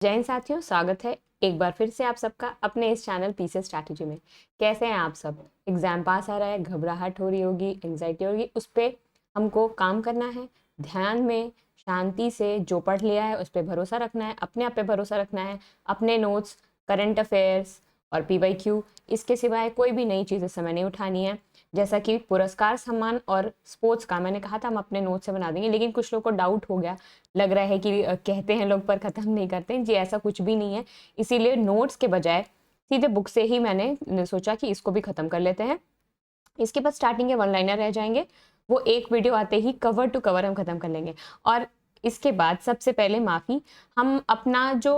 जय हिंद साथियों, स्वागत है एक बार फिर से आप सबका अपने इस चैनल पीसे स्ट्रैटेजी में। कैसे हैं आप सब? एग्जाम पास आ रहा है, घबराहट हो रही होगी, एंग्जाइटी होगी, उस पर हमको काम करना है। ध्यान में शांति से जो पढ़ लिया है उस पर भरोसा रखना है, अपने आप पे भरोसा रखना है। अपने नोट्स, करंट अफेयर्स और पीवाईक्यू, इसके सिवाय कोई भी नई चीज़ इस समय नहीं उठानी है। जैसा कि पुरस्कार, सम्मान और स्पोर्ट्स का मैंने कहा था हम अपने नोट से बना देंगे, लेकिन कुछ लोग को डाउट हो गया, लग रहा है कि कहते हैं लोग पर ख़त्म नहीं करते। जी ऐसा कुछ भी नहीं है, इसीलिए नोट्स के बजाय सीधे बुक से ही मैंने सोचा कि इसको भी ख़त्म कर लेते हैं। इसके बाद स्टार्टिंग के वन लाइनर रह जाएंगे, वो एक वीडियो आते ही कवर टू कवर हम ख़त्म कर लेंगे। और इसके बाद सबसे पहले माफ़ी, हम अपना जो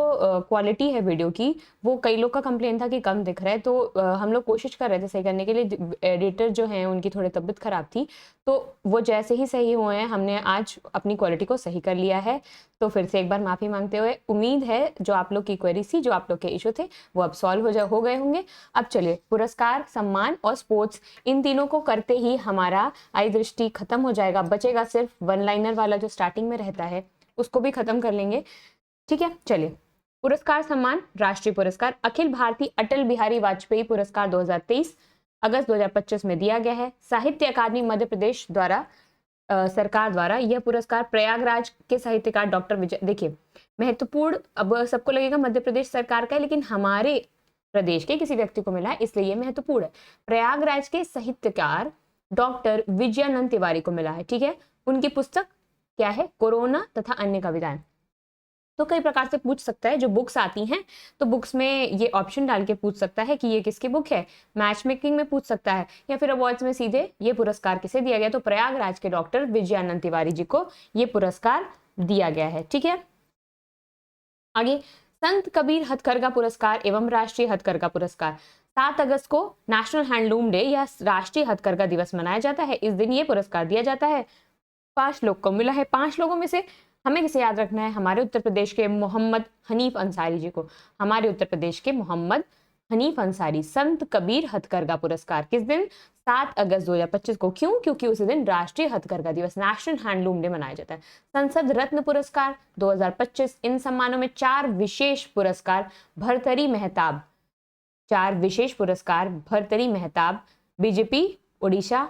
क्वालिटी है वीडियो की, वो कई लोग का कंप्लेन था कि कम दिख रहा है, तो हम लोग कोशिश कर रहे थे सही करने के लिए। एडिटर जो हैं उनकी थोड़ी तबीयत ख़राब थी, तो वो जैसे ही सही हुए हैं हमने आज अपनी क्वालिटी को सही कर लिया है। तो फिर से एक बार माफ़ी मांगते हुए, उम्मीद है जो आप लोग की क्वेरी थी, जो आप लोग के इशू थे, वो अब सॉल्व हो गए होंगे। अब चलिए, पुरस्कार, सम्मान और स्पोर्ट्स, इन तीनों को करते ही हमारा आई दृष्टि खत्म हो जाएगा। बचेगा सिर्फ वन लाइनर वाला जो स्टार्टिंग में रहता है, उसको भी खत्म कर लेंगे। ठीक है, चलिए। पुरस्कार, सम्मान, राष्ट्रीय पुरस्कार अखिल भारतीय अटल बिहारी वाजपेयी पुरस्कार 2023 अगस्त 2025 में दिया गया है। साहित्य अकादमी मध्य प्रदेश द्वारा सरकार द्वारा यह पुरस्कार प्रयागराज के साहित्यकार डॉक्टर विजय, देखिए महत्वपूर्ण, अब सबको लगेगा मध्य प्रदेश सरकार का है, लेकिन हमारे प्रदेश के किसी व्यक्ति को मिला है, इसलिए ये महत्वपूर्ण है। प्रयागराज के साहित्यकार डॉक्टर विजयानंद तिवारी को मिला है। ठीक है, उनकी पुस्तक क्या है? कोरोना तथा अन्य कविताएं। तो कई प्रकार से पूछ सकता है, जो बुक्स आती हैं तो बुक्स में ये ऑप्शन डाल के पूछ सकता है कि ये किसकी बुक है। मैच मेकिंग में पूछ सकता है, या फिर अवार्ड्स में सीधे ये पुरस्कार किसे दिया गया। तो प्रयागराज के डॉक्टर विजयानंद तिवारी जी को ये पुरस्कार दिया गया है। ठीक है, आगे, संत कबीर हथकरघा पुरस्कार एवं राष्ट्रीय हथकरघा पुरस्कार। 7 अगस्त को नेशनल हैंडलूम डे या राष्ट्रीय हथकरघा दिवस मनाया जाता है। इस दिन ये पुरस्कार दिया जाता है। 5 लोग को मिला है। 5 लोगों में से हमें किसे याद रखना है? हमारे उत्तर प्रदेश के मोहम्मद हनीफ अंसारी जी को। हमारे उत्तर प्रदेश के मोहम्मद हनीफ अंसारी, संत कबीर हथकरघा पुरस्कार किस दिन? 7 अगस्त 2025 को। क्यों? क्योंकि उसी दिन राष्ट्रीय हथकरघा दिवस, नेशनल हैंडलूम डे मनाया जाता है। संसद रत्न पुरस्कार 2025, इन सम्मानों में 4 विशेष पुरस्कार भर्तरी मेहताब, 4 विशेष पुरस्कार Bhartruhari Mahtab, BJP Orissa,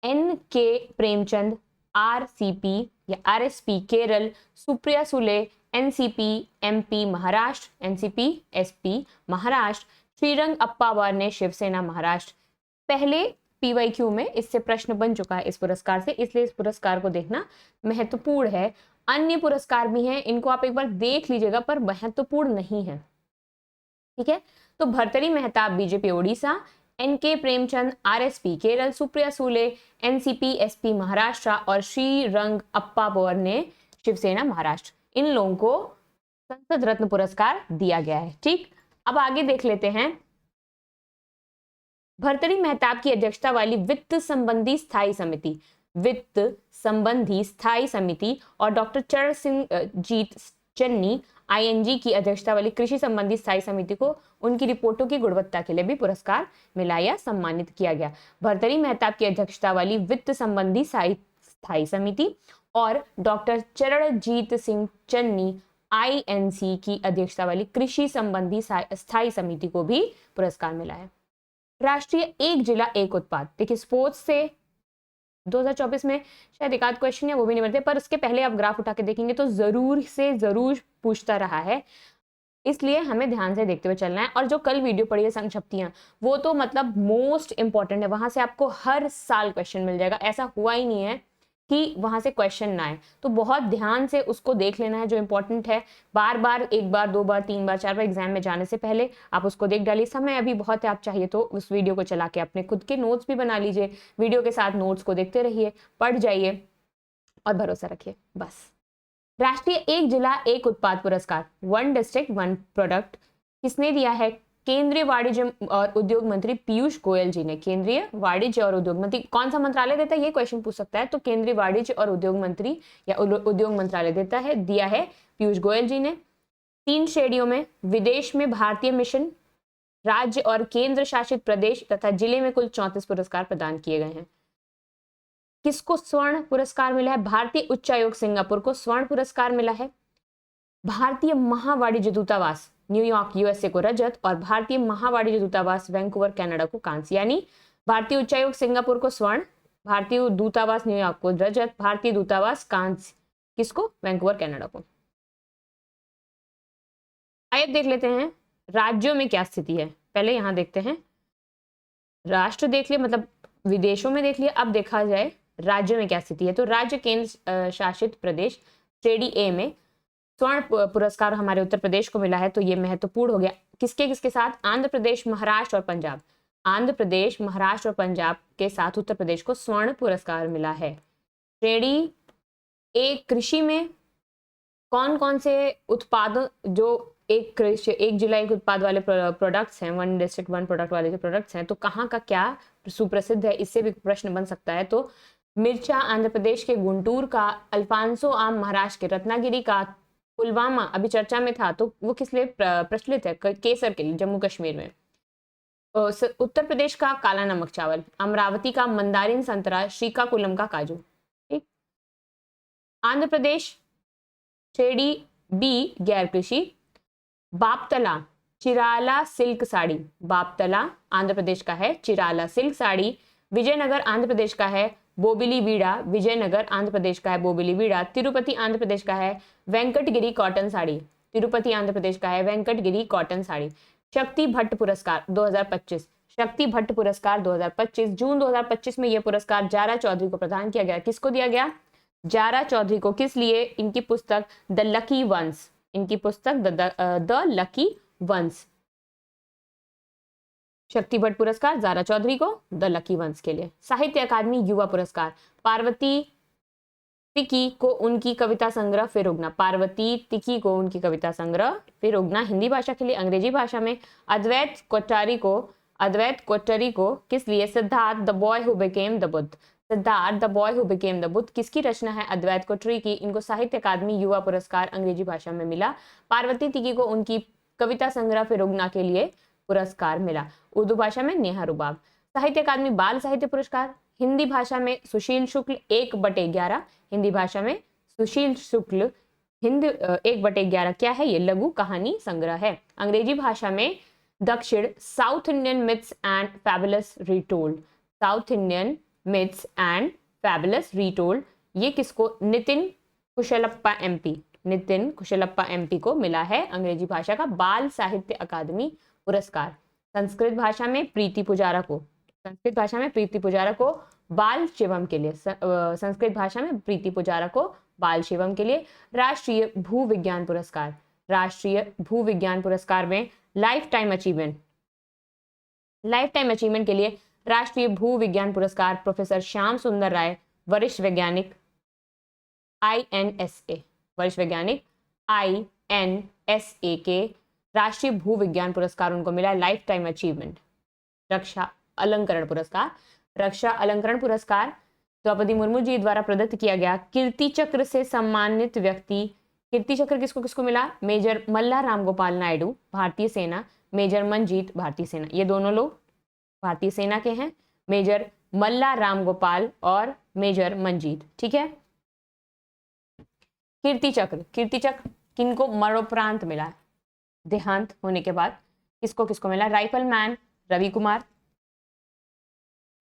N K Premchand RCP या RSP Kerala, Supriya Sule NCP MP Maharashtra, NCP SP Maharashtra, Shrirang अप्पावर ने शिवसेना महाराष्ट्र। पहले पीवाईक्यू में इससे प्रश्न बन चुका है इस पुरस्कार से, इसलिए इस पुरस्कार को देखना महत्वपूर्ण है। अन्य पुरस्कार भी हैं, इनको आप एक बार देख लीजिएगा, पर महत्वपूर्ण नहीं है। ठीक है, तो Bhartruhari Mahtab BJP Odisha, NK Premchand RSP Kerala, Supriya Sule NCP SP Maharashtra और श्रीरंग अप्पावर ने शिवसेना महाराष्ट्र, इन लोगों को संसद रत्न पुरस्कार दिया गया है। ठीक, अब आगे देख लेते हैं। भर्तरी मेहताब की अध्यक्षता वाली वित्त संबंधी स्थायी समिति, वित्त संबंधी स्थायी समिति और डॉक्टर चरण सिंह जीत चन्नी आईएनजी की अध्यक्षता वाली कृषि संबंधी स्थायी समिति को उनकी रिपोर्टों की गुणवत्ता के लिए भी पुरस्कार मिला या सम्मानित किया गया। भर्तरी मेहताब की अध्यक्षता वाली वित्त संबंधी स्थायी समिति और डॉक्टर चरणजीत सिंह चन्नी आईएनसी की अध्यक्षता वाली कृषि संबंधी स्थायी समिति को भी पुरस्कार मिला है। राष्ट्रीय एक जिला एक उत्पाद, देखिए स्पोर्ट्स से 2024 में शायद एक आध क्वेश्चन है, वो भी नहीं बनते, पर उसके पहले आप ग्राफ उठा के देखेंगे तो जरूर से जरूर पूछता रहा है, इसलिए हमें ध्यान से देखते हुए चलना है। और जो कल वीडियो पढ़ी है संक्षिप्तियां, वो तो मतलब मोस्ट इंपॉर्टेंट है, वहां से आपको हर साल क्वेश्चन मिल जाएगा। ऐसा हुआ ही नहीं है कि वहां से क्वेश्चन ना आए, तो बहुत ध्यान से उसको देख लेना है जो इंपॉर्टेंट है। बार बार, एक बार, 2 बार, 3 बार, 4 बार एग्जाम में जाने से पहले आप उसको देख डालिए। समय अभी बहुत है, आप चाहिए तो उस वीडियो को चला के अपने खुद के नोट्स भी बना लीजिए, वीडियो के साथ नोट्स को देखते रहिए, पढ़ जाइए और भरोसा रखिए बस। राष्ट्रीय एक जिला एक उत्पाद पुरस्कार, वन डिस्ट्रिक्ट वन प्रोडक्ट, किसने दिया है? केंद्रीय वाणिज्य और उद्योग मंत्री पीयूष गोयल जी ने। केंद्रीय वाणिज्य और उद्योग मंत्री, कौन सा मंत्रालय देता है ये क्वेश्चन पूछ सकता है, तो केंद्रीय वाणिज्य और उद्योग मंत्री या उद्योग मंत्रालय देता है, दिया है पीयूष गोयल जी ने। 3 श्रेणियों में, विदेश में भारतीय मिशन, राज्य और केंद्र शासित प्रदेश तथा जिले में कुल 34 पुरस्कार प्रदान किए गए हैं। किसको स्वर्ण पुरस्कार मिला है? भारतीय उच्चायोग सिंगापुर को स्वर्ण पुरस्कार मिला है। भारतीय महावाणिज्य दूतावास न्यूयॉर्क यूएसए को रजत और भारतीय महावाणिज्य दूतावास वैंकूवर कनाडा को कांस्य। यानी भारतीय उच्चायोग सिंगापुर को स्वर्ण, भारतीय दूतावास न्यूयॉर्क को रजत, भारतीय दूतावास कांस्य, किसको? वैंकूवर कनाडा को। आइए देख लेते हैं राज्यों में क्या स्थिति है। पहले यहां देखते हैं, राष्ट्र देख लिए, मतलब विदेशों में देख लिया, अब देखा जाए राज्यों में क्या स्थिति है। तो राज्य केंद्र शासित प्रदेश श्रेणी ए में स्वर्ण पुरस्कार हमारे उत्तर प्रदेश को मिला है, तो ये महत्वपूर्ण हो गया। किसके किसके साथ? आंध्र प्रदेश, महाराष्ट्र और पंजाब। आंध्र प्रदेश, महाराष्ट्र और पंजाब के साथ उत्तर प्रदेश को स्वर्ण पुरस्कार मिला है। श्रेणी ए कृषि में कौन कौन से उत्पाद जो एक जिला एक उत्पाद वाले प्रोडक्ट्स हैं, वन डिस्ट्रिक्ट वन प्रोडक्ट वाले जो प्रोडक्ट्स हैं, तो कहाँ का क्या सुप्रसिद्ध है, इससे भी प्रश्न बन सकता है। तो मिर्चा आंध्र प्रदेश के गुंटूर का, अल्फांसो आम महाराष्ट्र के रत्नागिरी का, पुलवामा अभी चर्चा में था तो वो किस लिए प्रचलित है? केसर के लिए, जम्मू कश्मीर में। उत्तर प्रदेश का काला नमक चावल, अमरावती का मंदारिन संतरा, श्रीकाकुलम का काजू। ठीक। आंध्र प्रदेश श्रेणी बी गैर कृषि, बापतला चिराला सिल्क साड़ी, बापतला आंध्र प्रदेश का है चिराला सिल्क साड़ी। विजयनगर आंध्र प्रदेश का है बोबिली बीड़ा, विजयनगर आंध्र प्रदेश का है बोबिली बीड़ा। तिरुपति आंध्र प्रदेश का है वेंकटगिरी कॉटन साड़ी, तिरुपति आंध्र प्रदेश का है वेंकटगिरी कॉटन साड़ी। शक्ति भट्ट पुरस्कार 2025, शक्ति भट्ट पुरस्कार 2025, जून 2025 में यह पुरस्कार जारा चौधरी को प्रदान किया गया। किसको दिया गया? जारा चौधरी को। किस लिए? इनकी पुस्तक द लकी वंस, इनकी पुस्तक द लकी वंस। शक्ति भट्ट पुरस्कार जारा चौधरी को, द लकी वंस के लिए। साहित्य अकादमी युवा पुरस्कार पार्वती तिकी को उनकी कविता संग्रह फिर उगना, पार्वती तिकी को उनकी कविता संग्रह फिर उगना हिंदी भाषा के लिए। अंग्रेजी भाषा में अद्वैत कोट्टरी को किस लिए? Siddharth the boy who became the Buddha, Siddharth the boy who became the Buddha किसकी रचना है? अद्वैत कोट्टरी की। इनको साहित्य अकादमी युवा पुरस्कार अंग्रेजी भाषा में मिला। पार्वती तिकी को उनकी कविता संग्रह फिर उगना के लिए पुरस्कार मिला। उर्दू भाषा में नेहा रुबाब। साहित्य अकादमी बाल साहित्य पुरस्कार हिंदी भाषा में सुशील शुक्ल 1/11, हिंदी भाषा में सुशील शुक्ल हिंदी 1/11 क्या है? ये लघु कहानी संग्रह है। अंग्रेजी भाषा में दक्षिण South Indian myths and fables retold, South Indian myths and fables retold, ये किसको? नितिन कुशलप्पा एमपी, नितिन कुशलप्पा एमपी को मिला है अंग्रेजी भाषा का बाल साहित्य अकादमी पुरस्कार। संस्कृत भाषा में प्रीति पुजारा को, संस्कृत भाषा में प्रीति पुजारा को बाल शिवम के लिए, संस्कृत भाषा में प्रीति पुजारा को बाल शिवम के लिए। राष्ट्रीय भू विज्ञान पुरस्कार, राष्ट्रीय भू विज्ञान पुरस्कार में life time achievement, life time achievement के लिए राष्ट्रीय भू विज्ञान पुरस्कार प्रोफेसर श्याम सुंदर राय, वरिष्ठ वैज्ञानिक INSA, वरिष्ठ वैज्ञानिक INSA के राष्ट्रीय भू विज्ञान पुरस्कार उनको मिला लाइफ टाइम अचीवमेंट। रक्षा अलंकरण पुरस्कार, रक्षा अलंकरण पुरस्कार द्रौपदी मुर्मू जी द्वारा प्रदत्त किया गया। कीर्ति चक्र से सम्मानित व्यक्ति, कीर्ति चक्र किसको किसको मिला? मेजर मल्ला राम गोपाल नायडू भारतीय सेना, मेजर मंजीत भारतीय सेना, ये दोनों लोग भारतीय सेना के हैं, मेजर मल्ला राम गोपाल और मेजर मंजीत। ठीक है। कीर्ति चक्र, कीर्ति चक्र किनको मरणोपरांत मिला है? देहांत होने के बाद किसको किसको मिला? राइफलमैन रवि कुमार,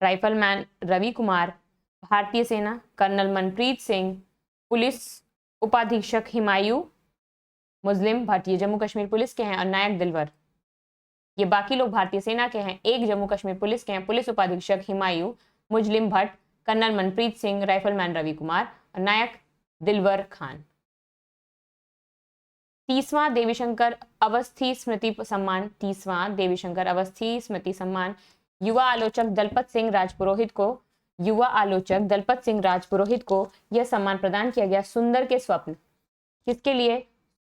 राइफलमैन रवि कुमार, भारतीय सेना कर्नल मनप्रीत सिंह, पुलिस उपाधीक्षक हिमायू मुस्लिम भारतीय जम्मू कश्मीर पुलिस के हैं, और नायक दिलवर, ये बाकी लोग भारतीय सेना के हैं, एक जम्मू कश्मीर पुलिस के हैं। पुलिस उपाधीक्षक हिमायू मुस्लिम भट्ट, कर्नल मनप्रीत सिंह, राइफलमैन रवि कुमार और नायक दिलवर खान। 30वां देवीशंकर अवस्थी स्मृति सम्मान, 30वां देवीशंकर अवस्थी स्मृति सम्मान युवा आलोचक दलपत सिंह राजपुरोहित को, युवा आलोचक दलपत सिंह राजपुरोहित को यह सम्मान प्रदान किया गया। सुंदर के स्वप्न किसके लिए?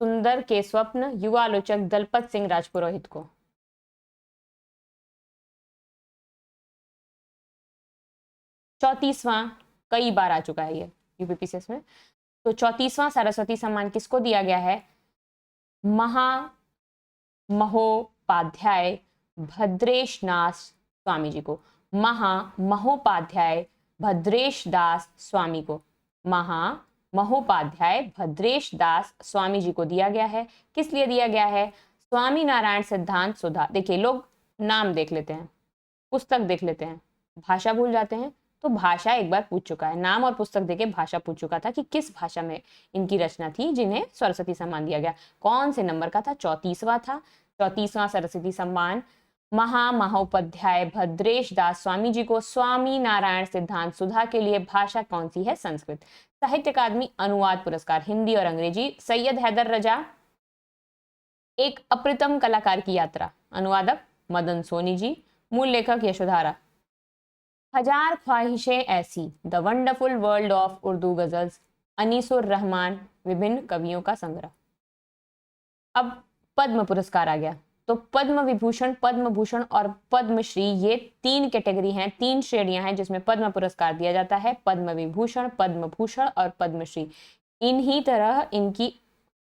सुंदर के स्वप्न युवा आलोचक दलपत सिंह राजपुरोहित को। चौतीसवां कई बार आ चुका है ये यूपीपीसीएस में, तो 34वां सरस्वती सम्मान किसको दिया गया है? महोपाध्याय भद्रेश दास स्वामी जी को, महोपाध्याय भद्रेश दास स्वामी को, महोपाध्याय भद्रेश दास स्वामी जी को दिया गया है। किस लिए दिया गया है? स्वामी नारायण सिद्धांत सुधा। देखिए, लोग नाम देख लेते हैं, पुस्तक देख लेते हैं, भाषा भूल जाते हैं। तो भाषा एक बार पूछ चुका है, नाम और पुस्तक देके भाषा पूछ चुका था कि किस भाषा में इनकी रचना थी जिन्हें सरस्वती सम्मान दिया गया। कौन से नंबर का था? 34वां था। 34वां सरस्वती सम्मान महोपाध्याय भद्रेश दास स्वामी जी को स्वामी नारायण सिद्धांत सुधा के लिए। भाषा कौन सी है? संस्कृत। साहित्य अकादमी अनुवाद पुरस्कार हिंदी और अंग्रेजी। सैयद हैदर रजा, एक अप्रतिम कलाकार की यात्रा, अनुवादक मदन सोनी जी, मूल लेखक यशोधरा। हजार ख्वाहिशें ऐसी, the wonderful world of Urdu ghazals, Anisur Rahman, विभिन्न कवियों का संग्रह। अब पद्म पुरस्कार आ गया। तो पद्म विभूषण, पद्म भूषण और पद्मश्री, ये 3 कैटेगरी हैं, 3 श्रेणियां हैं जिसमें पद्म पुरस्कार दिया जाता है। पद्म विभूषण, पद्म भूषण और पद्मश्री। इन्हीं तरह इनकी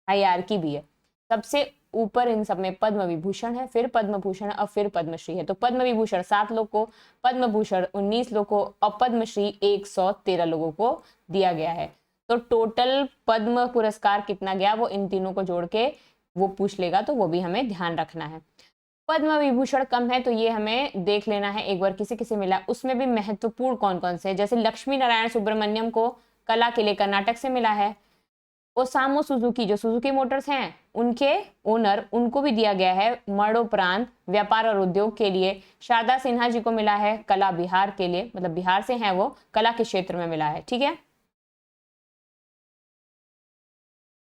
हायरार्की भी है। सबसे ऊपर इन सब में पद्म विभूषण है, फिर पद्म भूषण और फिर पद्मश्री है। तो पद्म विभूषण 7 लोग को, पद्म भूषण 19 लोग को और पद्मश्री 113 लोगों को दिया गया है। तो टोटल पद्म पुरस्कार कितना गया वो इन तीनों को जोड़ के वो पूछ लेगा, तो वो भी हमें ध्यान रखना है। पद्म विभूषण कम है तो ये हमें देख लेना है एक बार किसे किसे मिला। उसमें भी महत्वपूर्ण कौन कौन से, जैसे लक्ष्मी नारायण सुब्रमण्यम को कला के लिए कर्नाटक से मिला है। ओसामू सुजुकी, जो सुजुकी मोटर्स हैं उनके ओनर, उनको भी दिया गया है मरणोपरांत व्यापार और उद्योग के लिए। शारदा सिन्हा जी को मिला है कला बिहार के लिए, मतलब बिहार से हैं वो, कला के क्षेत्र में मिला है। ठीक है।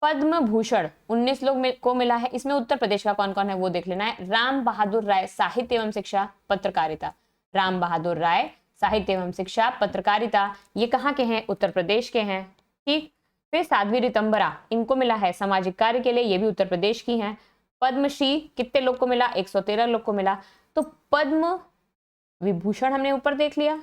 पद्म भूषण 19 लोग को मिला है। इसमें उत्तर प्रदेश का कौन कौन है वो देख लेना है। राम बहादुर राय, साहित्य एवं शिक्षा पत्रकारिता। राम बहादुर राय, साहित्य एवं शिक्षा पत्रकारिता, ये कहाँ के हैं? उत्तर प्रदेश के हैं। ठीक। फिर साध्वी रितंबरा, इनको मिला है सामाजिक कार्य के लिए, ये भी उत्तर प्रदेश की हैं। पद्मश्री कितने लोग को मिला? 113 लोग को मिला। तो पद्म विभूषण हमने ऊपर देख लिया,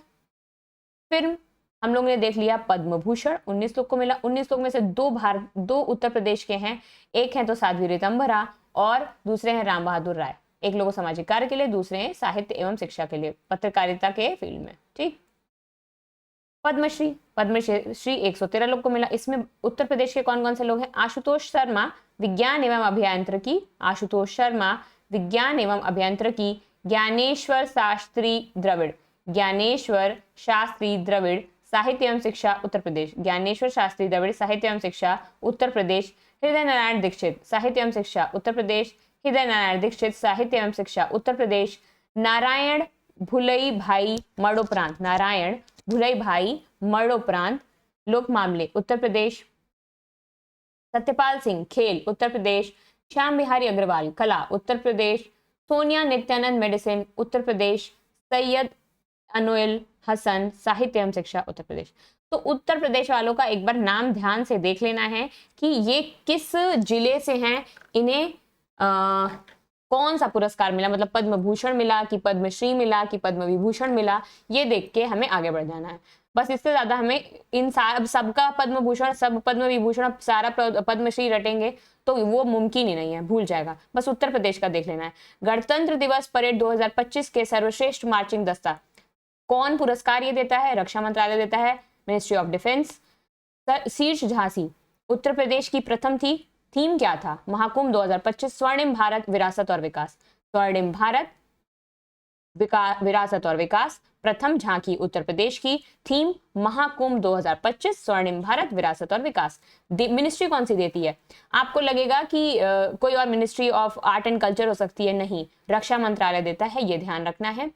फिर हम लोग ने देख लिया पद्म भूषण 19 लोग को मिला। 19 लोग में से 2 उत्तर प्रदेश के हैं, एक है तो साध्वी रितंबरा और दूसरे हैं राम बहादुर राय। एक लोग सामाजिक कार्य के लिए, दूसरे हैं साहित्य एवं शिक्षा के लिए, पत्रकारिता के फील्ड में। ठीक। पद्मश्री, पद्मश्री 113 लोग को मिला। इसमें उत्तर प्रदेश के कौन कौन से लोग हैं? आशुतोष शर्मा, विज्ञान एवं अभियांत्रिकी, आशुतोष शर्मा विज्ञान एवं अभियांत्रिकी। ज्ञानेश्वर शास्त्री द्रविड़, ज्ञानेश्वर शास्त्री द्रविड़, साहित्य एवं शिक्षा उत्तर प्रदेश। ज्ञानेश्वर शास्त्री द्रविड़, साहित्य एवं शिक्षा उत्तर प्रदेश। हृदय नारायण दीक्षित, साहित्य एवं शिक्षा उत्तर प्रदेश। हृदय नारायण दीक्षित, साहित्य एवं शिक्षा उत्तर प्रदेश। नारायण भुलई भाई मरणोपरांत, नारायण भुलई भाई मरणोपरांत, लोक मामले उत्तर प्रदेश। सत्यपाल सिंह, खेल उत्तर प्रदेश। श्याम बिहारी अग्रवाल, कला उत्तर प्रदेश। सोनिया नित्यानंद, मेडिसिन उत्तर प्रदेश। सैयद अनुल हसन, साहित्य एवं शिक्षा उत्तर प्रदेश। तो उत्तर प्रदेश वालों का एक बार नाम ध्यान से देख लेना है कि ये किस जिले से हैं, इन्हें कौन सा पुरस्कार मिला, मतलब पद्म भूषण मिला कि पद्मश्री मिला कि पद्म विभूषण मिला, ये देख के हमें आगे बढ़ जाना है। बस इससे ज्यादा हमें इन सबका पद्म भूषण, सब पद्म विभूषण, सारा पद्मश्री रटेंगे तो वो मुमकिन ही नहीं है, भूल जाएगा। बस उत्तर प्रदेश का देख लेना है। गणतंत्र दिवस परेड 2025 के सर्वश्रेष्ठ मार्चिंग दस्ता कौन पुरस्कार ये देता है? रक्षा मंत्रालय देता है, मिनिस्ट्री ऑफ डिफेंस। शीर्ष झांसी उत्तर प्रदेश की प्रथम थी। थीम क्या था? महाकुंभ 2025, स्वर्णिम भारत विरासत और विकास। स्वर्णिम भारत विरासत और विकास, प्रथम झांकी उत्तर प्रदेश की। थीम महाकुंभ 2025, स्वर्णिम भारत विरासत और विकास। मिनिस्ट्री कौन सी देती है? आपको लगेगा कि कोई और ministry of art and culture हो सकती है, नहीं, रक्षा मंत्रालय देता है, ये ध्यान रखना है।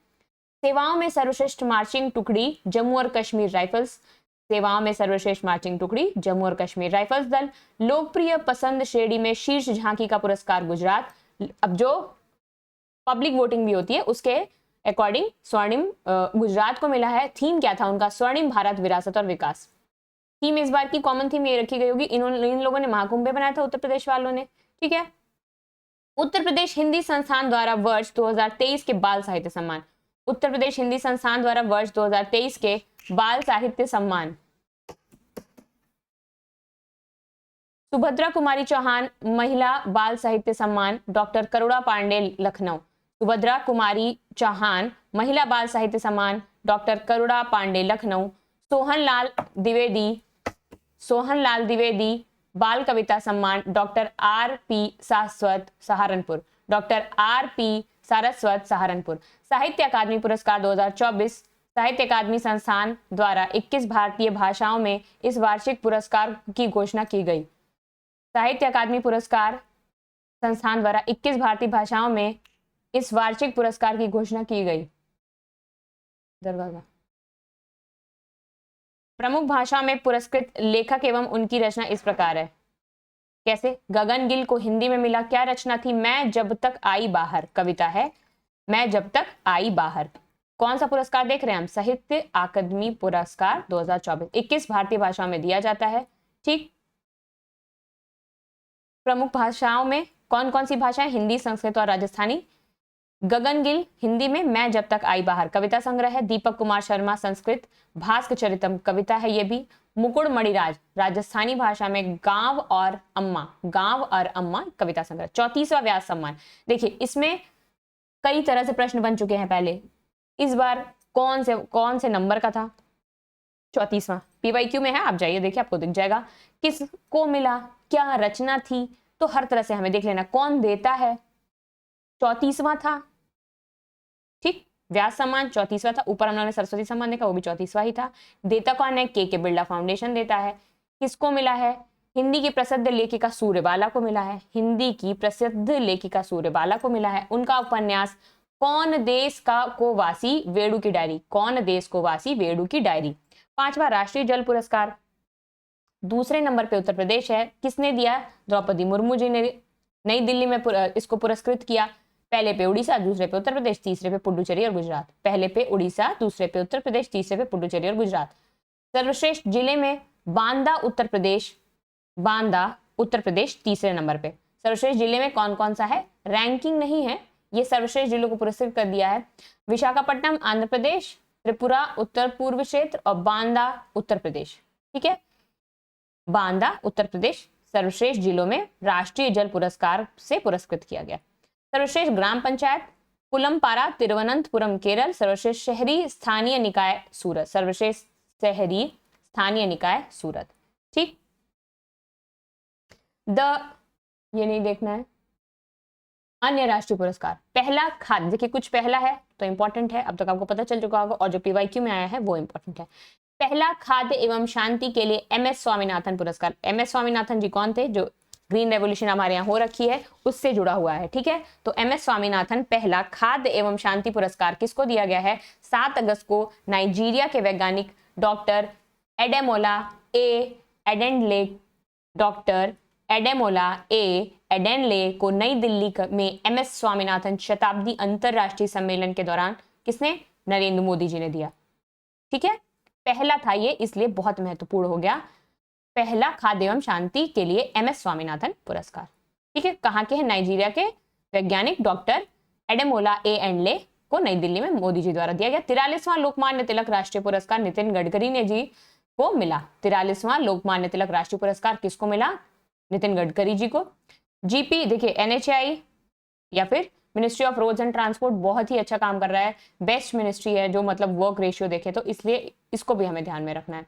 सेवाओं में सर्वश्रेष्ठ मार्चिंग टुकड़ी जम्मू और कश्मीर राइफल्स, सेवाओं में सर्वश्रेष्ठ मार्चिंग टुकड़ी जम्मू और कश्मीर राइफल्स दल। लोकप्रिय पसंद श्रेणी में शीर्ष झांकी का पुरस्कार गुजरात। अब जो पब्लिक वोटिंग भी होती है उसके अकॉर्डिंग स्वर्णिम गुजरात को मिला है। थीम क्या था उनका? स्वर्णिम भारत विरासत और विकास। थीम इस बार की कॉमन थीम ये रखी गई होगी, इन लोगों ने महाकुंभ बनाया था उत्तर प्रदेश वालों ने। ठीक है। उत्तर प्रदेश हिंदी संस्थान द्वारा वर्ष 2023 के बाल साहित्य सम्मान, उत्तर प्रदेश हिंदी संस्थान द्वारा वर्ष 2023 के बाल साहित्य सम्मान। सुभद्रा कुमारी चौहान महिला बाल साहित्य सम्मान, डॉक्टर करुणा पांडे लखनऊ। सुभद्रा कुमारी चौहान महिला बाल साहित्य सम्मान, डॉक्टर करुणा पांडे लखनऊ। सोहन लाल द्विवेदी, सोहनलाल द्विवेदी बाल कविता सम्मान doctor RP. Saraswat Saharanpur, doctor RP. Saraswat Saharanpur. साहित्य अकादमी पुरस्कार 2024 साहित्य अकादमी संस्थान द्वारा 21 भारतीय भाषाओं में इस वार्षिक पुरस्कार की घोषणा की गई। साहित्य अकादमी पुरस्कार संस्थान द्वारा 21 भारतीय भाषाओं में इस वार्षिक पुरस्कार की घोषणा की गई। दरवाजा प्रमुख भाषाओं में पुरस्कृत लेखक एवं उनकी रचना इस प्रकार है। कैसे? गगन गिल को हिंदी में मिला, क्या रचना थी? मैं जब तक आई बाहर, कविता है मैं जब तक आई बाहर। कौन सा पुरस्कार देख रहे हैं हम? साहित्य अकादमी पुरस्कार 2024 21 भारतीय भाषाओं में दिया जाता है। ठीक, प्रमुख भाषाओं में कौन कौन सी भाषाएं? हिंदी, संस्कृत और राजस्थानी। गगन गिल हिंदी में मैं जब तक आई बाहर कविता संग्रह है। दीपक कुमार शर्मा संस्कृत, भास्कर चरितम कविता है ये भी। मुकुड़ मणिराज राजस्थानी भाषा में गांव और अम्मा कविता संग्रह। 34वां व्यास सम्मान। देखिए इसमें कई तरह से प्रश्न बन चुके हैं पहले, इस बार कौन से नंबर का था? 34वां PYQ में है, आप जाइए देखिए आपको दिख जाएगा। किसको मिला, क्या रचना थी, तो हर तरह से हमें देख लेना कौन देता है। 34वां था, ठीक, व्यास सम्मान 34वां था। ऊपर हम लोगों ने सरस्वती सम्मान देखा, वो भी 34वां ही था। देता कौन है? के बिरला फाउंडेशन देता है। किसको मिला है? हिंदी की प्रसिद्ध लेखिका सूर्यबाला को मिला है। हिंदी की प्रसिद्ध लेखिका सूर्यबाला को मिला है। उनका उपन्यास कौन देश का को वासी वेडू की डायरी, कौन देश को वासी वेडू की डायरी। 5वां राष्ट्रीय जल पुरस्कार दूसरे नंबर पे उत्तर प्रदेश है। किसने दिया? द्रौपदी मुर्मू जी ने नई दिल्ली में इसको पुरस्कृत किया। पहले पे उड़ीसा, दूसरे पे उत्तर प्रदेश, तीसरे पे पुडुचेरी और गुजरात। पहले पे उड़ीसा, दूसरे पे उत्तर प्रदेश, तीसरे पे पुडुचेरी और गुजरात। सर्वश्रेष्ठ जिले में बांदा उत्तर प्रदेश तीसरे नंबर पे। सर्वश्रेष्ठ जिले में कौन कौन सा है? रैंकिंग नहीं है, ये सर्वश्रेष्ठ जिलों को पुरस्कृत कर दिया है। विशाखापट्टनम आंध्र प्रदेश, त्रिपुरा उत्तर पूर्व क्षेत्र और बांदा उत्तर प्रदेश। ठीक है, बांदा उत्तर प्रदेश सर्वश्रेष्ठ जिलों में राष्ट्रीय जल पुरस्कार से पुरस्कृत किया गया। सर्वश्रेष्ठ ग्राम पंचायत पुलमपारा तिरुवनंतपुरम केरल। सर्वश्रेष्ठ शहरी स्थानीय निकाय सूरत, सर्वश्रेष्ठ शहरी स्थानीय निकाय सूरत। ठीक, ये नहीं देखना है। अन्य राष्ट्रीय पुरस्कार पहला खाद्य, देखिए कुछ पहला है तो इंपॉर्टेंट है, अब तक आपको पता चल चुका होगा, और जो PYQ में आया है वो इंपॉर्टेंट है। पहला खाद्य एवं शांति के लिए MS स्वामीनाथन पुरस्कार। MS स्वामीनाथन जी कौन थे? जो ग्रीन रेवोल्यूशन हमारे यहाँ हो रखी है उससे जुड़ा हुआ है। ठीक है, तो MS स्वामीनाथन पहला खाद्य एवं शांति पुरस्कार किसको दिया गया है? 7 अगस्त को नाइजीरिया के वैज्ञानिक डॉक्टर एडेमोला एडेनले को नई दिल्ली में MS स्वामीनाथन शताब्दी अंतरराष्ट्रीय सम्मेलन के दौरान किसने? नरेंद्र मोदी जी ने दिया। ठीक है, पहला था ये, इसलिए बहुत महत्वपूर्ण हो गया। पहला खाद्य एवं शांति के लिए MS स्वामीनाथन पुरस्कार। ठीक है, कहाँ के हैं? नाइजीरिया के वैज्ञानिक डॉक्टर एडेमोला एडेनले को नई दिल्ली में मोदी जी द्वारा दिया गया। 43वां लोकमान्य तिलक राष्ट्रीय पुरस्कार नितिन गडकरी ने जी को मिला। 43वां लोकमान्य तिलक राष्ट्रीय पुरस्कार किसको मिला? नितिन गडकरी जी को। GP देखिए NHAI या फिर ministry of roads and transport बहुत ही अच्छा काम कर रहा है, बेस्ट मिनिस्ट्री है जो मतलब वर्क रेशियो देखे तो, इसलिए इसको भी हमें ध्यान में रखना है।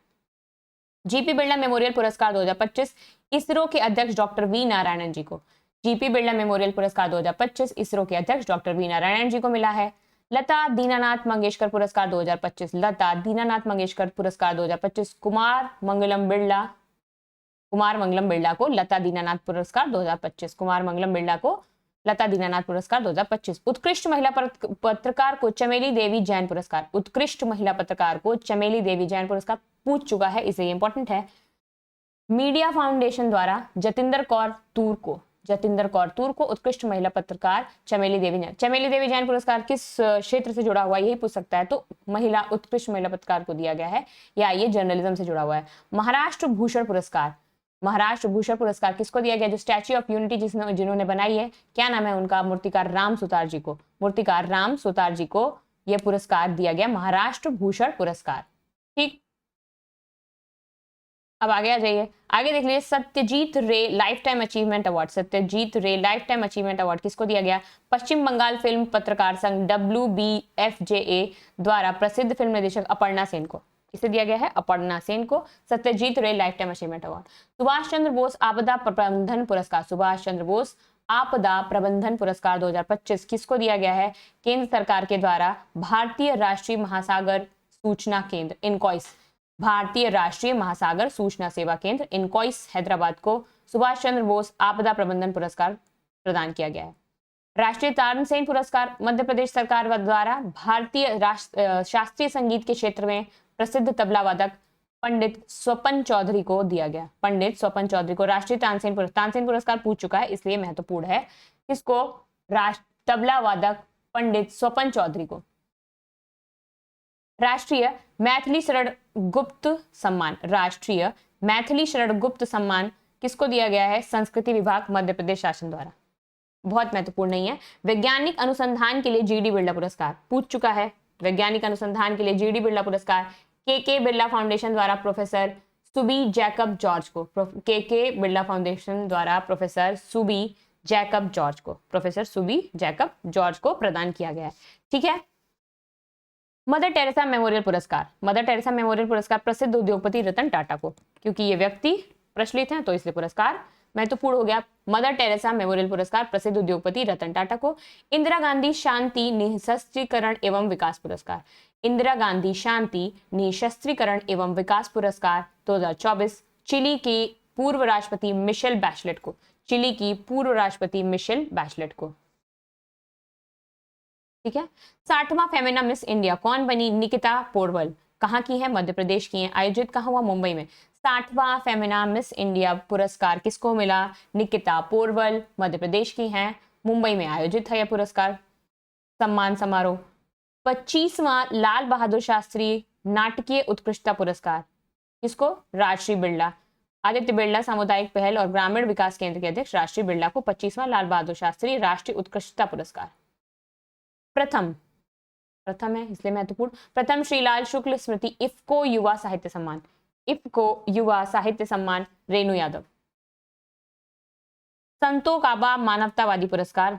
GP बिरला मेमोरियल पुरस्कार 2025 इसरो के अध्यक्ष डॉक्टर वी नारायणन जी को। GP बिरला मेमोरियल पुरस्कार 2025 इसरो के अध्यक्ष डॉक्टर वी नारायणन जी को मिला है। लता दीनानाथ मंगेशकर पुरस्कार 2025 लता दीनानाथ मंगेशकर पुरस्कार 2025 कुमार मंगलम बिरला को लता दीनानाथ पुरस्कार 2025 कुमार मंगलम बिरला को लता दीनानाथ पुरस्कार 2025। उत्कृष्ट महिला पत्रकार को चमेली देवी जैन पुरस्कार। उत्कृष्ट महिला पत्रकार को चमेली देवी जैन पुरस्कार पूछ चुका है, इसे इंपॉर्टेंट है। मीडिया फाउंडेशन द्वारा जतिंदर कौर तूर को उत्कृष्ट महिला पत्रकार चमेली देवी जैन पुरस्कार किस क्षेत्र से जुड़ा हुआ है, यही पूछ सकता है, तो उत्कृष्ट महिला पत्रकार को दिया गया है, या ये जर्नलिज्म से जुड़ा हुआ है। महाराष्ट्र भूषण पुरस्कार किसको दिया गया? जो स्टैच्यू ऑफ यूनिटी जिन्होंने बनाई है, क्या नाम है उनका? मूर्तिकार राम सुतार जी को यह पुरस्कार दिया गया, महाराष्ट्र भूषण पुरस्कार। ठीक, अब आगे आ जाइए, आगे देख लीजिए। Satyajit Ray life time achievement award किसको दिया गया? पश्चिम बंगाल फिल्म पत्रकार संघ WBFJA द्वारा प्रसिद्ध फिल्म निर्देशक अपर्णा सेन को। इसे दिया गया है अपर्णा सेन को। Satyajit Ray life time achievement award. Subhash Chandra Bose आपदा प्रबंधन पुरस्कार, सुभाष चंद्र बोस आपदा प्रबंधन पुरस्कार 2025 किसको दिया गया है? केंद्र सरकार के द्वारा भारतीय राष्ट्रीय महासागर सूचना केंद्र इनकॉइस, भारतीय राष्ट्रीय महासागर सूचना सेवा केंद्र इनकॉइस हैदराबाद को सुभाष चंद्र बोस आपदा प्रबंधन पुरस्कार प्रदान किया गया है। राष्ट्रीय तानसेन पुरस्कार मध्य प्रदेश सरकार द्वारा भारतीय शास्त्रीय संगीत के क्षेत्र में प्रसिद्ध तबला वादक पंडित स्वपन चौधरी को दिया गया। पंडित स्वपन चौधरी को राष्ट्रीय तानसेन पुरस्कार पूछ चुका है, इसलिए महत्वपूर्ण है। किसको? तबला वादक पंडित स्वपन चौधरी को। राष्ट्रीय मैथिली शरण गुप्त सम्मान, राष्ट्रीय मैथिली शरण गुप्त सम्मान किसको दिया गया है? संस्कृति विभाग मध्य प्रदेश शासन द्वारा। बहुत महत्वपूर्ण नहीं है। वैज्ञानिक अनुसंधान के लिए जीडी बिरला पुरस्कार पूछ चुका है। वैज्ञानिक अनुसंधान के लिए जीडी बिरला पुरस्कार के बिरला फाउंडेशन द्वारा प्रोफेसर सुबी जैकब जॉर्ज को, के बिरला फाउंडेशन द्वारा प्रोफेसर सुबी जैकब जॉर्ज को, प्रोफेसर सुबी जैकब जॉर्ज को प्रदान किया गया है। ठीक है। मदर टेरेसा मेमोरियल पुरस्कार, मदर टेरेसा मेमोरियल पुरस्कार प्रसिद्ध उद्योगपति रतन टाटा को, क्योंकि ये व्यक्ति प्रचलित हैं तो इसलिए पुरस्कार महत्वपूर्ण हो गया। मदर टेरेसा मेमोरियल पुरस्कार प्रसिद्ध उद्योगपति रतन टाटा को। इंदिरा गांधी शांति निःशस्त्रीकरण एवं विकास पुरस्कार, इंदिरा गांधी शांति निःशस्त्रीकरण एवं विकास पुरस्कार 2024 चिली की पूर्व राष्ट्रपति मिशेल बैचलेट को, चिली की पूर्व राष्ट्रपति मिशेल बैचलेट को। ठीक है। 60वां फेमिना मिस इंडिया कौन बनी? निकिता पोरवल। कहाँ की है? मध्य प्रदेश की है। आयोजित कहाँ हुआ? मुंबई में। 60वां फेमिना मिस इंडिया पुरस्कार किसको मिला? निकिता पोरवल, मध्य प्रदेश की हैं। मुंबई में आयोजित है यह पुरस्कार सम्मान समारोह। 25वां लाल बहादुर शास्त्री नाटकीय उत्कृष्टता पुरस्कार किसको? राजश्री बिरला, आदित्य बिरला सामुदायिक पहल और ग्रामीण विकास केंद्र के अध्यक्ष राजश्री बिरला को 25वां लाल बहादुर शास्त्री राष्ट्रीय उत्कृष्टता पुरस्कार। प्रथम है इसलिए महत्वपूर्ण। प्रथम श्रीलाल शुक्ल स्मृति इफ्को युवा साहित्य सम्मान, इफ्को युवा साहित्य सम्मान रेणु यादव। संतो काबा मानवतावादी पुरस्कार,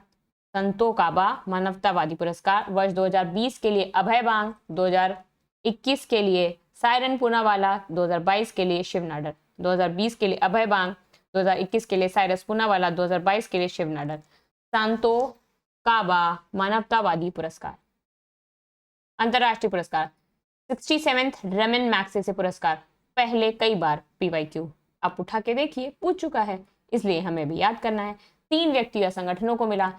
संतो काबा मानवतावादी पुरस्कार वर्ष 2020 के लिए अभय बांग, 2021 के लिए सायरन पूनावाला, 2022 के लिए शिव नाडर। 2020 के लिए अभय बांग, 2021 के लिए साइरस पूनावाला, 2022 के लिए शिव नाडर। संतो काबा मानवतावादी पुरस्कार। अंतरराष्ट्रीय पुरस्कार 67th रमन मैग्सेसे पुरस्कार, पहले कई बार PYQ आप उठा के देखिए पूछ चुका है, इसलिए हमें भी याद करना है। 3 व्यक्ति या संगठनों को मिला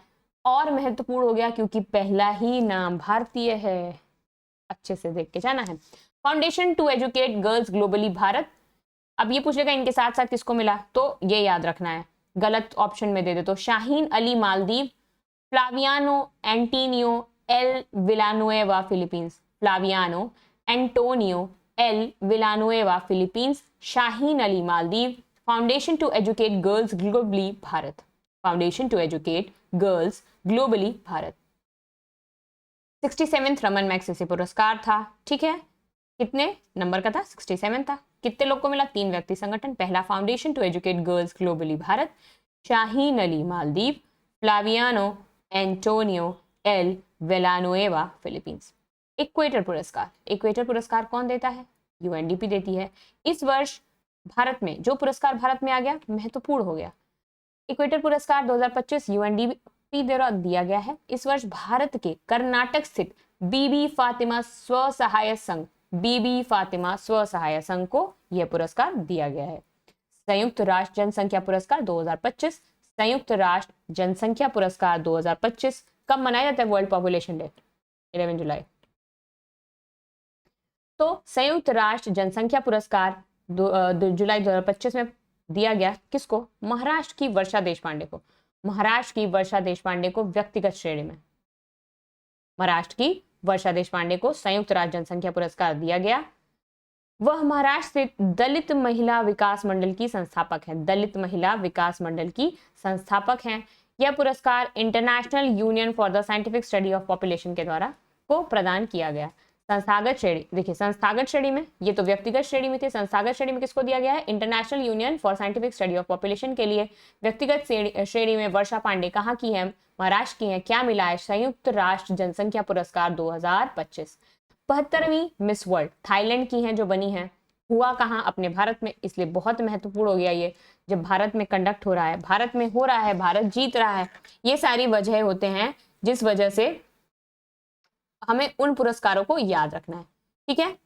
और महत्वपूर्ण हो गया क्योंकि पहला ही नाम भारतीय है, अच्छे से देख के जाना है। Foundation to educate girls globally Bharat, अब ये पूछेगा इनके साथ साथ किसको मिला, तो ये याद रखना है। गलत ऑप्शन में दे दे तो Shaheen Ali Maldives, Flaviano Antonio L Villanueva Philippines, Flaviano Antonio L Villanueva Philippines, Shaheen Ali Maldives. Foundation to educate girls globally Bharat, foundation to educate girls globally Bharat. 67th Raman Magsaysay पुरस्कार था। ठीक है, कितने नंबर का था? 67 था। कितने लोग को मिला? 3 व्यक्ति संगठन। पहला foundation to educate girls globally Bharat, Shaheen Ali Maldives, Flaviano Antonio L Villanueva Philippines. Equator पुरस्कार, इक्वेटर पुरस्कार कौन देता है? UNDP देती है। इस वर्ष भारत में जो पुरस्कार भारत में आ गया महत्वपूर्ण हो गया। इक्वेटर पुरस्कार 2025 UNDP द्वारा दिया गया है। इस वर्ष भारत के कर्नाटक स्थित बीबी फातिमा स्वसहाय संघ, बीबी फातिमा स्वसहाय संघ को यह पुरस्कार दिया गया है। संयुक्त राष्ट्र जनसंख्या पुरस्कार 2025, संयुक्त राष्ट्र जनसंख्या पुरस्कार 2025 कब मनाया जाता है? वर्ल्ड पॉपुलेशन डे 11 जुलाई। तो संयुक्त राष्ट्र जनसंख्या पुरस्कार जुलाई 2025 में दिया गया किसको? महाराष्ट्र की वर्षा देशपांडे को, महाराष्ट्र की वर्षा देशपांडे को व्यक्तिगत श्रेणी में, महाराष्ट्र की वर्षा देशपांडे को संयुक्त राष्ट्र जनसंख्या पुरस्कार दिया गया। वह महाराष्ट्र स्थित दलित महिला विकास मंडल की संस्थापक है, दलित महिला विकास मंडल की संस्थापक हैं। यह पुरस्कार international union for the scientific study of population के द्वारा को प्रदान किया गया। संस्थागत श्रेणी, देखिए संस्थागत श्रेणी में, ये तो व्यक्तिगत श्रेणी में थे, संस्थागत श्रेणी में किसको दिया गया है? International union for scientific study of population के लिए। व्यक्तिगत श्रेणी में वर्षा पांडे कहाँ की है? महाराष्ट्र की है। क्या मिला है? संयुक्त राष्ट्र जनसंख्या पुरस्कार 2025। 72वीं मिस वर्ल्ड थाईलैंड की हैं जो बनी है, हुआ कहाँ, अपने भारत में, इसलिए बहुत महत्वपूर्ण हो गया ये, जब भारत में कंडक्ट हो रहा है, भारत में हो रहा है, भारत जीत रहा है, ये सारी वजह होते हैं जिस वजह से हमें उन पुरस्कारों को याद रखना है। ठीक है,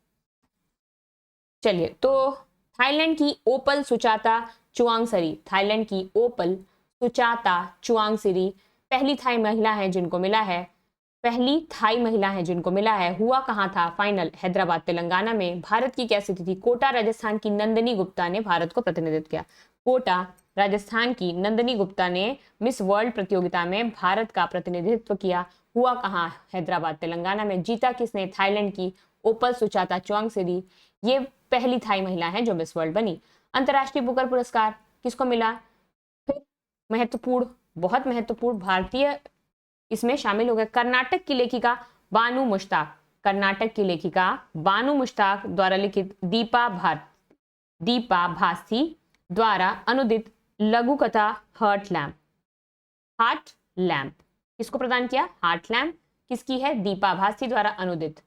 चलिए, तो थाईलैंड की ओपल सुचाता चुआंगसरी, थाईलैंड की ओपल सुचाता चुआंगसरी पहली थाई महिला है जिनको मिला है, पहली थाई महिला है जिनको मिला है। हुआ कहाँ था फाइनल, हैदराबाद तेलंगाना में। भारत की क्या स्थिति थी, कोटा राजस्थान की नंदिनी गुप्ता ने भारत को प्रतिनिधित्व किया, कोटा राजस्थान की नंदिनी गुप्ता ने मिस वर्ल्ड प्रतियोगिता में भारत का प्रतिनिधित्व किया। हुआ कहाँ, हैदराबाद तेलंगाना में। जीता किसने, थाईलैंड की ओपल सुचाता चुआंगसरी, ये पहली थाई महिला है जो मिस वर्ल्ड बनी। अंतर्राष्ट्रीय बुकर पुरस्कार किसको मिला, फिर महत्वपूर्ण, बहुत महत्वपूर्ण, भारतीय इसमें शामिल हो गए, कर्नाटक की लेखिका बानू मुश्ताक, कर्नाटक की लेखिका बानू मुश्ताक द्वारा लिखित दीपा भास्ती द्वारा अनुदित लघु कथा हार्ट लैम्प किसको प्रदान किया, हार्ट लैम्प किसकी है, दीपा भास्ती द्वारा अनुदित,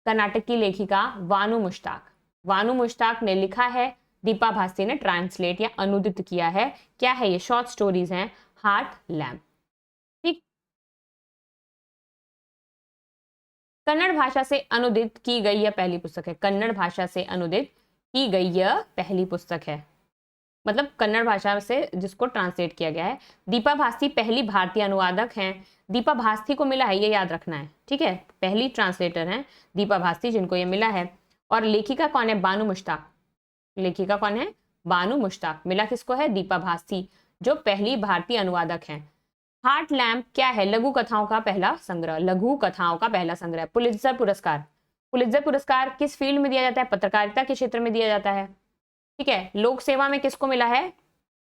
कर्नाटक की लेखिका वानू मुश्ताक ने लिखा है, दीपा भास्ती ने ट्रांसलेट या अनुदित किया है। क्या है ये, शॉर्ट स्टोरीज हैं, हार्ट लैम्प। ठीक, कन्नड़ भाषा से अनुदित की गई यह पहली पुस्तक है, कन्नड़ भाषा से अनुदित की गई यह पहली पुस्तक है, मतलब कन्नड़ भाषा से जिसको ट्रांसलेट किया गया है। दीपा भास्ती पहली भारतीय अनुवादक हैं, दीपा भास्ती को मिला है, ये याद रखना है। ठीक है, पहली ट्रांसलेटर हैं दीपा भास्ती जिनको ये मिला है। और लेखिका कौन है, बानू मुश्ताक, लेखिका कौन है, बानू मुश्ताक, मिला किसको है, दीपा भास्ती जो पहली भारतीय अनुवादक हैं। हार्ट लैम्प क्या है, लघु कथाओं का पहला संग्रह, लघु कथाओं का पहला संग्रह। पुलित्जर पुरस्कार किस फील्ड में दिया जाता है, पत्रकारिता के क्षेत्र में दिया जाता है। ठीक है, लोक सेवा में किसको मिला है,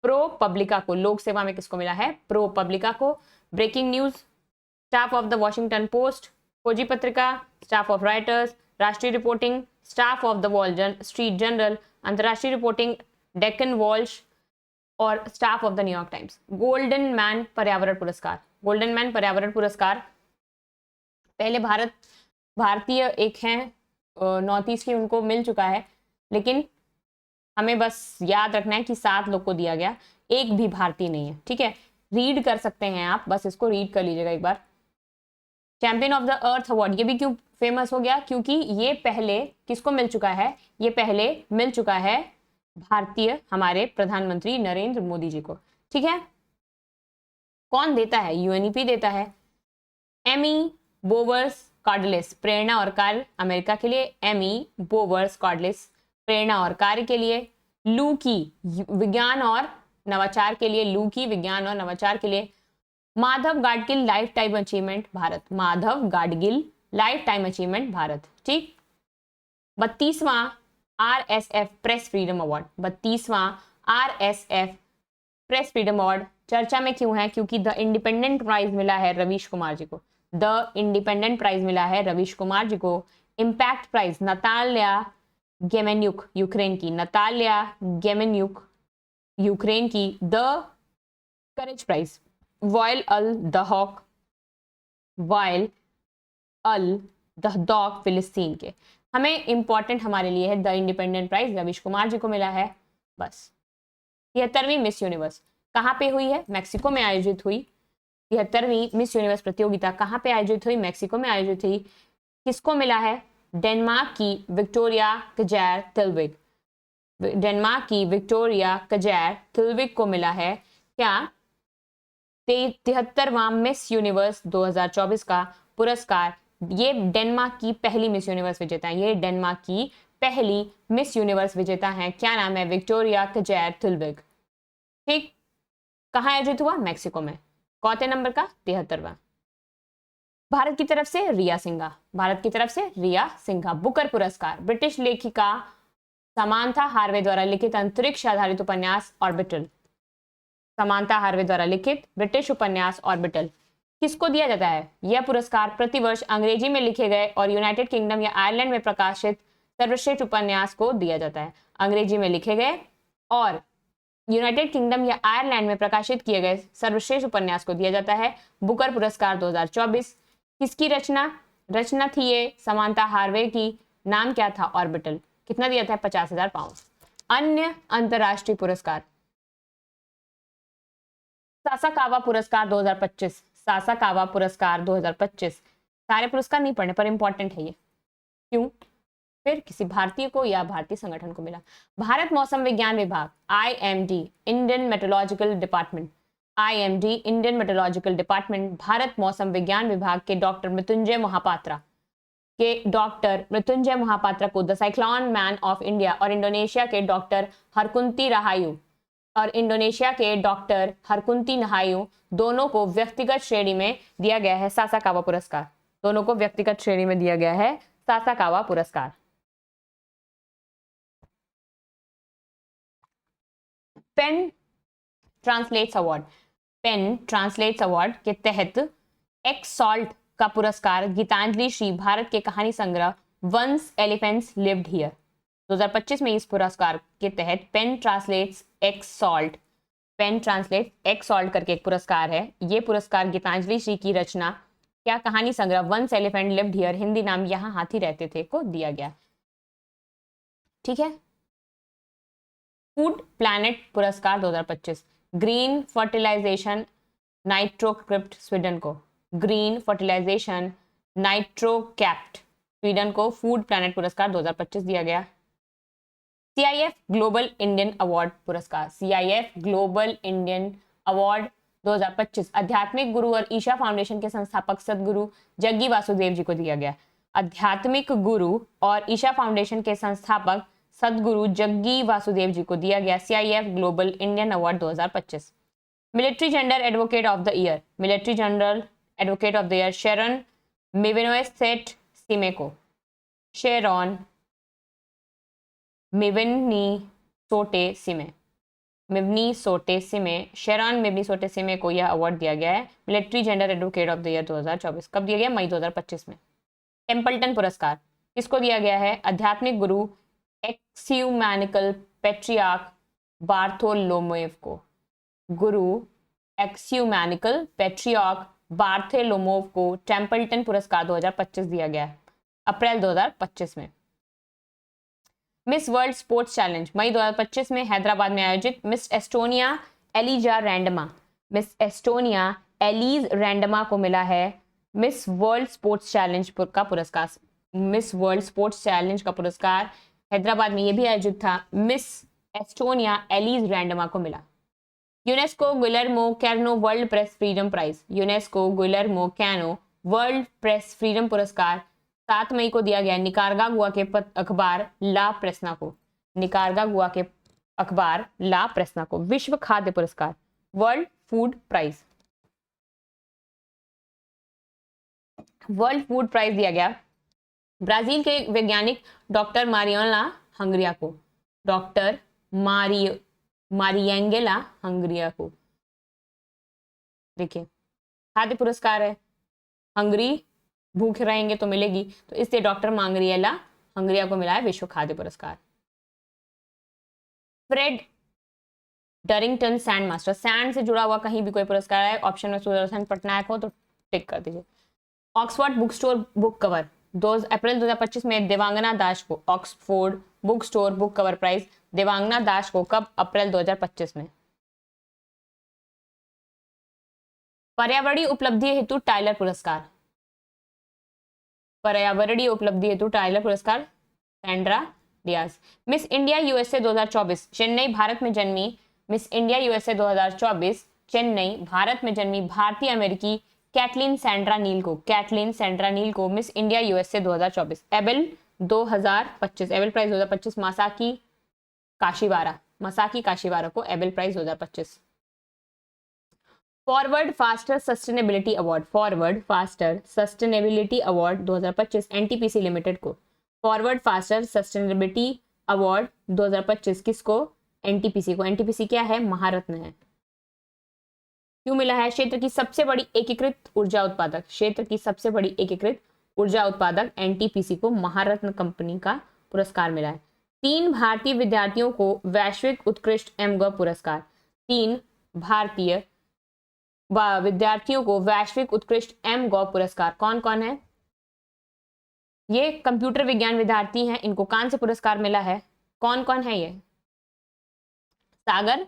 प्रो पब्लिका को, लोक सेवा में किसको मिला है, प्रो पब्लिका को। Breaking news staff of the Washington Post, खोजी पत्रिका स्टाफ ऑफ राइटर्स, राष्ट्रीय reporting staff of the Wall Street Journal, अंतरराष्ट्रीय रिपोर्टिंग डेक्कन वॉल्श और staff of the New York Times. Goldman पर्यावरण पुरस्कार पहले भारतीय एक हैं नॉर्थ ईस्ट की, उनको मिल चुका है, लेकिन हमें बस याद रखना है कि 7 लोग को दिया गया, एक भी भारतीय नहीं है। ठीक है, रीड कर सकते हैं आप, बस इसको रीड कर लीजिएगा एक बार। Champion of the earth award, ये भी क्यों फेमस हो गया, क्योंकि ये पहले किसको मिल चुका है, ये पहले मिल चुका है भारतीय हमारे प्रधानमंत्री नरेंद्र मोदी जी को। ठीक है, कौन देता है, यूएनईपी देता है। एमी बोवर्स कॉर्डलेस प्रेरणा और कार्य अमेरिका के लिए, एमी बोवर्स कॉर्डलेस प्रेरणा और कार्य के लिए। लू की विज्ञान और नवाचार के लिए, लू की विज्ञान और नवाचार के लिए। Madhav Gadgil life time achievement Bharat, Madhav Gadgil life time achievement Bharat. ठीक, 32वां RSF प्रेस फ्रीडम अवार्ड, 32वां RSF प्रेस फ्रीडम अवार्ड चर्चा में क्यों है, क्योंकि द इंडिपेंडेंट प्राइज मिला है रवीश कुमार जी को, द इंडिपेंडेंट प्राइज मिला है रवीश कुमार जी को। Impact prize Natalya Gumenyuk Ukraine की, नताल्या गेमेन्युक यूक्रेन की। The courage prize Wael al Dahdouh, Wael al Dahdouh फिलिस्तीन के। हमें इंपॉर्टेंट हमारे लिए है the independent prize Ravish Kumar ji को मिला है। बस 73वीं मिस यूनिवर्स कहाँ पे हुई है, मैक्सिको में आयोजित हुई। 73वीं मिस यूनिवर्स प्रतियोगिता कहाँ पे आयोजित हुई, मैक्सिको में आयोजित हुई। किसको मिला है, डेनमार्क की विक्टोरिया कजैर तिलविग, डेनमार्क की विक्टोरिया कजैर तिलविग को मिला है क्या, 73वां मिस यूनिवर्स 2024 का पुरस्कार। ये डेनमार्क की पहली मिस यूनिवर्स विजेता है, ये डेनमार्क की पहली मिस यूनिवर्स विजेता है, क्या नाम है, विक्टोरिया कजैर तिलविग। ठीक, कहाँ आयोजित हुआ, मैक्सिको में। कौते नंबर का, 73वां। भारत की तरफ से रिया सिंघा, भारत की तरफ से रिया सिंघा। बुकर पुरस्कार ब्रिटिश लेखिका समांथा हार्वे द्वारा लिखित अंतरिक्ष आधारित उपन्यास ऑर्बिटल, समांथा हार्वे द्वारा लिखित ब्रिटिश उपन्यास ऑर्बिटल किसको दिया जाता है, यह पुरस्कार प्रतिवर्ष अंग्रेजी में लिखे गए और यूनाइटेड किंगडम या आयरलैंड में प्रकाशित सर्वश्रेष्ठ उपन्यास को दिया जाता है। अंग्रेजी में लिखे गए और यूनाइटेड किंगडम या आयरलैंड में प्रकाशित किए गए सर्वश्रेष्ठ उपन्यास को दिया जाता है। बुकर पुरस्कार 2024 किसकी रचना, रचना थी ये समांता हार्वे की, नाम क्या था? ऑर्बिटल। कितना दिया था? 50,000 पाउंड। अन्य अंतरराष्ट्रीय पुरस्कार, सासाकावा पुरस्कार 2025, सासाकावा पुरस्कार 2025। सारे पुरस्कार नहीं पढ़ने पर इंपॉर्टेंट है ये। क्यों? फिर किसी भारतीय को या भारतीय संगठन को मिला। भारत मौसम विज्ञान विभाग, IMD, Indian meteorological department, IMD, Indian meteorological department, Bharat मौसम विज्ञान विभाग के डॉक्टर मृत्युंजय महापात्रा को the cyclone man of India और इंडोनेशिया के डॉक्टर हरकुंती नहायू दोनों को व्यक्तिगत श्रेणी में दिया गया है सासाकावा पुरस्कार। दोनों को व्यक्तिगत श्रेणी में दिया गया है सासाकावा पुरस्कार। पेन ट्रांसलेट्स अवार्ड के तहत एक्स सॉल्ट का पुरस्कार गीतांजलि श्री भारत के कहानी संग्रह वंस एलिफेंट्स लिव्ड हियर 2025 में इस पुरस्कार के तहत पेन ट्रांसलेट्स एक्स सॉल्ट करके एक पुरस्कार है। ये पुरस्कार गीतांजलि श्री की रचना क्या कहानी संग्रह once elephant lived here, Hindi नाम यहाँ हाथी रहते थे, को दिया गया। ठीक है। फूड प्लैनेट पुरस्कार 2025 ग्रीन फर्टिलाइजेशन नाइट्रोक्रिप्ट स्वीडन को, ग्रीन फर्टिलाइजेशन नाइट्रोकैप्ट स्वीडन को फूड प्लैनेट पुरस्कार 2025 दिया गया। CIF ग्लोबल इंडियन अवार्ड पुरस्कार, CIF ग्लोबल इंडियन अवार्ड 2025 आध्यात्मिक गुरु और ईशा फाउंडेशन के संस्थापक सदगुरु जग्गी वासुदेव जी को दिया गया। आध्यात्मिक गुरु और ईशा फाउंडेशन के संस्थापक सदगुरु जग्गी वासुदेव जी को दिया गया CIF global Indian award 2025। Military gender advocate of the year, military general advocate of the year Sharon मिविनोसेट सिमे को, शेरॉन मिवनी सोटे सिमे को यह अवार्ड दिया गया है military gender advocate of the year 2024। कब दिया गया? मई 2025 में। टेम्पल्टन पुरस्कार किसको दिया गया है? आध्यात्मिक गुरु एक्स्यूमैनिकल पेट्रियार्क बार्थोलोमेव को, गुरु एक्स्यूमैनिकल पेट्रियार्क बार्थोलोमेव को टेम्पल्टन पुरस्कार 2025 दिया गया है अप्रैल 2025 में। मिस वर्ल्ड स्पोर्ट्स चैलेंज मई 2025 में हैदराबाद में आयोजित मिस एस्टोनिया एलीज रैंडमा को मिला है मिस वर्ल्ड स्पोर्ट्स चैलेंज का पुरस्कार। मिस वर्ल्ड स्पोर्ट्स चैलेंज का पुरस्कार हैदराबाद में यह भी आयोजित था, मिस एस्टोनिया एलीज रैंडमा को मिला। UNESCO Guillermo Cano world press freedom prize, UNESCO Guillermo Cano world press freedom पुरस्कार 7 मई को दिया गया निकारागुआ के अखबार ला प्रेसना को, निकारागुआ के अखबार ला प्रेसना को। विश्व खाद्य पुरस्कार वर्ल्ड फूड प्राइज दिया गया ब्राजील के वैज्ञानिक डॉक्टर मारियोला हंगरिया को, डॉक्टर मारिएंगेला हंगरिया को। देखिए खाद्य पुरस्कार है, हंगरी भूखे रहेंगे तो मिलेगी, तो इससे डॉक्टर मांगरिएला हंगरिया को मिला है विश्व खाद्य पुरस्कार। फ्रेड डरिंगटन सैंड मास्टर, सैंड से जुड़ा हुआ कहीं भी कोई पुरस्कार है, ऑप्शन में सुदर्शन पटनायक हो तो टिक कर दीजिए। Oxford book store book cover April 2025 में देवांगना दास को, Oxford book store book cover prize Devangana Das को कब? अप्रैल 2025 में। पर्यावरणीय उपलब्धि हेतु टाइलर पुरस्कार, पर्यावरणीय उपलब्धि हेतु टाइलर पुरस्कार Sandra Diaz. Miss India USA 2024 Chennai Bharat में जन्मी, miss India USA 2024 Chennai Bharat में जन्मी भारतीय अमेरिकी कैटलिन सैंड्रा नील को miss India USA 2024। Abel 2025 Abel prize 2025 Masaki Kashiwara को Abel prize 2025। Forward faster sustainability award 2025 NTPC limited को, फॉरवर्ड फास्टर सस्टेनेबिलिटी अवार्ड 2025 किसको? एनटीपीसी को। एनटीपीसी क्या है? महारत्न है। क्यों मिला है? क्षेत्र की सबसे बड़ी एकीकृत ऊर्जा उत्पादक एनटीपीसी को महारत्न कंपनी का पुरस्कार मिला है। 3 भारतीय विद्यार्थियों को वैश्विक उत्कृष्ट एमगॉ पुरस्कार, 3 भारतीय विद्यार्थियों को वैश्विक उत्कृष्ट एमगॉ पुरस्कार कौन कौन है? ये कंप्यूटर विज्ञान विद्यार्थी हैं, इनको कान से पुरस्कार मिला है। कौन कौन है ये? सागर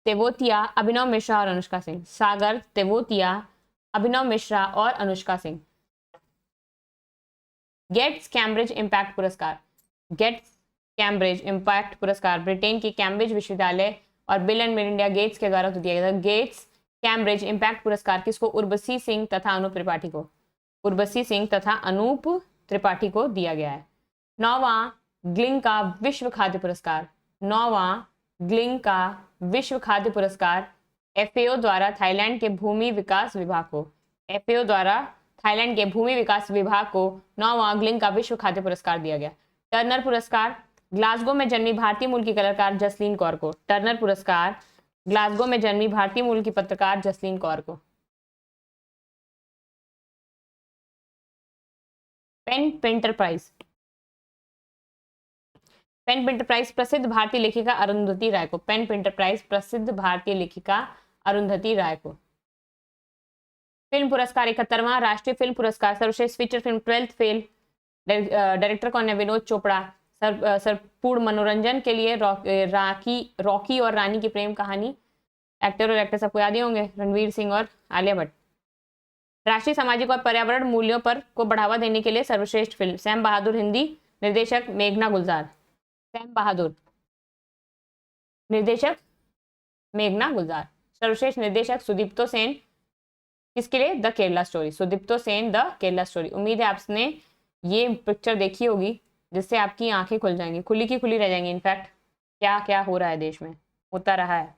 तेवतिया, अभिनव मिश्रा और अनुष्का सिंह। सागर तेवतिया, अभिनव मिश्रा और Anushka Singh. Gates Cambridge impact पुरस्कार। गेट्स कैम्ब्रिज इम्पैक्ट पुरस्कार ब्रिटेन की कैम्ब्रिज विश्वविद्यालय और बिल एंड मेलिंडा गेट्स के द्वारा तो दिया गया था। गेट्स कैम्ब्रिज इम्पैक्ट पुरस्कार किसको? उर्वशी सिंह तथा अनूप त्रिपाठी को। उर्वशी सिंह तथा अनूप त्रिपाठी को दिया गया है। 9वां ग्लिंका विश्व खाद्य पुरस्कार। 9वां ग्लिंका विश्व खाद्य पुरस्कार एफएओ द्वारा थाईलैंड के भूमि विकास विभाग को। एफएओ द्वारा थाईलैंड के भूमि विकास विभाग को 9वां ग्लिंका विश्व खाद्य पुरस्कार दिया गया। टर्नर पुरस्कार ग्लासगो में जन्मी भारतीय मूल की कलाकार जसलीन कौर को। टर्नर पुरस्कार ग्लासगो में जन्मी भारतीय मूल की पत्रकार जसलीन कौर को। PEN Pinter prize. PEN Pinter prize प्रसिद्ध भारतीय लेखिका अरुंधति राय को। पेन पिंटर प्राइज प्रसिद्ध भारतीय लेखिका अरुंधति राय को। फिल्म पुरस्कार 71वां राष्ट्रीय फिल्म पुरस्कार सर्वश्रेष्ठ feature film 12th fail. Director कौन है? विनोद चोपड़ा। पूर्ण मनोरंजन के लिए रॉकी और रानी की प्रेम कहानी। एक्टर और एक्टर सबको याद ही होंगे, रणवीर सिंह और आलिया भट्ट। राष्ट्रीय सामाजिक और पर्यावरण मूल्यों पर को बढ़ावा देने के लिए सर्वश्रेष्ठ फिल्म सैम बहादुर। हिंदी निर्देशक मेघना गुलजार। सैम बहादुर निर्देशक मेघना गुलजार। सर्वश्रेष्ठ निर्देशक सुदीप्तो सेन। किसके लिए? The Kerala story. Sudipto Sen, the Kerala story. उम्मीद है आपने ये पिक्चर देखी होगी जिससे आपकी आंखें खुल जाएंगी, खुली की खुली रह जाएंगी। इनफैक्ट क्या क्या हो रहा है देश में, होता रहा है।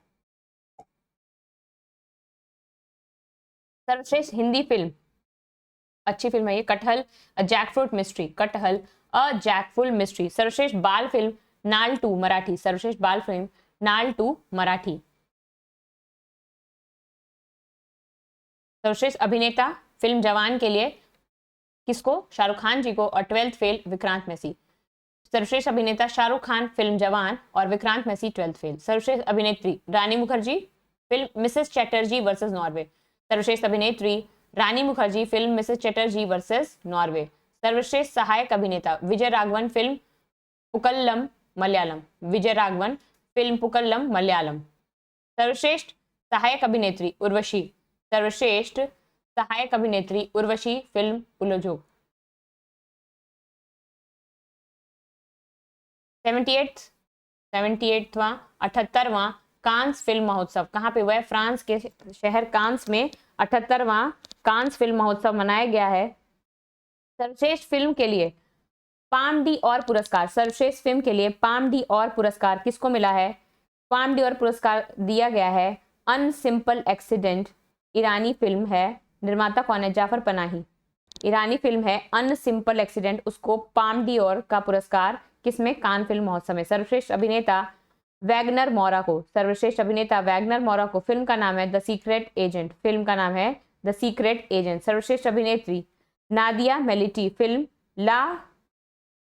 सर्वश्रेष्ठ हिंदी फिल्म, अच्छी फिल्म है ये, कटहल अ जैकफ्रूट मिस्ट्री। कटहल अ जैकफ्रूट मिस्ट्री। सर्वश्रेष्ठ बाल फिल्म नाल 2 मराठी। सर्वश्रेष्ठ बाल फिल्म नाल 2 मराठी। सर्वश्रेष्ठ अभिनेता फिल्म जवान के लिए किसको? शाहरुख खान जी को और 12th फेल विक्रांत मैसी। सर्वश्रेष्ठ अभिनेता शाहरुख खान फिल्म जवान और विक्रांत मैसी 12th फेल। सर्वश्रेष्ठ अभिनेत्री Rani Mukherjee film Mrs Chatterjee versus Norway. सर्वश्रेष्ठ अभिनेत्री Rani Mukherjee film Mrs Chatterjee versus Norway. सर्वश्रेष्ठ सहायक अभिनेता विजय राघवन फिल्म पुक्कलम मलयालम। विजय राघवन फिल्म पुक्कलम मलयालम। सर्वश्रेष्ठ सहायक अभिनेत्री उर्वशी। सर्वश्रेष्ठ सहायक अभिनेत्री उर्वशी फिल्म उलझो। 78वां 78वां कांस फिल्म महोत्सव कहाँ पे हुआ है? फ्रांस के शहर कांस में 78वां कांस फिल्म महोत्सव मनाया गया है। सर्वश्रेष्ठ फिल्म के लिए पाम डी और पुरस्कार। सर्वश्रेष्ठ फिल्म के लिए पाम डी और पुरस्कार किसको मिला है? पाम डी और पुरस्कार दिया गया है अनसिंपल एक्सीडेंट। ईरानी फिल्म है, निर्माता कौन है? जाफर पनाही। ईरानी फिल्म है अनसिंपल एक्सीडेंट, उसको पाम डी और का पुरस्कार किसमें? कान फिल्म महोत्सव में। सर्वश्रेष्ठ अभिनेता वैगनर मोरा को। सर्वश्रेष्ठ अभिनेता वैगनर मोरा को फिल्म का नाम है द सीक्रेट एजेंट। फिल्म का नाम है द सीक्रेट एजेंट। सर्वश्रेष्ठ अभिनेत्री नादिया मेलिटी फिल्म ला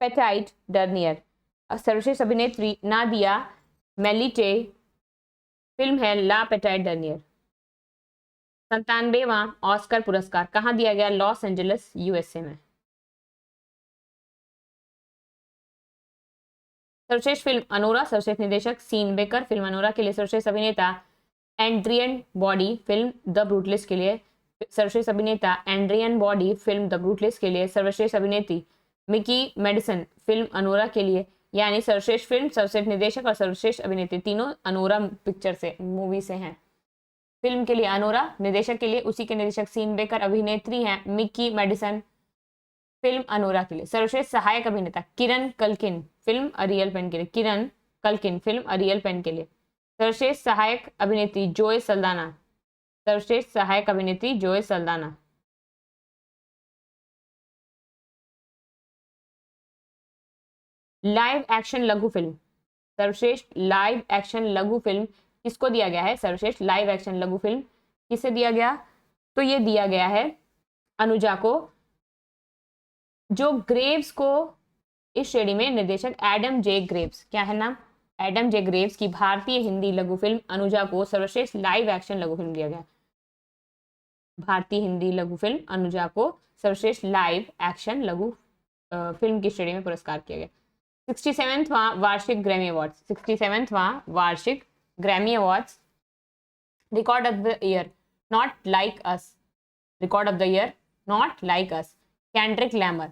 पेटाइट डर्नियर। सर्वश्रेष्ठ अभिनेत्री नादिया मेलिटे फिल्म है ला पेटाइट डर्नियर। 97वां ऑस्कर पुरस्कार कहाँ दिया गया? लॉस एंजलिस यूएसए में। सर्वश्रेष्ठ फिल्म अनोरा। सर्वश्रेष्ठ निर्देशक सीन बेकर फिल्म अनोरा के लिए। सर्वश्रेष्ठ अभिनेता Adrian body film the brutalist के लिए। सर्वश्रेष्ठ अभिनेता Adrian body film the brutalist के लिए। सर्वश्रेष्ठ अभिनेत्री मिकी मेडिसन फिल्म अनोरा के लिए। यानी सर्वश्रेष्ठ फिल्म, सर्वश्रेष्ठ निर्देशक और सर्वश्रेष्ठ अभिनेत्री तीनों अनोरा पिक्चर से, मूवी से हैं। फिल्म के लिए अनोरा, निर्देशक के लिए उसी के निर्देशक सीन बेकर, अभिनेत्री हैं मिकी मेडिसन फिल्म अनोरा के लिए। सर्वश्रेष्ठ सहायक अभिनेता किरण Culkin film a real pen के लिए। किरण Culkin film a real pen के लिए। सर्वश्रेष्ठ सहायक अभिनेत्री जोए सल्दाना। सर्वश्रेष्ठ सहायक अभिनेत्री जोए सल्दाना। लाइव एक्शन लघु फिल्म। सर्वश्रेष्ठ लाइव एक्शन लघु फिल्म किसको दिया गया है? सर्वश्रेष्ठ लाइव एक्शन लघु फिल्म किसे दिया गया? तो ये दिया गया है अनुजा को, जो ग्रेव्स को इस श्रेणी में निर्देशक एडम जे ग्रेव्स, क्या है नाम? एडम जे ग्रेव्स की भारतीय हिंदी लघु फिल्म अनुजा को सर्वश्रेष्ठ लाइव एक्शन लघु फिल्म दिया गया। भारतीय हिंदी लघु फिल्म अनुजा को सर्वश्रेष्ठ लाइव एक्शन लघु फिल्म की श्रेणी में पुरस्कार किया गया। 67वां वार्षिक ग्रैमी अवार्ड्स, 67वां वार्षिक Grammy awards. Record of the year, not like us, record of the year not like us, Kendrick Lamar.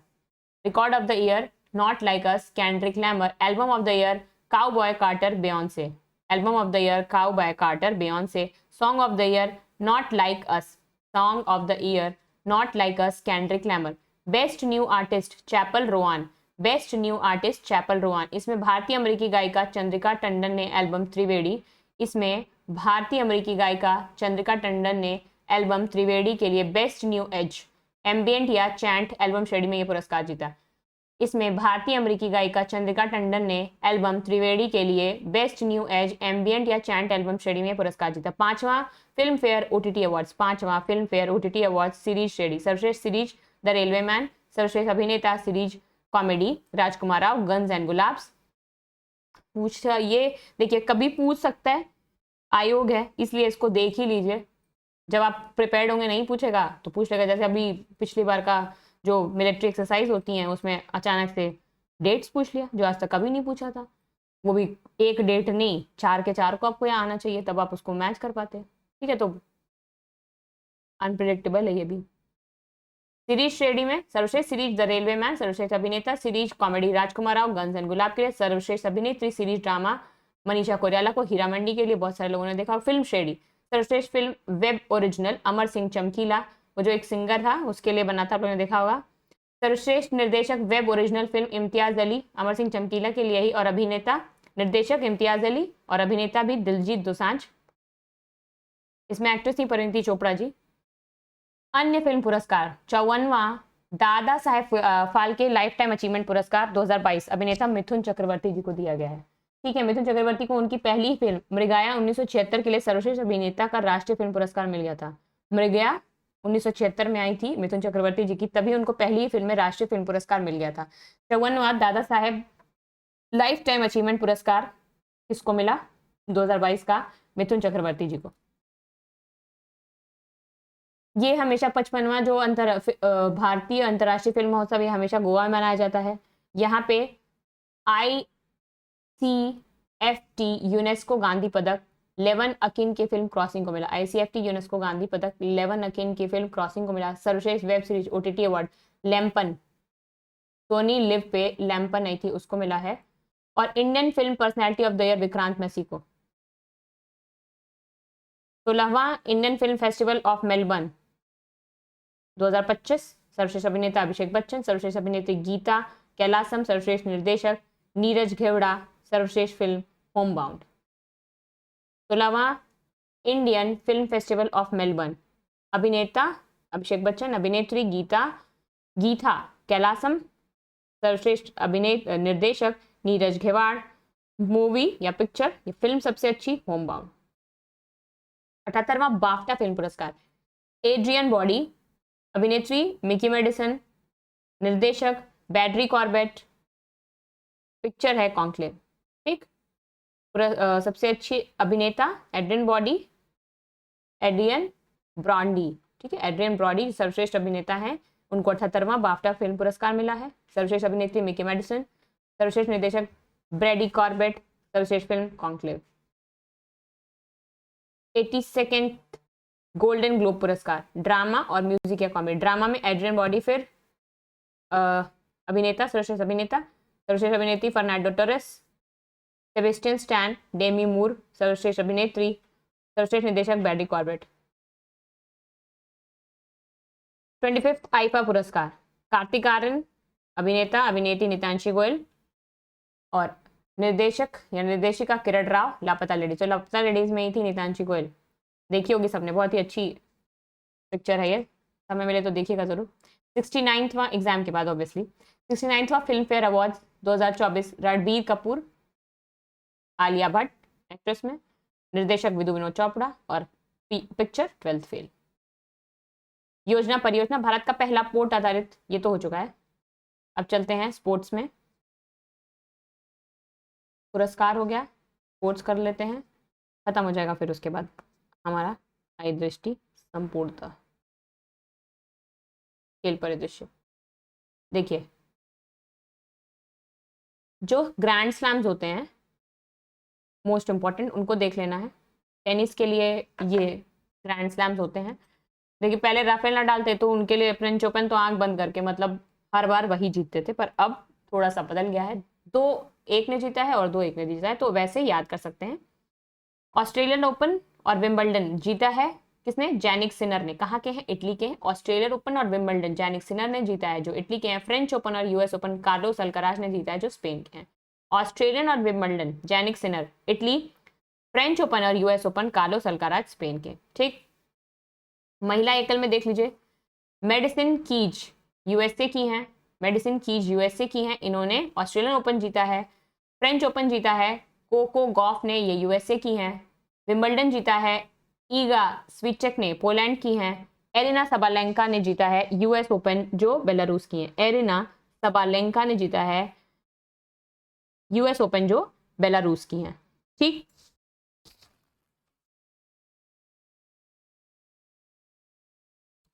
Record of the year not like us, Kendrick Lamar. Album of the year cowboy Carter, Beyonce. Album of the year cowboy Carter, Beyonce. Song of the year not like us, song of the year not like us, Kendrick Lamar. Best new artist Chappell Roan, best new artist Chappell रोआन। इसमें भारतीय अमेरिकी गायिका चंद्रिका टंडन ने album त्रिवेणी, इसमें भारतीय अमेरिकी गायिका चंद्रिका टंडन ने एल्बम त्रिवेणी के लिए बेस्ट न्यू एज एम्बियंट या चैंट एल्बम श्रेणी में यह पुरस्कार जीता। इसमें भारतीय अमेरिकी गायिका चंद्रिका टंडन ने एल्बम त्रिवेणी के लिए बेस्ट न्यू एज एम्बियंट या चैंट एल्बम श्रेणी में पुरस्कार जीता। 5वां फिल्म फेयर ओटीटी अवार्ड्स, 5वां Filmfare OTT awards series श्रेणी। सर्वश्रेष्ठ सीरीज द रेलवेमैन, सर्वश्रेष्ठ अभिनेता series comedy Rajkummar Rao, guns and Gulaabs. ये देखिए कभी पूछ सकता है, आयोग है इसलिए इसको देख ही लीजिए। जब आप प्रिपेयर्ड होंगे नहीं पूछेगा तो पूछ लेगा। जैसे अभी पिछली बार का जो मिलिट्री एक्सरसाइज होती हैं उसमें अचानक से डेट्स पूछ लिया जो आज तक कभी नहीं पूछा था, वो भी एक डेट नहीं 4 के 4 को आपको यहाँ आना चाहिए, तब आप उसको मैच कर पाते हैं। ठीक है, तो अनप्रिडिक्टेबल है ये भी। सीरीज श्रेणी में सर्वश्रेष्ठ सीरीज द रेलवेमैन, सर्वश्रेष्ठ अभिनेता series comedy Rajkummar Rao, guns and Gulaab के लिए। सर्वश्रेष्ठ अभिनेत्री सीरीज ड्रामा मनीषा कोइराला को हीरा मंडी के लिए बहुत सारे लोगों ने देखा। फिल्म श्रेणी सर्वश्रेष्ठ फिल्म वेब ओरिजिनल अमर सिंह चमकीला, वो जो एक सिंगर था उसके लिए बना था, आप लोगों ने देखा होगा। सर्वश्रेष्ठ निर्देशक web original film Imtiaz Ali, Amar Singh Chamkila के लिए ही। और अभिनेता निर्देशक इम्तियाज अली और अभिनेता भी दिलजीत दोसांझ। इसमें एक्ट्रेस थी परिणीति चोपड़ा जी। अन्य फिल्म पुरस्कार 54वां Dada Saheb Phalke life time achievement पुरस्कार 2022 अभिनेता मिथुन चक्रवर्ती जी को दिया गया है। ठीक है, मिथुन चक्रवर्ती को उनकी पहली फिल्म मृगया 1976 के लिए सर्वश्रेष्ठ अभिनेता का राष्ट्रीय फिल्म पुरस्कार मिल गया था। मृगया 1976 में आई थी मिथुन चक्रवर्ती जी की, तभी उनको पहली फिल्म में राष्ट्रीय फिल्म पुरस्कार मिल गया था। 54वां Dada Saheb life time achievement पुरस्कार किसको मिला 2022 का? मिथुन चक्रवर्ती जी को। ये हमेशा 55वां जो भारतीय अंतर्राष्ट्रीय फिल्म महोत्सव ये हमेशा गोवा में मनाया जाता है। यहाँ पे ICFT यूनेस्को गांधी पदक लेवन अकिन की फिल्म क्रॉसिंग को मिला। ICFT यूनेस्को गांधी पदक लेवन अकिन की फिल्म क्रॉसिंग को मिला। सर्वश्रेष्ठ web series OTT award Lampan, Sony Liv पे लैम्पन आई थी, उसको मिला है। और Indian film personality of the year Vikrant Massey को। 16वां Indian film festival of Melbourne 2025 सर्वश्रेष्ठ अभिनेता अभिषेक बच्चन, सर्वश्रेष्ठ अभिनेत्री गीता कैलासम, सर्वश्रेष्ठ निर्देशक नीरज घेवड़ा, सर्वश्रेष्ठ फिल्म होमबाउंड। 16वां Indian film festival of Melbourne अभिनेता अभिषेक बच्चन, अभिनेत्री गीता कैलासम, सर्वश्रेष्ठ निर्देशक नीरज घेवाड़, मूवी या पिक्चर या फिल्म सबसे अच्छी होमबाउंड। 78वां बाफ्टा फिल्म पुरस्कार एड्रियन बॉडी, अभिनेत्री मिकी मेडिसन, निर्देशक बैटरी कॉर्बेट, पिक्चर है कॉन्क्लेव। ठीक, सबसे अच्छी अभिनेता एड्रियन ब्रॉडी। ठीक है, एड्रियन ब्रॉडी सर्वश्रेष्ठ अभिनेता हैं, उनको 78वां बाफ्टा फिल्म पुरस्कार मिला है। सर्वश्रेष्ठ अभिनेत्री मिकी मेडिसन, सर्वश्रेष्ठ निर्देशक ब्रैडी कॉर्बेट, सर्वश्रेष्ठ film Conclave. 82nd golden globe पुरस्कार ड्रामा और म्यूजिक या कॉमेडी। ड्रामा में एड्रियन बॉडी, फिर अभिनेता सर्वश्रेष्ठ अभिनेता, सर्वश्रेष्ठ अभिनेत्री Fernanda Torres, Sebastian Stan, Demi Moore, सर्वश्रेष्ठ अभिनेत्री, सर्वश्रेष्ठ निर्देशक बैडी कॉर्बेट। 25th आईफा पुरस्कार कार्तिक आर्यन, अभिनेता अभिनेत्री नितांशी गोयल और निर्देशक या निर्देशिका किरण राव। लापता लेडीज, तो लापता लेडीज में ही थी नितांशी गोयल, देखी होगी सबने, बहुत ही अच्छी पिक्चर है ये, समय मिले तो देखिएगा जरूर। 69वां एग्जाम के बाद ऑब्वियसली 69वां Filmfare award 2024 Ranbir Kapoor, Alia Bhatt actress में, निर्देशक विधु विनोद चोपड़ा और पिक्चर 12th फेल। योजना परियोजना भारत का पहला पोर्ट आधारित, ये तो हो चुका है। अब चलते हैं स्पोर्ट्स में। पुरस्कार हो गया, स्पोर्ट्स कर लेते हैं, खत्म हो जाएगा फिर उसके बाद हमारा आई दृष्टि संपूर्णता खेल परिदृश्य। देखिए जो ग्रैंड स्लैम्स होते हैं मोस्ट इंपॉर्टेंट, उनको देख लेना है। टेनिस के लिए ये ग्रैंड स्लैम्स होते हैं। देखिए पहले राफेल नडाल थे तो उनके लिए फ्रेंच ओपन तो आंख बंद करके मतलब हर बार वही जीतते थे, पर अब थोड़ा सा बदल गया है, 2-1 ने जीता है और 2-1 ने जीता है, तो वैसे याद कर सकते हैं। ऑस्ट्रेलियन ओपन और विंबलडन जीता है किसने? जैनिक सिनर ने। कहाँ के हैं? इटली के हैं। ऑस्ट्रेलियन ओपन और विंबलडन जैनिक सिनर ने जीता है जो इटली के हैं। फ्रेंच ओपन और यूएस ओपन कार्लोस अल्कराज ने जीता है जो स्पेन के हैं। ऑस्ट्रेलियन और Wimbledon Jannik Sinner Italy, French open और US open Carlos Alcaraz Spain के। ठीक। महिला एकल में देख लीजिए, मेडिसिन कीज यूएसए की हैं, मेडिसिन कीज यूएसए की हैं, इन्होंने ऑस्ट्रेलियन ओपन जीता है, फ्रेंच ओपन जीता है। कोको गॉफ ने, ये यूएसए की हैं। विंबलडन जीता है ईगा स्विटेक ने, पोलैंड की हैं। एरिना सबालेंका ने जीता है यूएस ओपन जो बेलारूस की हैं। एरिना सबालेंका ने जीता है यूएस ओपन जो बेलारूस की हैं। ठीक।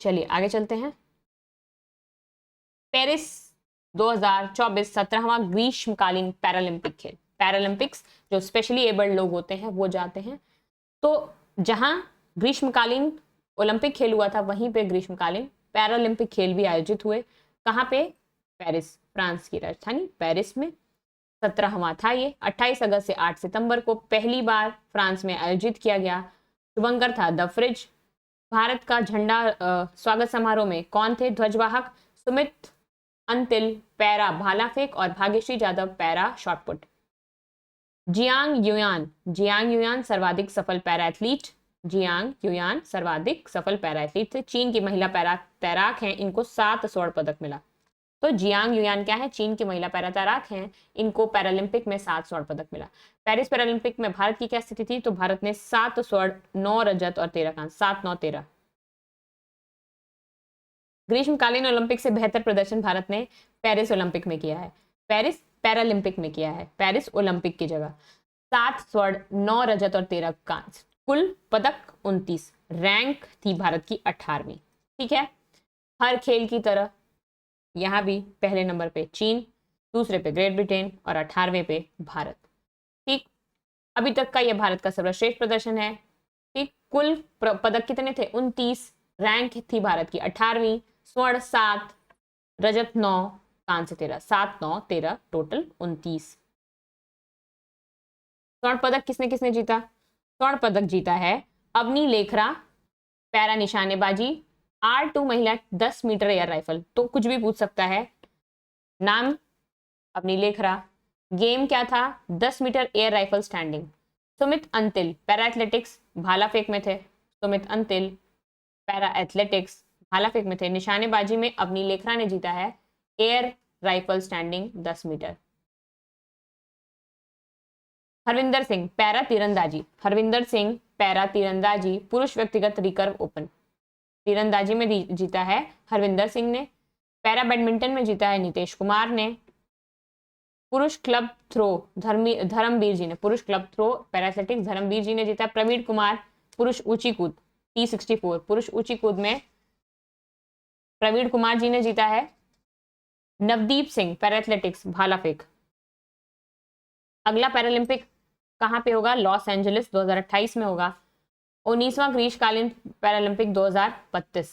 चलिए आगे चलते हैं। पेरिस 2024 17वां ग्रीष्मकालीन पैरालंपिक खेल। पैरालंपिक्स जो स्पेशली एबल्ड लोग होते हैं वो जाते हैं। तो जहां ग्रीष्मकालीन ओलंपिक खेल हुआ था वहीं पे ग्रीष्मकालीन पैरालंपिक खेल भी आयोजित हुए। कहाँ पे? पेरिस, फ्रांस की राजधानी पेरिस में 17वां था ये। 28 अगस्त से 8 सितंबर को पहली बार फ्रांस में आयोजित किया गया। शुभंकर था द फ्रिज। भारत का झंडा स्वागत समारोह में कौन थे ध्वजवाहक? सुमित अंतिल पैरा भाला फेंक और Bhagyashree Jadhav para shot put. Jiang Yuan सर्वाधिक सफल पैरा एथलीट। जियांग युयान सर्वाधिक सफल पैरा एथलीट थे। चीन की महिला पैरा तैराक हैं, इनको 7 स्वर्ण पदक मिला। तो जियांग युयान क्या है? चीन की महिला पैरा तैराक हैं, इनको पैरालंपिक में 7 स्वर्ण पदक मिला। पेरिस पैरालंपिक में भारत की क्या स्थिति थी? तो भारत ने 7 स्वर्ण, 9 रजत और 13 कांस्य, 7, 9, 13। ग्रीष्मकालीन ओलंपिक से बेहतर प्रदर्शन भारत ने पेरिस ओलंपिक में किया है। पेरिस पैरालंपिक में किया है, पेरिस ओलंपिक की जगह। 7 स्वर्ण, 9 रजत और 13 कांस्य, कुल पदक 29। रैंक थी भारत की 18वीं। ठीक है। हर खेल की तरह यहाँ भी पहले नंबर पे चीन, दूसरे पे ग्रेट ब्रिटेन और 18वें पे भारत। ठीक। अभी तक का यह भारत का सर्वश्रेष्ठ प्रदर्शन है। ठीक। कुल पदक कितने थे? 29। रैंक थी भारत की 18वीं। स्वर्ण 7, रजत 9, कांस्य 13। 7, 9, 13 टोटल 29। स्वर्ण पदक किसने किसने जीता? स्वर्ण पदक जीता है अवनी लेखरा पैरा निशानेबाजी, R2 महिला 10 मीटर एयर राइफल। तो कुछ भी पूछ सकता है। नाम अवनी लेखरा। गेम क्या था? 10 metre air rifle standing. Sumit Antil para athletics भाला फेंक में थे। सुमित अंतिल पैरा एथलेटिक्स भाला फेंक में थे। निशानेबाजी में अवनी लेखरा ने जीता है air rifle standing 10 meter. Harvinder Singh para तीरंदाजी, हरविंदर सिंह पैरा तीरंदाजी पुरुष व्यक्तिगत रिकर्व ओपन तीरंदाजी में जीता है हरविंदर सिंह ने। पैरा बैडमिंटन में जीता है नितेश कुमार ने। पुरुष क्लब थ्रो धर्मवीर जी ने, पुरुष club throw para athletics Dharamvir ji ने जीता। प्रवीण कुमार पुरुष ऊंची कूद T64 पुरुष ऊंची कूद में प्रवीण कुमार जी ने जीता है। नवदीप सिंह पैरा एथलेटिक्स भाला फेंक। अगला पैरालंपिक कहाँ पे होगा? लॉस एंजलिस 2028 में होगा। 19वां ग्रीष्मकालीन पैरालंपिक 2032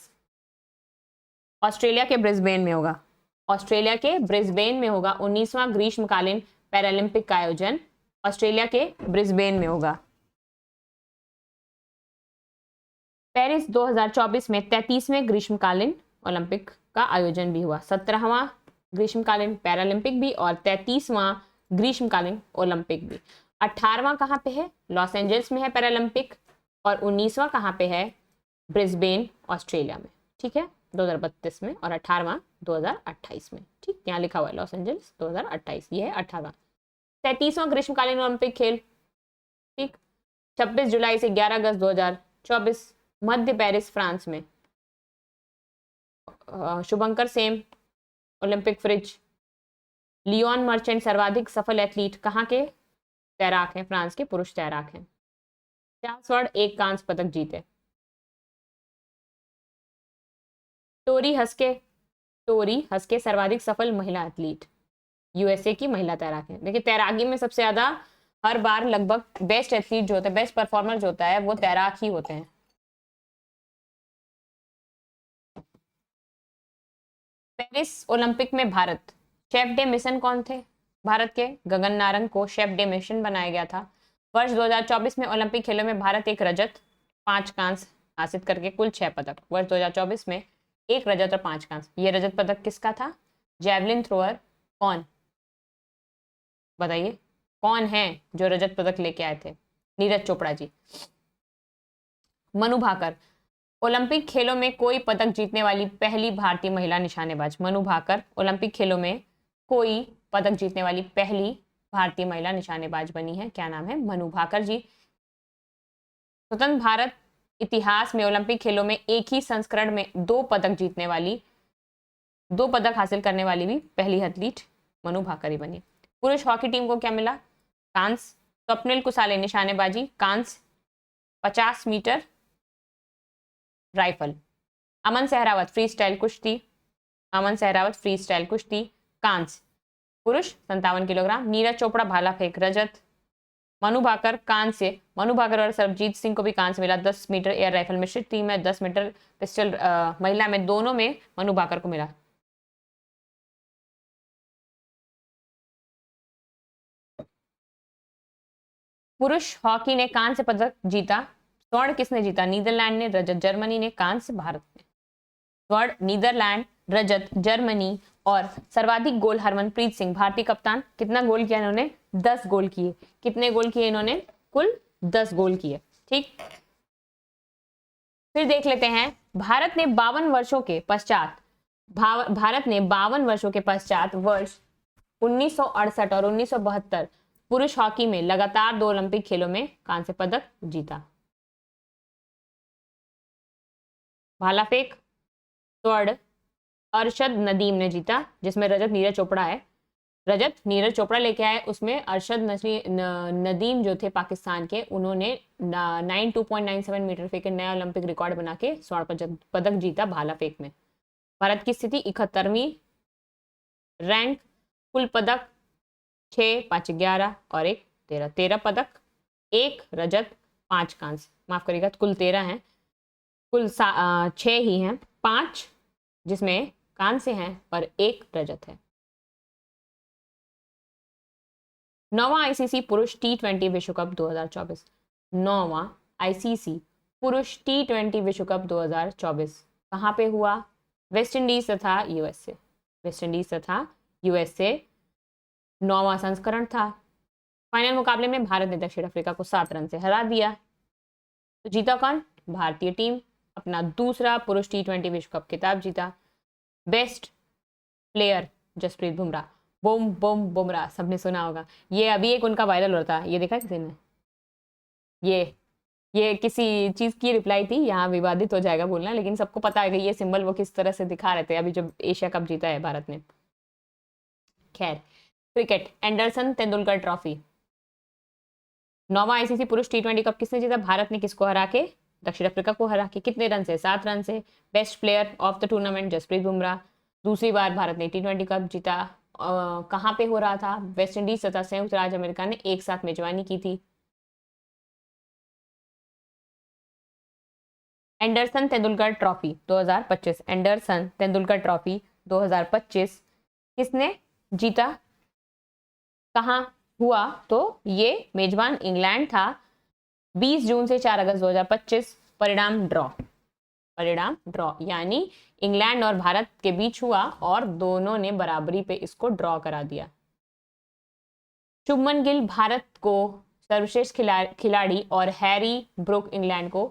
ऑस्ट्रेलिया के ब्रिस्बेन में होगा। ऑस्ट्रेलिया के ब्रिस्बेन में होगा 19वां ग्रीष्मकालीन पैरालंपिक का आयोजन ऑस्ट्रेलिया के ब्रिस्बेन में होगा। पेरिस 2024 में 33वें ग्रीष्मकालीन ओलंपिक का आयोजन भी हुआ। 17वां ग्रीष्मकालीन पैरालंपिक भी और 33वां ग्रीष्मकालीन ओलंपिक भी। 18वां कहाँ पे है? लॉस एंजल्स में है पैरालंपिक। और 19वां कहाँ पे है? ब्रिस्बेन ऑस्ट्रेलिया में। ठीक है, 2032 में और 18वां 2028 में। ठीक, यहाँ लिखा हुआ है लॉस एंजल्स 2028, ये है 18वां। 33वां ग्रीष्मकालीन ओलंपिक खेल। ठीक, 26 जुलाई से 11 अगस्त 2024 मध्य पेरिस फ्रांस में। शुभंकर सेम ओलंपिक फ्रिज। लियोन मर्चेंट सर्वाधिक सफल एथलीट कहाँ के? तैराक हैं, फ्रांस के पुरुष तैराक हैं। 4 स्वर्ण 1 कांस्य पदक जीते। टोरी हस्के सर्वाधिक सफल महिला एथलीट। यूएसए की महिला तैराक है। देखिए तैराकी में सबसे ज्यादा हर बार लगभग बेस्ट एथलीट जो होता है, बेस्ट परफॉर्मर जो होता है वो तैराक ही होते हैं। पेरिस ओलंपिक में भारत शेफ डे मिशन कौन थे? भारत के गगन नारंग को शेफ डे मिशन बनाया गया था। वर्ष 2024 में ओलंपिक खेलों में भारत एक रजत 5 कांस्य हासिल करके कुल 6 पदक। वर्ष 2024 में एक रजत और 5 कांस्य। ये रजत पदक किसका था? जैवलिन थ्रोअर कौन? बताइए कौन है जो रजत पदक लेके आए थे? नीरज चोपड़ा जी। मनु भाकर ओलंपिक खेलों में कोई पदक जीतने वाली पहली भारतीय महिला निशानेबाज। मनु भाकर ओलंपिक खेलों में कोई पदक जीतने वाली पहली भारतीय महिला निशानेबाज बनी है। क्या नाम है? मनु भाकर जी। स्वतंत्र भारत इतिहास में ओलंपिक खेलों में एक ही संस्करण में 2 पदक जीतने वाली, 2 पदक हासिल करने वाली भी पहली एथलीट मनु भाकर ही बनी। पुरुष हॉकी टीम को क्या मिला? कांस्य। स्वप्निल कुसाले निशानेबाजी कांस्य 50 मीटर राइफल। अमन सहरावत फ्री स्टाइल कुश्ती, अमन सहरावत फ्री स्टाइल कुश्ती कांस्य पुरुष 57 किलोग्राम। नीरज चोपड़ा भाला फेंक रजत। मनु भाकर कांस्य। मनु भाकर और सरबजीत सिंह को भी कांस्य मिला। 10 मीटर एयर राइफल मिश्रित टीम में 10 मीटर पिस्टल महिला में दोनों में मनु भाकर को मिला। पुरुष हॉकी ने कांस्य पदक जीता। स्वर्ण किसने जीता? नीदरलैंड ने। रजत जर्मनी ने। कांस्य भारत ने। स्वर्ण नीदरलैंड, रजत जर्मनी और सर्वाधिक गोल हरमनप्रीत सिंह भारतीय कप्तान। कितना गोल किया इन्होंने? 10 गोल किए। कितने गोल किए इन्होंने? कुल 10 गोल किए। ठीक, फिर देख लेते हैं भारत ने 52 वर्षों के पश्चात वर्ष 1968 और 1972 पुरुष हॉकी में लगातार 2 ओलंपिक खेलों में कांस्य पदक जीता। भाला फेंक स्वर्ण अरशद नदीम ने जीता, जिसमें रजत नीरज चोपड़ा है। रजत नीरज चोपड़ा लेके आए, उसमें अरशद नदीम जो थे पाकिस्तान के, उन्होंने 2.97 मीटर फेंक के नया ओलंपिक रिकॉर्ड बना के स्वर्ण पदक जीता भाला फेंक में। भारत की स्थिति 71वीं रैंक। कुल पदक 6, 5, 11 और 1, 13 पदक, 1 रजत 5 कांस्य। माफ करिएगा, कुल 13 हैं। कुल 6 ही हैं, 5 जिसमें कांस्य हैं और 1 रजत है। 9वां आईसीसी पुरुष T20 विश्व कप 2024। 9वां आईसीसी पुरुष T20 विश्व कप 2024 कहाँ पे हुआ? वेस्ट इंडीज तथा यूएसए। वेस्ट इंडीज तथा यूएसए 9वां संस्करण था। फाइनल मुकाबले में भारत ने दक्षिण अफ्रीका को 7 रन से हरा दिया। तो जीता कौन? भारतीय टीम अपना दूसरा पुरुष T20 विश्व कप खिताब जीता। Best player Jasprit Bumrah. Boom boom Bumrah सबने सुना होगा। ये अभी एक उनका वायरल हो रहा था, ये देखा किसी ने? ये किसी चीज की रिप्लाई थी, यहाँ विवादित हो जाएगा बोलना, लेकिन सबको पता है कि ये सिंबल वो किस तरह से दिखा रहे थे अभी जब एशिया कप जीता है भारत ने। खैर, क्रिकेट एंडरसन तेंदुलकर ट्रॉफी। 9वां आईसीसी पुरुष T20 कप किसने जीता? भारत ने। किसको हरा के? दक्षिण अफ्रीका को हरा के। कितने रन से? 7 रन से। Best player of the tournament Jasprit Bumrah. दूसरी बार भारत ने T20 कप जीता। कहाँ पे हो रहा था? वेस्ट इंडीज तथा संयुक्त राज्य अमेरिका ने एक साथ मेजबानी की थी। Anderson Tendulkar trophy 2025। Anderson Tendulkar trophy 2025 किसने जीता? कहाँ हुआ? तो ये मेजबान इंग्लैंड था। 20 जून से 4 अगस्त 2025। परिणाम ड्रॉ यानी इंग्लैंड और भारत के बीच हुआ और दोनों ने बराबरी पे इसको ड्रॉ करा दिया। शुभमन गिल भारत को सर्वश्रेष्ठ खिलाड़ी और हैरी ब्रूक इंग्लैंड को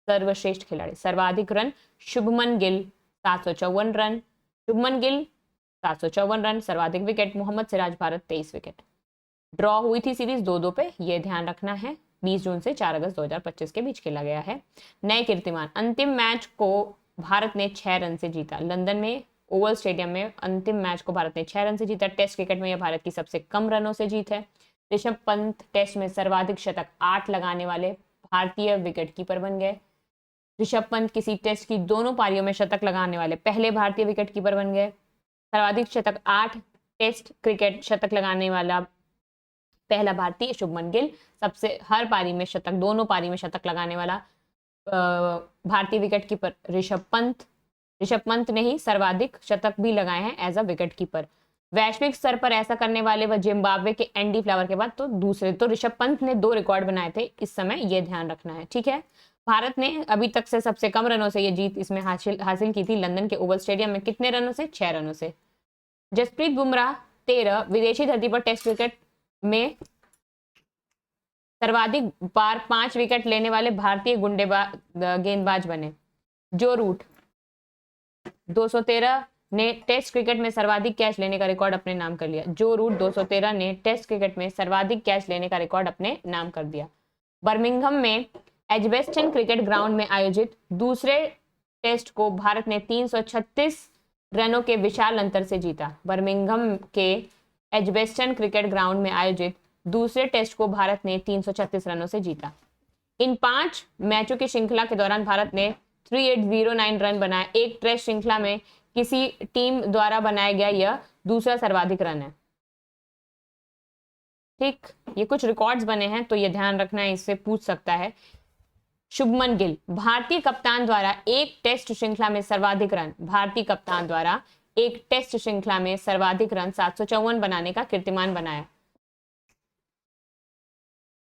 सर्वश्रेष्ठ खिलाड़ी। सर्वाधिक run Shubman Gill 754 run. Shubman Gill 754 run. सर्वाधिक wicket Mohammed Siraj Bharat 23 wicket. Draw हुई थी सीरीज 2-2 पे, ये ध्यान रखना है। 20 जून से 4 अगस्त 2025 के बीच खेला गया है। नए कीर्तिमान। अंतिम मैच को भारत ने 6 रन से जीता। लंदन में ओवल स्टेडियम में अंतिम मैच को भारत ने 6 रन से जीता। टेस्ट क्रिकेट में यह भारत की सबसे कम रनों से जीत है। ऋषभ पंत टेस्ट में सर्वाधिक शतक 8 लगाने वाले भारतीय विकेट कीपर बन गए। ऋषभ पंत किसी टेस्ट की दोनों पारियों में शतक लगाने वाले पहले भारतीय विकेट कीपर बन गए। सर्वाधिक शतक 8 टेस्ट क्रिकेट शतक लगाने वाला पहला भारतीय शुभमन गिल, सबसे हर पारी में शतक, दोनों पारी में शतक लगाने वाला भारतीय विकेट कीपर ऋषभ पंत ने ही सर्वाधिक शतक भी लगाए हैं एज अ विकेट कीपर। वैश्विक स्तर पर ऐसा करने वाले व जिम्बाब्वे के एंडी फ्लावर के बाद तो दूसरे, तो ऋषभ पंत ने 2 रिकॉर्ड बनाए थे इस समय, ये ध्यान रखना है, ठीक है। भारत ने अभी तक से सबसे कम रनों से ये जीत इसमें हासिल की थी लंदन के ओवल स्टेडियम में, कितने रनों से? 6 रनों से। जसप्रीत बुमराह 13 विदेशी धरती पर टेस्ट क्रिकेट में सर्वाधिक बार 5 विकेट लेने वाले भारतीय गेंदबाज बने। जो रूट 213 ने टेस्ट क्रिकेट में सर्वाधिक कैच लेने का रिकॉर्ड अपने नाम कर लिया। जो रूट 213 ने टेस्ट क्रिकेट में सर्वाधिक कैच लेने का रिकॉर्ड अपने नाम कर दिया। बर्मिंघम में एजबेस्टन क्रिकेट ग्राउंड में आयोजित दूसरे टेस्ट को भारत ने 336 रनों के विशाल अंतर से जीता। बर्मिंघम के एजबेस्टन क्रिकेट ग्राउंड में आयोजित दूसरे टेस्ट को भारत ने 336 रनों से जीता। इन 5 मैचों की श्रृंखला के दौरान भारत ने 3809 रन बनाए। एक टेस्ट श्रृंखला में किसी टीम द्वारा बनाया गया यह दूसरा सर्वाधिक रन है, ठीक। ये कुछ रिकॉर्ड्स बने हैं तो ये ध्यान रखना है, इससे पूछ सकता है। शुभमन गिल, भारतीय कप्तान द्वारा एक टेस्ट श्रृंखला में सर्वाधिक रन, भारतीय कप्तान द्वारा एक टेस्ट श्रृंखला में सर्वाधिक रन 754 बनाने का कीर्तिमान बनाया।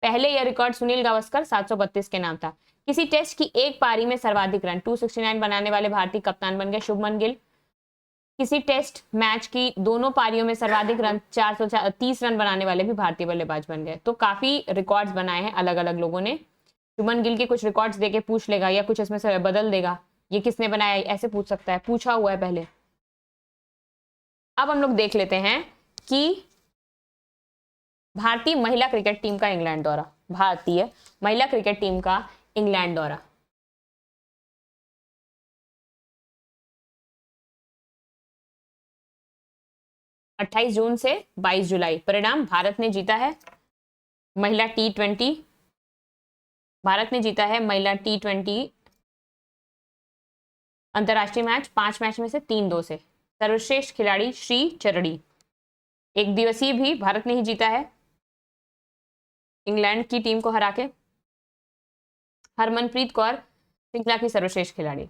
पहले यह रिकॉर्ड सुनील गावस्कर 732 के नाम था। किसी टेस्ट की एक पारी में सर्वाधिक रन 269 बनाने वाले भारतीय कप्तान बन गए शुभमन गिल। किसी टेस्ट मैच की दोनों पारियों में सर्वाधिक रन 430 रन बनाने वाले भी भारतीय बल्लेबाज बन गए। तो काफी रिकॉर्ड्स बनाए हैं अलग अलग लोगों ने। शुभमन गिल के कुछ रिकॉर्ड्स देके पूछ लेगा या कुछ इसमें से बदल देगा, ये किसने बनाया ऐसे पूछ सकता है, पूछा हुआ है पहले। अब हम लोग देख लेते हैं कि भारतीय महिला क्रिकेट टीम का इंग्लैंड दौरा, भारतीय महिला क्रिकेट टीम का इंग्लैंड दौरा। अट्ठाईस जून से 22 जुलाई। परिणाम, भारत ने जीता है महिला T20, भारत ने जीता है महिला T20 अंतरराष्ट्रीय मैच 5 मैच में से 3-2 से। सर्वश्रेष्ठ खिलाड़ी श्री चरड़ी। एक दिवसीय भी भारत ने ही जीता है इंग्लैंड की टीम को हरा के। हरमनप्रीत कौर श्रृंखला की सर्वश्रेष्ठ खिलाड़ी।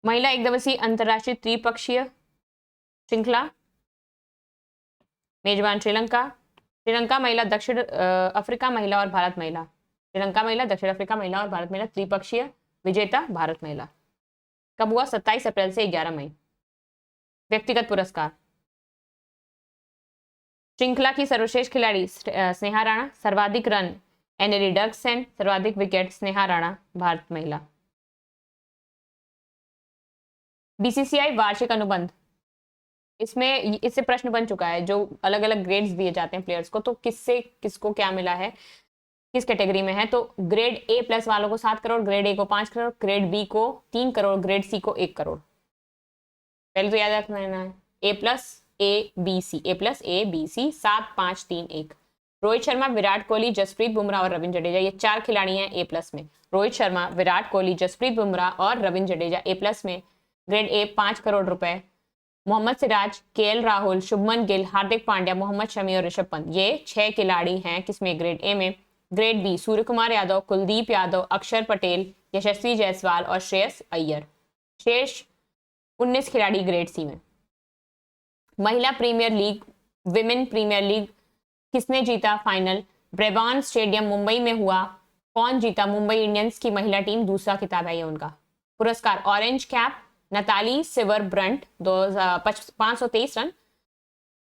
महिला एक दिवसीय अंतरराष्ट्रीय त्रिपक्षीय श्रृंखला, मेजबान श्रीलंका महिला, दक्षिण अफ्रीका महिला और भारत महिला। श्रीलंका महिला, दक्षिण अफ्रीका महिला और भारत महिला त्रिपक्षीय विजेता भारत महिला। कब हुआ? 27 अप्रैल से 11 मई। व्यक्तिगत पुरस्कार, श्रृंखला की सर्वश्रेष्ठ खिलाड़ी स्नेहा राणा, सर्वाधिक रन एनेली डर्कसेन, सर्वाधिक विकेट स्नेहा राणा, भारत महिला। बीसीसीआई वार्षिक अनुबंध, इसमें इससे प्रश्न बन चुका है, जो अलग अलग ग्रेड्स दिए जाते हैं प्लेयर्स को, तो किससे किसको क्या मिला है, किस कैटेगरी में है। तो ग्रेड A+ वालों को 7 करोड़, ग्रेड A को 5 करोड़, ग्रेड B को 3 करोड़, ग्रेड C को 1 करोड़। पहले तो याद रखना है A+A+B+C 7 5 3 1। रोहित शर्मा, विराट कोहली, जसप्रीत बुमराह और रविंद्र जडेजा, ये 4 खिलाड़ी हैं A+ में। रोहित शर्मा, विराट कोहली, जसप्रीत बुमराह और रविंद्र जडेजा A+ में। ग्रेड A 5 करोड़ रुपए। मोहम्मद सिराज, KL राहुल, शुभमन गिल, हार्दिक पांड्या, मोहम्मद शमी और ऋषभ पंत, ये 6 खिलाड़ी हैं किसमें? ग्रेड A में। ग्रेड B सूर्य कुमार यादव, कुलदीप यादव, अक्षर पटेल, यशस्वी जायसवाल और श्रेयस अय्यर। शेष 19 खिलाड़ी ग्रेड C में। महिला premier league, women premier league किसने जीता फाइनल? ब्रेबॉर्न स्टेडियम मुंबई में हुआ। कौन जीता? मुंबई इंडियंस की महिला टीम, दूसरा खिताब है ये उनका। पुरस्कार, orange cap Natalie Sciver Brunt 523 run,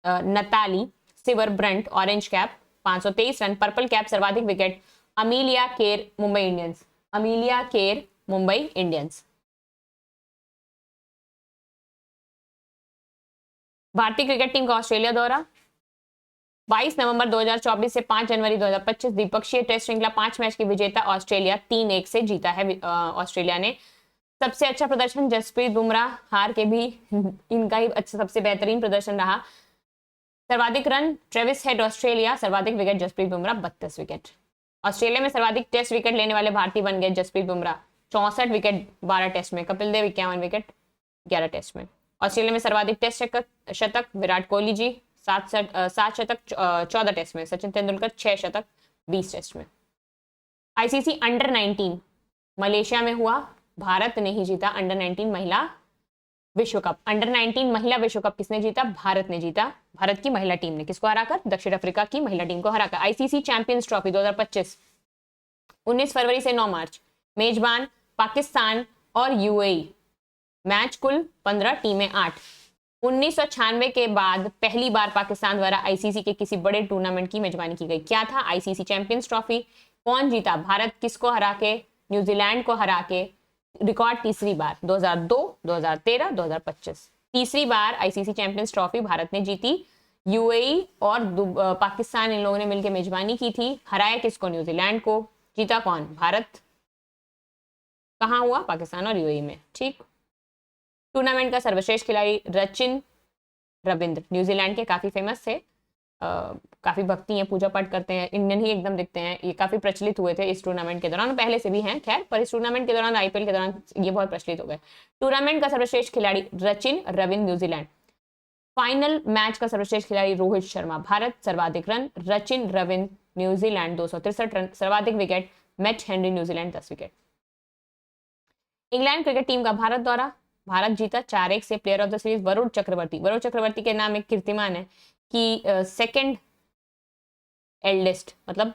Natalie Sciver Brunt orange cap 523 run. Purple cap सर्वाधिक wicket Amelia Kerr, Mumbai Indians, Amelia Kerr, Mumbai Indians. भारतीय क्रिकेट टीम का ऑस्ट्रेलिया दौरा, 22 नवंबर 2024 से 5 जनवरी 2025। द्विपक्षीय टेस्ट श्रृंखला 5 मैच की विजेता ऑस्ट्रेलिया 3-1 से जीता है ऑस्ट्रेलिया ने। सबसे अच्छा प्रदर्शन जसप्रीत बुमराह, हार के भी इनका ही सबसे बेहतरीन प्रदर्शन रहा। सर्वाधिक रन ट्रेविस हेड ऑस्ट्रेलिया, सर्वाधिक wicket Jasprit Bumrah 32 wicket. Australia में सर्वाधिक टेस्ट विकेट लेने वाले भारतीय बन गए जसप्रीत बुमराह, 64 विकेट 12 टेस्ट में। कपिल देव 51 विकेट 11 टेस्ट में। ऑस्ट्रेलिया में सर्वाधिक टेस्ट शतक विराट कोहली जी, 7 शतक 14 टेस्ट में। सचिन तेंदुलकर 6 शतक 20 टेस्ट में। आईसीसी अंडर 19 मलेशिया में हुआ, भारत ने ही जीता अंडर 19 महिला विश्व कप। अंडर 19 महिला विश्व कप किसने जीता? भारत ने जीता। भारत की महिला टीम ने किसको हराकर? दक्षिण अफ्रीका की महिला टीम को हराकर। आईसीसी चैंपियंस ट्रॉफी 2025 19 फरवरी से 9 मार्च, मेजबान पाकिस्तान और यूएई। मैच कुल 15, टीमें 8। 1996 के बाद पहली बार पाकिस्तान द्वारा आईसीसी के किसी बड़े टूर्नामेंट की मेजबानी की गई। क्या था? ICC champions trophy. कौन जीता? भारत किसको हरा के? न्यूजीलैंड को हरा के। रिकॉर्ड तीसरी बार 2002, 2013, 2025 तीसरी बार आईसीसी चैंपियंस ट्रॉफी भारत ने जीती। यूएई और पाकिस्तान इन लोगों ने मिलकर मेजबानी की थी। हराया किसको? न्यूजीलैंड को। जीता कौन? भारत। कहाँ हुआ? पाकिस्तान और यूएई में। ठीक। टूर्नामेंट का सर्वश्रेष्ठ खिलाड़ी रचिन रविंद्र, न्यूजीलैंड के, काफी फेमस थे, काफी भक्ति है, पूजा पाठ करते हैं, इंडियन ही एकदम दिखते हैं। ये काफी प्रचलित हुए थे इस टूर्नामेंट के दौरान, पहले से भी हैं खैर, पर इस टूर्नामेंट के दौरान, आईपीएल के दौरान ये बहुत प्रचलित हो गए। टूर्नामेंट का सर्वश्रेष्ठ खिलाड़ी Rachin Ravindra, New Zealand. Final match का सर्वश्रेष्ठ खिलाड़ी रोहित शर्मा, भारत। सर्वाधिक run Rachin Ravindra, New Zealand 263 run. सर्वाधिक wicket Matt Henry, New Zealand 10 wicket. England cricket team का भारत दौरा, भारत जीता 4-1 से। Player of the series Varun Chakravarthy. Varun Chakravarthy के नाम एक कीर्तिमान है कि सेकंड एल्डेस्ट, मतलब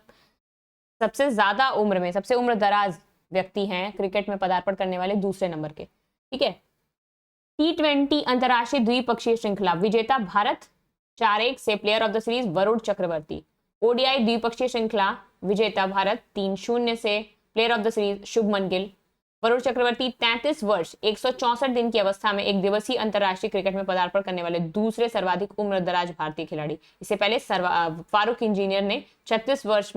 सबसे ज्यादा उम्र में, सबसे उम्र दराज व्यक्ति हैं क्रिकेट में पदार्पण करने वाले, दूसरे नंबर के। ठीक है। T20 अंतरराष्ट्रीय द्विपक्षीय श्रृंखला विजेता भारत, 4-1 से। Player of the series Varun Chakravarthy. ODI द्विपक्षीय श्रृंखला विजेता भारत, 3-0 से। Player of the series Shubman Gill. Varun Chakravarthy 33 वर्ष 164 दिन की अवस्था में एक दिवसीय अंतरराष्ट्रीय क्रिकेट में पदार्पण करने वाले दूसरे सर्वाधिक उम्र दराज भारतीय खिलाड़ी। इससे पहले फारूक इंजीनियर ने 36 वर्ष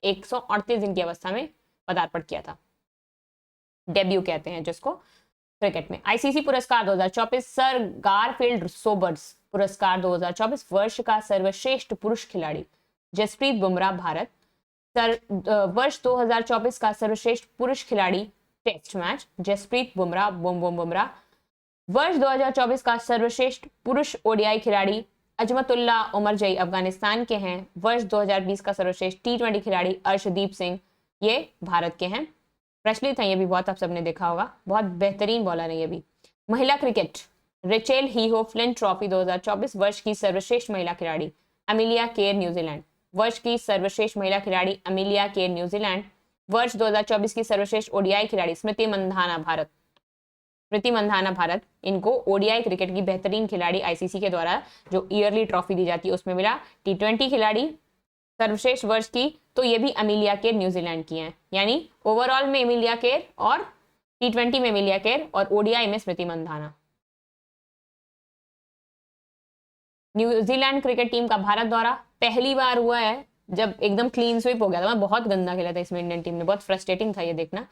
138 दिन की अवस्था में पदार्पण किया था। डेब्यू कहते हैं जिसको क्रिकेट में। आईसीसी पुरस्कार 2024 सर गारफील्ड सोबर्स पुरस्कार 2024 वर्ष का सर्वश्रेष्ठ पुरुष खिलाड़ी जसप्रीत बुमराह, भारत। वर्ष 2024 का सर्वश्रेष्ठ पुरुष खिलाड़ी टेस्ट मैच जसप्रीत बुमराह, बुमराह। वर्ष 2024 का सर्वश्रेष्ठ पुरुष ओडीआई खिलाड़ी अजमतुल्ला उमरजई, अफगानिस्तान के हैं। वर्ष 2020 का सर्वश्रेष्ठ टी20 खिलाड़ी अर्शदीप सिंह, ये भारत के हैं। प्रचलित है ये भी बहुत, आप सबने देखा होगा, बहुत बेहतरीन बॉलर है ये भी। महिला क्रिकेट रेचेल हीहो फ्लिन ट्रॉफी 2024 वर्ष की सर्वश्रेष्ठ महिला खिलाड़ी अमिलिया केर, न्यूजीलैंड। वर्ष की सर्वश्रेष्ठ महिला खिलाड़ी अमिलिया केर, न्यूजीलैंड। वर्ष 2024 की सर्वश्रेष्ठ ओडीआई खिलाड़ी स्मृति मंधाना, भारत। स्मृति मंधाना, भारत। इनको ओडीआई क्रिकेट की बेहतरीन खिलाड़ी आईसीसी के द्वारा जो ईयरली ट्रॉफी दी जाती है उसमें मिला। टी20 खिलाड़ी सर्वश्रेष्ठ वर्ष की तो ये भी अमिलिया केर, न्यूजीलैंड की हैं। यानी ओवरऑल में अमिलिया केर और टी20 में अमिलिया केर और ओडीआई में Smriti Mandhana. New Zealand cricket team का भारत दौरा पहली बार हुआ है जब एकदम क्लीन स्वीप हो गया था। मैं बहुत गंदा खेला था इसमें इंडियन टीम ने, बहुत फ्रस्ट्रेटिंग था ये देखना।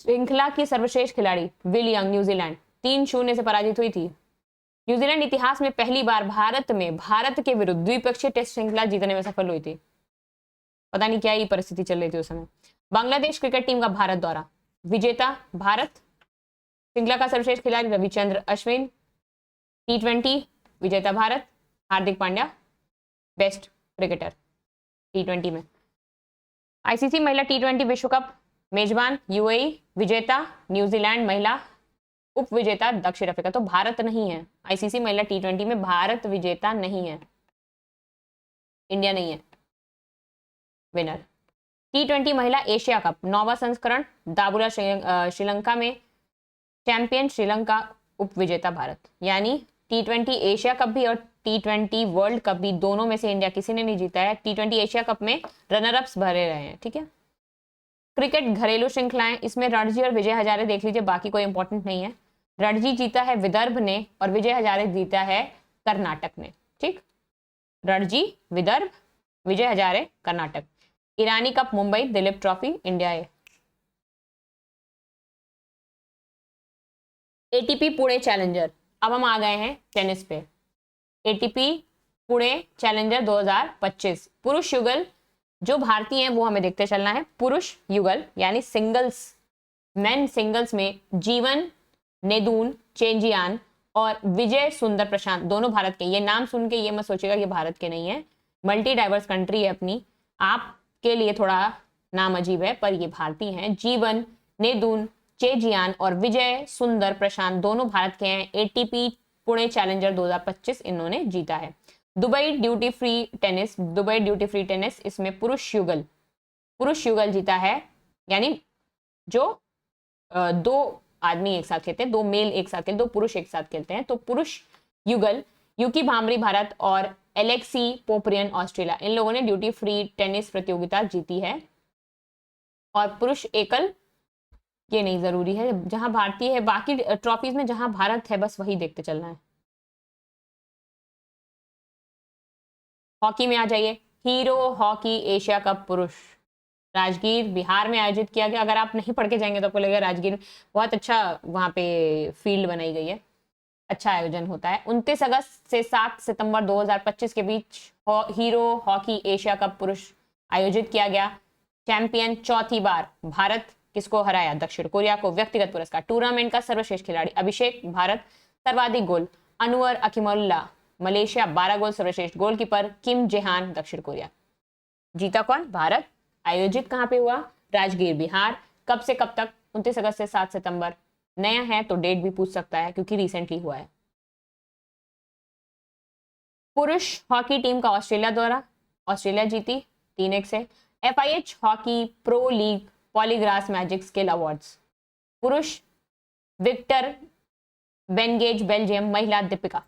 श्रृंखला की सर्वश्रेष्ठ खिलाड़ी विल यंग, न्यूजीलैंड 3-0 से पराजित हुई थी। न्यूजीलैंड इतिहास में पहली बार भारत के विरुद्ध द्विपक्षीय टेस्ट श्रृंखला जीतने में सफल हुई थी। पता नहीं क्या ही परिस्थिति चल रही थी उस समय। बांग्लादेश क्रिकेट टीम का भारत दौरा विजेता भारत। श्रृंखला का सर्वश्रेष्ठ खिलाड़ी रविचंद्र अश्विन। टी20 विजेता भारत। हार्दिक पांड्या बेस्ट क्रिकेटर टी20 में। आईसीसी महिला टी20 विश्व कप मेजबान यूएई, विजेता न्यूजीलैंड, महिला उप विजेता दक्षिण अफ्रीका। तो भारत नहीं है आईसीसी महिला टी20 में, भारत विजेता नहीं है, इंडिया नहीं है विनर। टी20 महिला एशिया कप 9वां संस्करण दाबुला श्रीलंका में, चैंपियन श्रीलंका, उप विजेता भारत। यानी टी20 एशिया कप भी और टी20 वर्ल्ड कप भी, दोनों में से इंडिया किसी ने नहीं जीता है। टी20 एशिया कप में रनर अप्स भरे रहे हैं। ठीक है। क्रिकेट घरेलू श्रृंखलाएं, इसमें रणजी और विजय हजारे देख लीजिए, बाकी कोई इंपॉर्टेंट नहीं है। रणजी जीता है विदर्भ ने और विजय हजारे जीता है कर्नाटक ने। ठीक, Ranji Vidarbha, Vijay Hazare Karnataka. Irani cup Mumbai, Duleep trophy India है। एटीपी पुणे चैलेंजर, अब हम आ गए हैं टेनिस पे। एटीपी पुणे चैलेंजर 2025 पुरुष युगल जो भारतीय हैं वो हमें देखते चलना है। पुरुष युगल यानी सिंगल्स, मेन सिंगल्स में जीवन नेदुन चेंजियान और विजय सुंदर प्रशांत दोनों भारत के। ये नाम सुन के ये मत सोचेगा ये भारत के नहीं है, मल्टी डाइवर्स कंट्री है अपनी, आपके लिए थोड़ा नाम अजीब है पर ये भारतीय हैं। जीवन नेदुन चेजियान और विजय सुंदर प्रशांत दोनों भारत के हैं। एटीपी पुणे चैलेंजर 2025 इन्होंने जीता है। दुबई ड्यूटी फ्री टेनिस, इसमें पुरुष युगल जीता है, यानी जो दो आदमी एक साथ खेलते हैं, दो मेल एक साथ खेलते हैं, दो पुरुष एक साथ खेलते हैं, तो पुरुष युगल यूकी भामरी भारत और एलेक्सी पोपरियन ऑस्ट्रेलिया, इन लोगों ने ड्यूटी फ्री टेनिस प्रतियोगिता जीती है। और पुरुष एकल ये नहीं जरूरी है, जहां भारतीय है, बाकी ट्रॉफीज में जहां भारत है बस वही देखते चलना है। हॉकी में आ जाइए, हीरो हॉकी एशिया कप पुरुष राजगीर बिहार में आयोजित किया गया। अगर आप नहीं पढ़ के जाएंगे तो आपको लगेगा राजगीर बहुत अच्छा वहां पे फील्ड बनाई गई है, अच्छा आयोजन होता है। 29 अगस्त से 7 सितंबर 2025 के बीच हीरो हॉकी एशिया कप पुरुष आयोजित किया गया। चैंपियन चौथी बार भारत किसको हराया? दक्षिण कोरिया को। व्यक्तिगत पुरस्कार, टूर्नामेंट का सर्वश्रेष्ठ खिलाड़ी अभिषेक भारत, सर्वाधिक गोल अनवर अकीमुल्ला मलेशिया 12 गोल, सर्वश्रेष्ठ गोलकीपर किम जेहान दक्षिण कोरिया। जीता कौन? भारत। आयोजित कहां पे हुआ? राजगीर बिहार। कब से कब तक? 29 अगस्त से 7 सितंबर। नया है तो डेट भी पूछ सकता है क्योंकि रिसेंटली हुआ है। पुरुष हॉकी टीम का ऑस्ट्रेलिया दौरा, ऑस्ट्रेलिया जीती 3-1 से। FIH hockey pro league Poligras magic skill awards, पुरुष विक्टर बेनगेज बेल्जियम, महिला Deepika.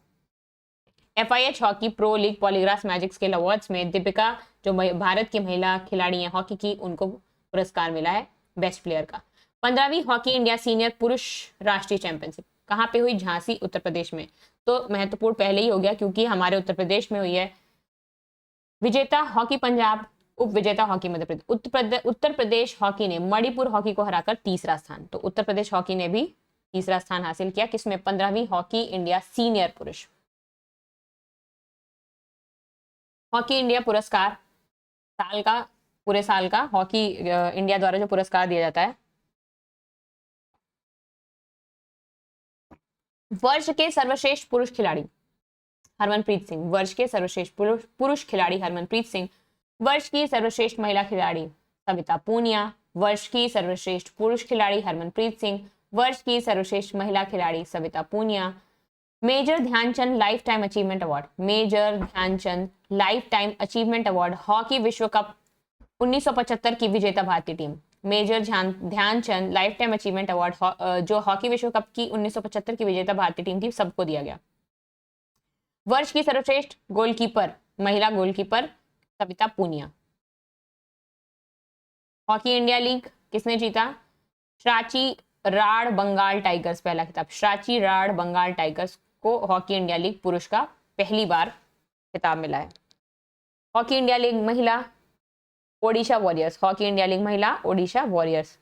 FIH hockey pro league Poligras magic skill awards में दीपिका जो भारत की महिला खिलाड़ी हैं हॉकी की, उनको पुरस्कार मिला है बेस्ट प्लेयर का। 15वीं हॉकी इंडिया सीनियर पुरुष राष्ट्रीय चैंपियनशिप कहाँ पे हुई? झांसी उत्तर प्रदेश में। तो महत्वपूर्ण पहले ही हो गया क्योंकि हमारे उत्तर प्रदेश में हुई है। विजेता हॉकी पंजाब, उप विजेता हॉकी मध्य प्रदेश। उत्तर प्रदेश हॉकी ने मणिपुर हॉकी को हराकर तीसरा स्थान, तो उत्तर प्रदेश हॉकी ने भी तीसरा स्थान हासिल किया। किसमें? 15वीं हॉकी इंडिया सीनियर पुरुष। हॉकी इंडिया पुरस्कार साल का, पूरे साल का हॉकी इंडिया द्वारा जो पुरस्कार दिया जाता है, वर्ष के सर्वश्रेष्ठ पुरुष खिलाड़ी हरमनप्रीत सिंह, वर्ष के सर्वश्रेष्ठ पुरुष खिलाड़ी हरमनप्रीत सिंह, वर्ष की सर्वश्रेष्ठ महिला खिलाड़ी सविता पूनिया, वर्ष की सर्वश्रेष्ठ पुरुष खिलाड़ी हरमनप्रीत सिंह, वर्ष की सर्वश्रेष्ठ महिला खिलाड़ी Savita Punia. Major Dhyanchand life time achievement award, major Dhyanchand life time achievement award hockey विश्व कप 1975 की विजेता भारतीय team. Major Dhyanchand life time achievement award जो हॉकी विश्व कप की 1975 की विजेता भारतीय टीम थी, सबको दिया गया। वर्ष की सर्वश्रेष्ठ गोलकीपर महिला goalkeeper Savita Punia. Hockey India league किसने जीता? श्राची राड बंगाल टाइगर्स पहला खिताब। श्राची राड बंगाल टाइगर्स को हॉकी इंडिया लीग पुरुष का पहली बार खिताब मिला है। हॉकी इंडिया लीग महिला Odisha warriors, hockey India league महिला ओडिशा वॉरियर्स।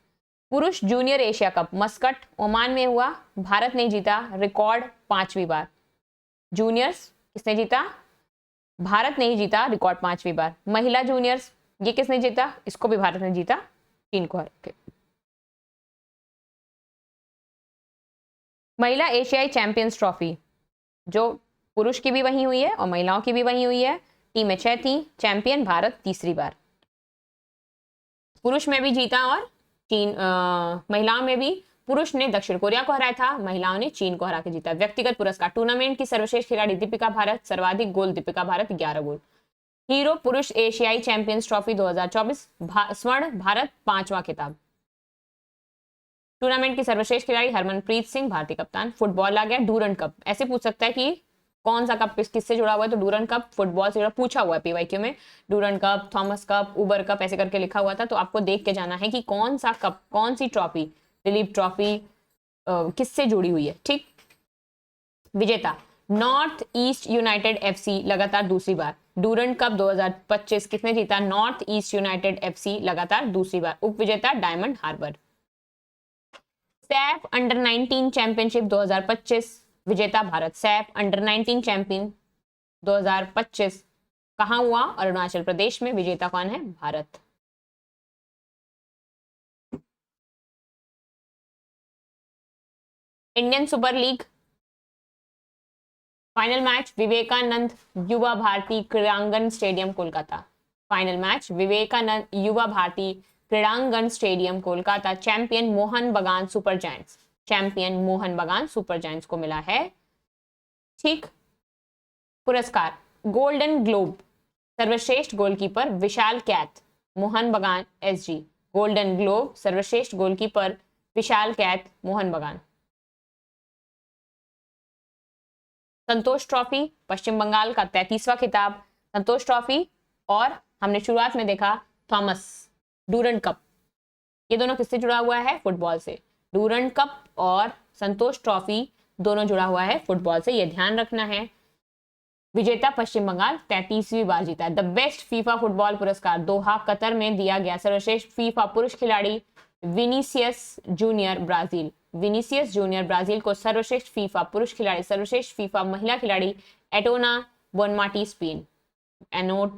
पुरुष junior Asia cup Muscat Oman में हुआ, भारत ने जीता रिकॉर्ड 5वीं बार। जूनियर्स किसने जीता? भारत ने ही जीता रिकॉर्ड 5वीं बार। महिला जूनियर्स ये किसने जीता? इसको भी भारत ने जीता, चीन को हरा के। महिला एशियाई चैंपियंस ट्रॉफी जो पुरुष की भी वहीं हुई है और महिलाओं की भी वहीं हुई है। टीमें 6 थी, चैंपियन भारत तीसरी बार। पुरुष में भी जीता और चीन, महिलाओं में भी पुरुष ने दक्षिण कोरिया को हराया था, महिलाओं ने चीन को हरा के जीता। व्यक्तिगत पुरस्कार, टूर्नामेंट की सर्वश्रेष्ठ खिलाड़ी दीपिका भारत, सर्वाधिक गोल दीपिका भारत 11 गोल। हीरो पुरुष एशियाई चैंपियंस ट्रॉफी 2024 स्वर्ण भारत 5वां खिताब। टूर्नामेंट की सर्वश्रेष्ठ खिलाड़ी हरमनप्रीत सिंह भारतीय कप्तान। फुटबॉल आ गया, डूरंड कप। ऐसे पूछ सकता है कि कौन सा कप किससे जुड़ा हुआ है, तो डूरंड कप फुटबॉल से जुड़ा पूछा हुआ है पीवाईक्यू में। डूरंड कप, थॉमस कप, उबर कप ऐसे करके लिखा हुआ था, तो आपको देख के जाना है कि कौन सा कप, कौन सी ट्रॉफी, दिलीप ट्रॉफी किससे जुड़ी हुई है। ठीक। विजेता नॉर्थ ईस्ट यूनाइटेड FC लगातार दूसरी बार। डूरंड कप 2025 किसने जीता? नॉर्थ ईस्ट यूनाइटेड FC लगातार दूसरी बार। उप विजेता Diamond Harbour. SAFF under 19 championship 2025 विजेता भारत। सैफ अंडर 19 चैंपियन 2025 कहाँ हुआ? अरुणाचल प्रदेश में। विजेता कौन है? Bharat. Indian super league final match Vivekananda Yuba Bharati Krirangan stadium Kolkata. Final match Vivekananda Yuba Bharati Krirangan stadium Kolkata. Champion Mohun Bagan super giants. Champion Mohun Bagan super giants को मिला है। ठीक। पुरस्कार गोल्डन ग्लोब सर्वश्रेष्ठ गोलकीपर विशाल कैथ मोहन बगान एसजी। गोल्डन ग्लोब सर्वश्रेष्ठ गोलकीपर विशाल कैथ मोहन बगान। संतोष ट्रॉफी पश्चिम बंगाल का 33वां खिताब। संतोष ट्रॉफी और हमने शुरुआत में देखा थॉमस डूरंड कप, ये दोनों किससे जुड़ा हुआ है? फुटबॉल से। डूरंड कप और संतोष ट्रॉफी दोनों जुड़ा हुआ है फुटबॉल से, ये ध्यान रखना है। विजेता पश्चिम बंगाल 33वीं बार जीता है। द बेस्ट फीफा फुटबॉल पुरस्कार दोहा कतर में दिया गया। सर्वश्रेष्ठ फीफा पुरुष खिलाड़ी Vinicius junior Brazil. Vinicius junior Brazil को सर्वश्रेष्ठ फीफा पुरुष खिलाड़ी। सर्वश्रेष्ठ फीफा महिला खिलाड़ी एटोना बोनमाटी स्पेन।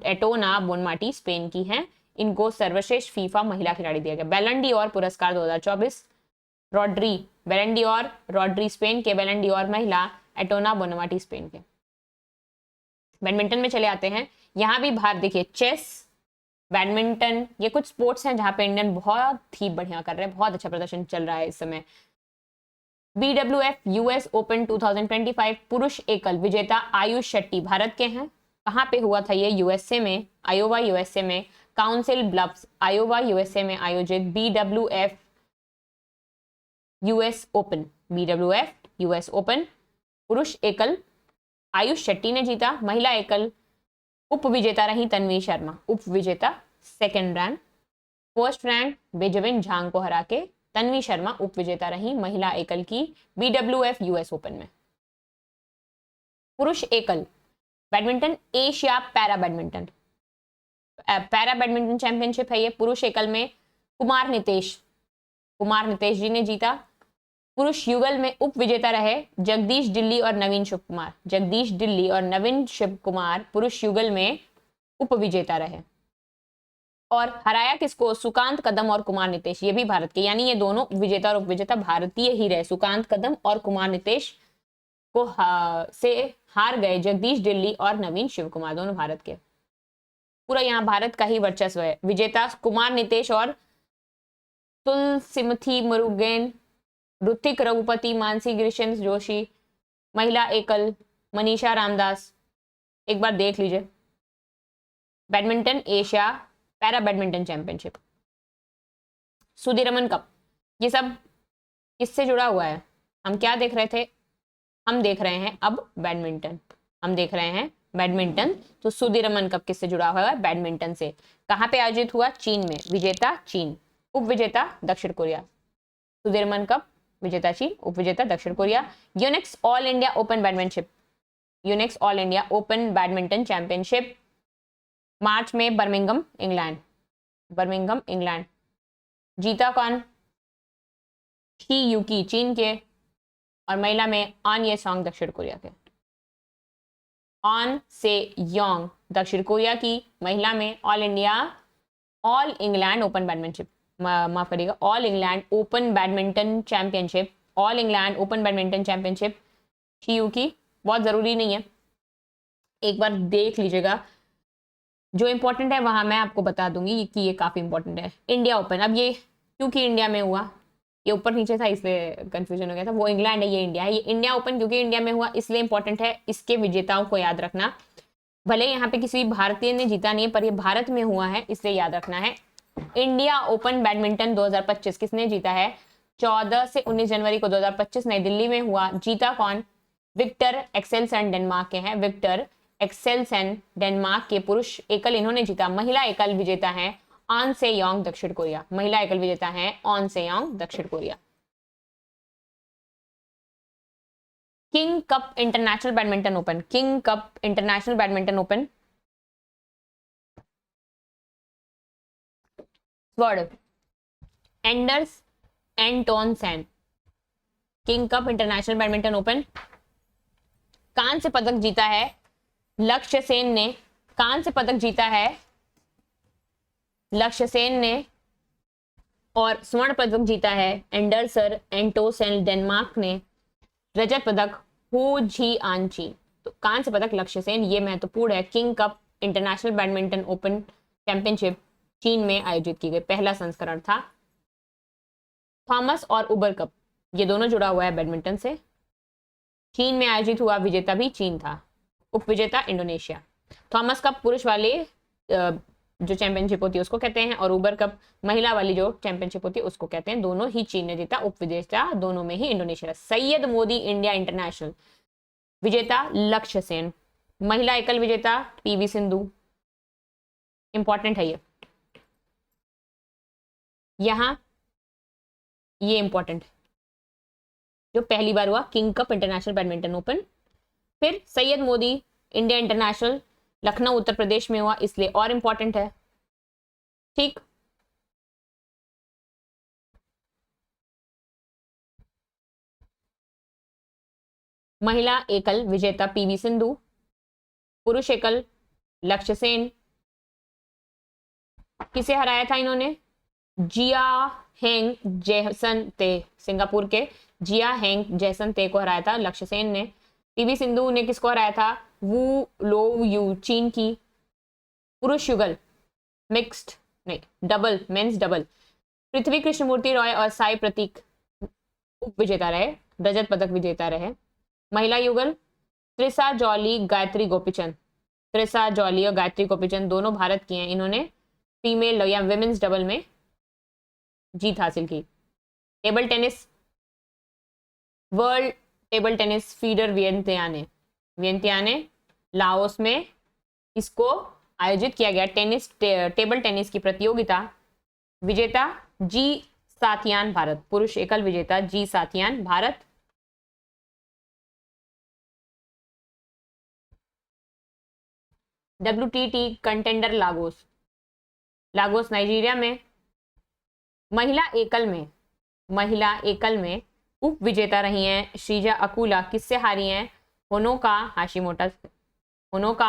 एटोना बोनमाटी स्पेन की हैं, इनको सर्वश्रेष्ठ फीफा महिला खिलाड़ी दिया गया। बैलन डी'ओर पुरस्कार 2024 रॉड्री बैलन डी'ओर रॉड्री स्पेन के, बैलन डी'ओर महिला एटोना बोनमाटी स्पेन के। बैडमिंटन में चले आते हैं। यहाँ भी भारत देखिए चेस बैडमिंटन ये कुछ स्पोर्ट्स हैं जहां पे इंडियन बहुत ही बढ़िया कर रहे हैं, बहुत अच्छा प्रदर्शन चल रहा है इस समय। BWF यूएस ओपन 2025 पुरुष एकल विजेता आयुष शेट्टी भारत के हैं। कहाँ पे हुआ था ये? यूएसए में, आयोवा यूएसए में। काउंसिल ब्लफ्स आयोवा यूएसए में आयोजित BWF US open. BWF US open पुरुष एकल आयुष शेट्टी ने जीता। महिला एकल उप विजेता रही तन्वी शर्मा, उप विजेता second rank. First rank Beiwen Zhang को हरा के तन्वी शर्मा उप विजेता रही महिला एकल की BWF यूएस ओपन में। पुरुष एकल badminton Asia para badminton championship है ये। पुरुष एकल में कुमार नितेश जी ने जीता। पुरुष युगल में उप विजेता रहे जगदीश दिल्ली और नवीन शिव कुमार। जगदीश दिल्ली और नवीन शिव कुमार पुरुष युगल में उप विजेता रहे। और हराया किसको? सुकांत कदम और कुमार नितेश, ये भी भारत के, यानी ये दोनों विजेता और उप विजेता भारतीय ही रहे। सुकांत कदम और कुमार नितेश को से हार गए जगदीश दिल्ली और नवीन शिव कुमार, दोनों भारत के। पूरा यहाँ भारत का ही वर्चस्व है। विजेता कुमार नितेश और तुलसिमथी मुरुगेन, ऋतिक रघुपति, मानसी ग्रीशन जोशी। महिला एकल मनीषा रामदास, एक बार देख लीजिए। Badminton Asia para badminton championship. Sudirman cup, ये सब किससे जुड़ा हुआ है? हम क्या देख रहे थे? हम देख रहे हैं अब बैडमिंटन, हम देख रहे हैं बैडमिंटन। तो सुदीरमन कप किससे जुड़ा हुआ है? बैडमिंटन से। कहाँ पे आयोजित हुआ? चीन में। विजेता चीन, उप विजेता दक्षिण कोरिया। सुदीरमन कप विजेता चीन, उप विजेता दक्षिण Korea. Yonex all India open बैडमिंटनशिप, Yonex all India open badminton championship March में बर्मिंघम इंग्लैंड। Birmingham England. जीता कौन? शी यूकी चीन के, और महिला में ऑन ये सॉन्ग दक्षिण कोरिया के। ऑन से योंग दक्षिण कोरिया की, महिला में ऑल इंग्लैंड ओपन बैडमिंटनशिप, माफ करिएगा, all England open badminton championship, all England open badminton championship Shi Yuqi. बहुत जरूरी नहीं है, एक बार देख लीजिएगा, जो इंपॉर्टेंट है वहां मैं आपको बता दूंगी कि ये काफी इंपॉर्टेंट है। इंडिया ओपन, अब ये क्योंकि इंडिया में हुआ, ये ऊपर नीचे था इसलिए कंफ्यूजन हो गया था, वो इंग्लैंड है ये इंडिया है। ये इंडिया ओपन क्योंकि इंडिया में हुआ इसलिए इंपॉर्टेंट है, इसके विजेताओं को याद रखना। भले यहाँ पे किसी भारतीय ने जीता नहीं है पर ये भारत में हुआ है इसलिए याद रखना है। इंडिया ओपन बैडमिंटन 2025 किसने जीता है? 14 से 19 जनवरी को 2025 नई दिल्ली में हुआ। जीता कौन? विक्टर एक्सेलसन डेनमार्क के हैं, विक्टर एक्सेलसन डेनमार्क के पुरुष एकल इन्होंने जीता। महिला एकल विजेता है ऑन से योंग दक्षिण कोरिया, महिला एकल विजेता है ऑन से योंग दक्षिण Korea. King cup international badminton open, king cup international badminton open word Anders Antonsen. King cup international badminton open कांस्य पदक जीता है लक्ष्य सेन ने कांस्य पदक जीता है लक्ष्य सेन ने और स्वर्ण पदक जीता है एंडरसन एंटोसेन डेनमार्क ने। रजत पदक हो जी आन चीन। तो कांस्य पदक लक्ष्य सेन, ये महत्वपूर्ण है। King cup international badminton open championship चीन में आयोजित की गई, पहला संस्करण था। थॉमस और उबर कप, ये दोनों जुड़ा हुआ है बैडमिंटन से। चीन में आयोजित हुआ, विजेता भी चीन था, उपविजेता इंडोनेशिया। थॉमस कप पुरुष वाले जो चैंपियनशिप होती है उसको कहते हैं, और उबर कप महिला वाली जो चैंपियनशिप होती है उसको कहते हैं। दोनों ही चीन ने जीता, उपविजेता दोनों में ही Indonesia. Syed Modi India international, विजेता लक्ष्य सेन। महिला एकल विजेता पीवी सिंधु। इंपॉर्टेंट है ये, यहां ये इंपॉर्टेंट है, जो पहली बार हुआ king cup international badminton open. फिर सैयद मोदी इंडिया इंटरनेशनल लखनऊ उत्तर प्रदेश में हुआ, इसलिए और इंपॉर्टेंट है। ठीक, महिला एकल विजेता पीवी सिंधु, पुरुष एकल लक्ष्य सेन। किसे हराया था इन्होंने? जिया हेंग जैसन ते, सिंगापुर के जिया हेंग जैसन ते को हराया था लक्ष्य सेन ने। पीवी सिंधु ने किसको हराया था? वू लो यू, चीन की। पुरुष युगल मिक्स्ड नहीं डबल, मेंस डबल, पृथ्वी कृष्णमूर्ति रॉय और साई प्रतीक उप विजेता रहे, रजत पदक विजेता रहे। महिला युगल त्रिसा जॉली गायत्री गोपीचंद, त्रिसा जॉली और गायत्री गोपीचंद दोनों भारत की हैं, इन्होंने फीमेल या विमेन्स डबल में जीत हासिल की। Table tennis, world table tennis feeder वियंतियाने Laos में इसको आयोजित किया गया टेबल टेनिस की प्रतियोगिता। विजेता जी साथियान भारत, पुरुष एकल विजेता G Sathiyan Bharat. WTT contender Lagos, Lagos Nigeria में। महिला एकल में उप विजेता रही हैं श्रीजा अकुला। किससे हारी हैं? होनोका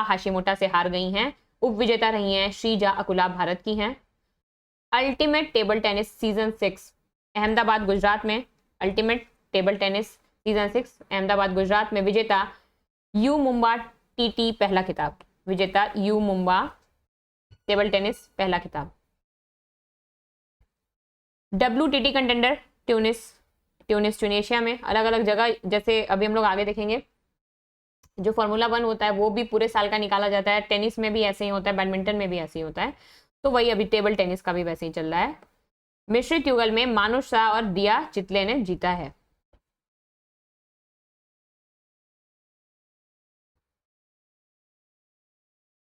हाशिमोटा से हार गई हैं। उप विजेता रही हैं श्रीजा अकुला, भारत की हैं। Ultimate table tennis season 6 Ahmedabad Gujarat में, ultimate table tennis season 6 Ahmedabad Gujarat में। विजेता यू मुंबा टीटी पहला खिताब, विजेता यू मुंबा टेबल टेनिस पहला खिताब। WTT कंटेंडर ट्यूनिशिया में। अलग अलग जगह, जैसे अभी हम लोग आगे देखेंगे, जो फॉर्मूला 1 होता है वो भी पूरे साल का निकाला जाता है, टेनिस में भी ऐसे ही होता है, बैडमिंटन में भी ऐसे ही होता है, तो वही अभी टेबल टेनिस का भी वैसे ही चल रहा है। मिश्रित युगल में मानुष शाह और दिया चितले ने जीता है।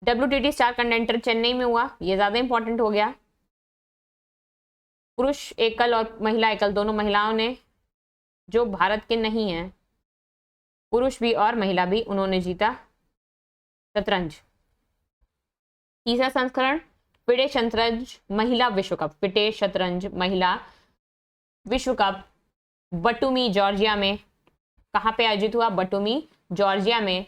WTT स्टार कंटेंडर चेन्नई में हुआ, ये ज्यादा इंपॉर्टेंट हो गया। पुरुष एकल और महिला एकल दोनों महिलाओं ने, जो भारत के नहीं हैं, पुरुष भी और महिला भी, उन्होंने जीता शतरंज। तीसरा संस्करण फिडे शतरंज महिला विश्व कप, फिडे शतरंज महिला विश्व कप बटुमी जॉर्जिया में। कहाँ पे आयोजित हुआ? बटुमी जॉर्जिया में।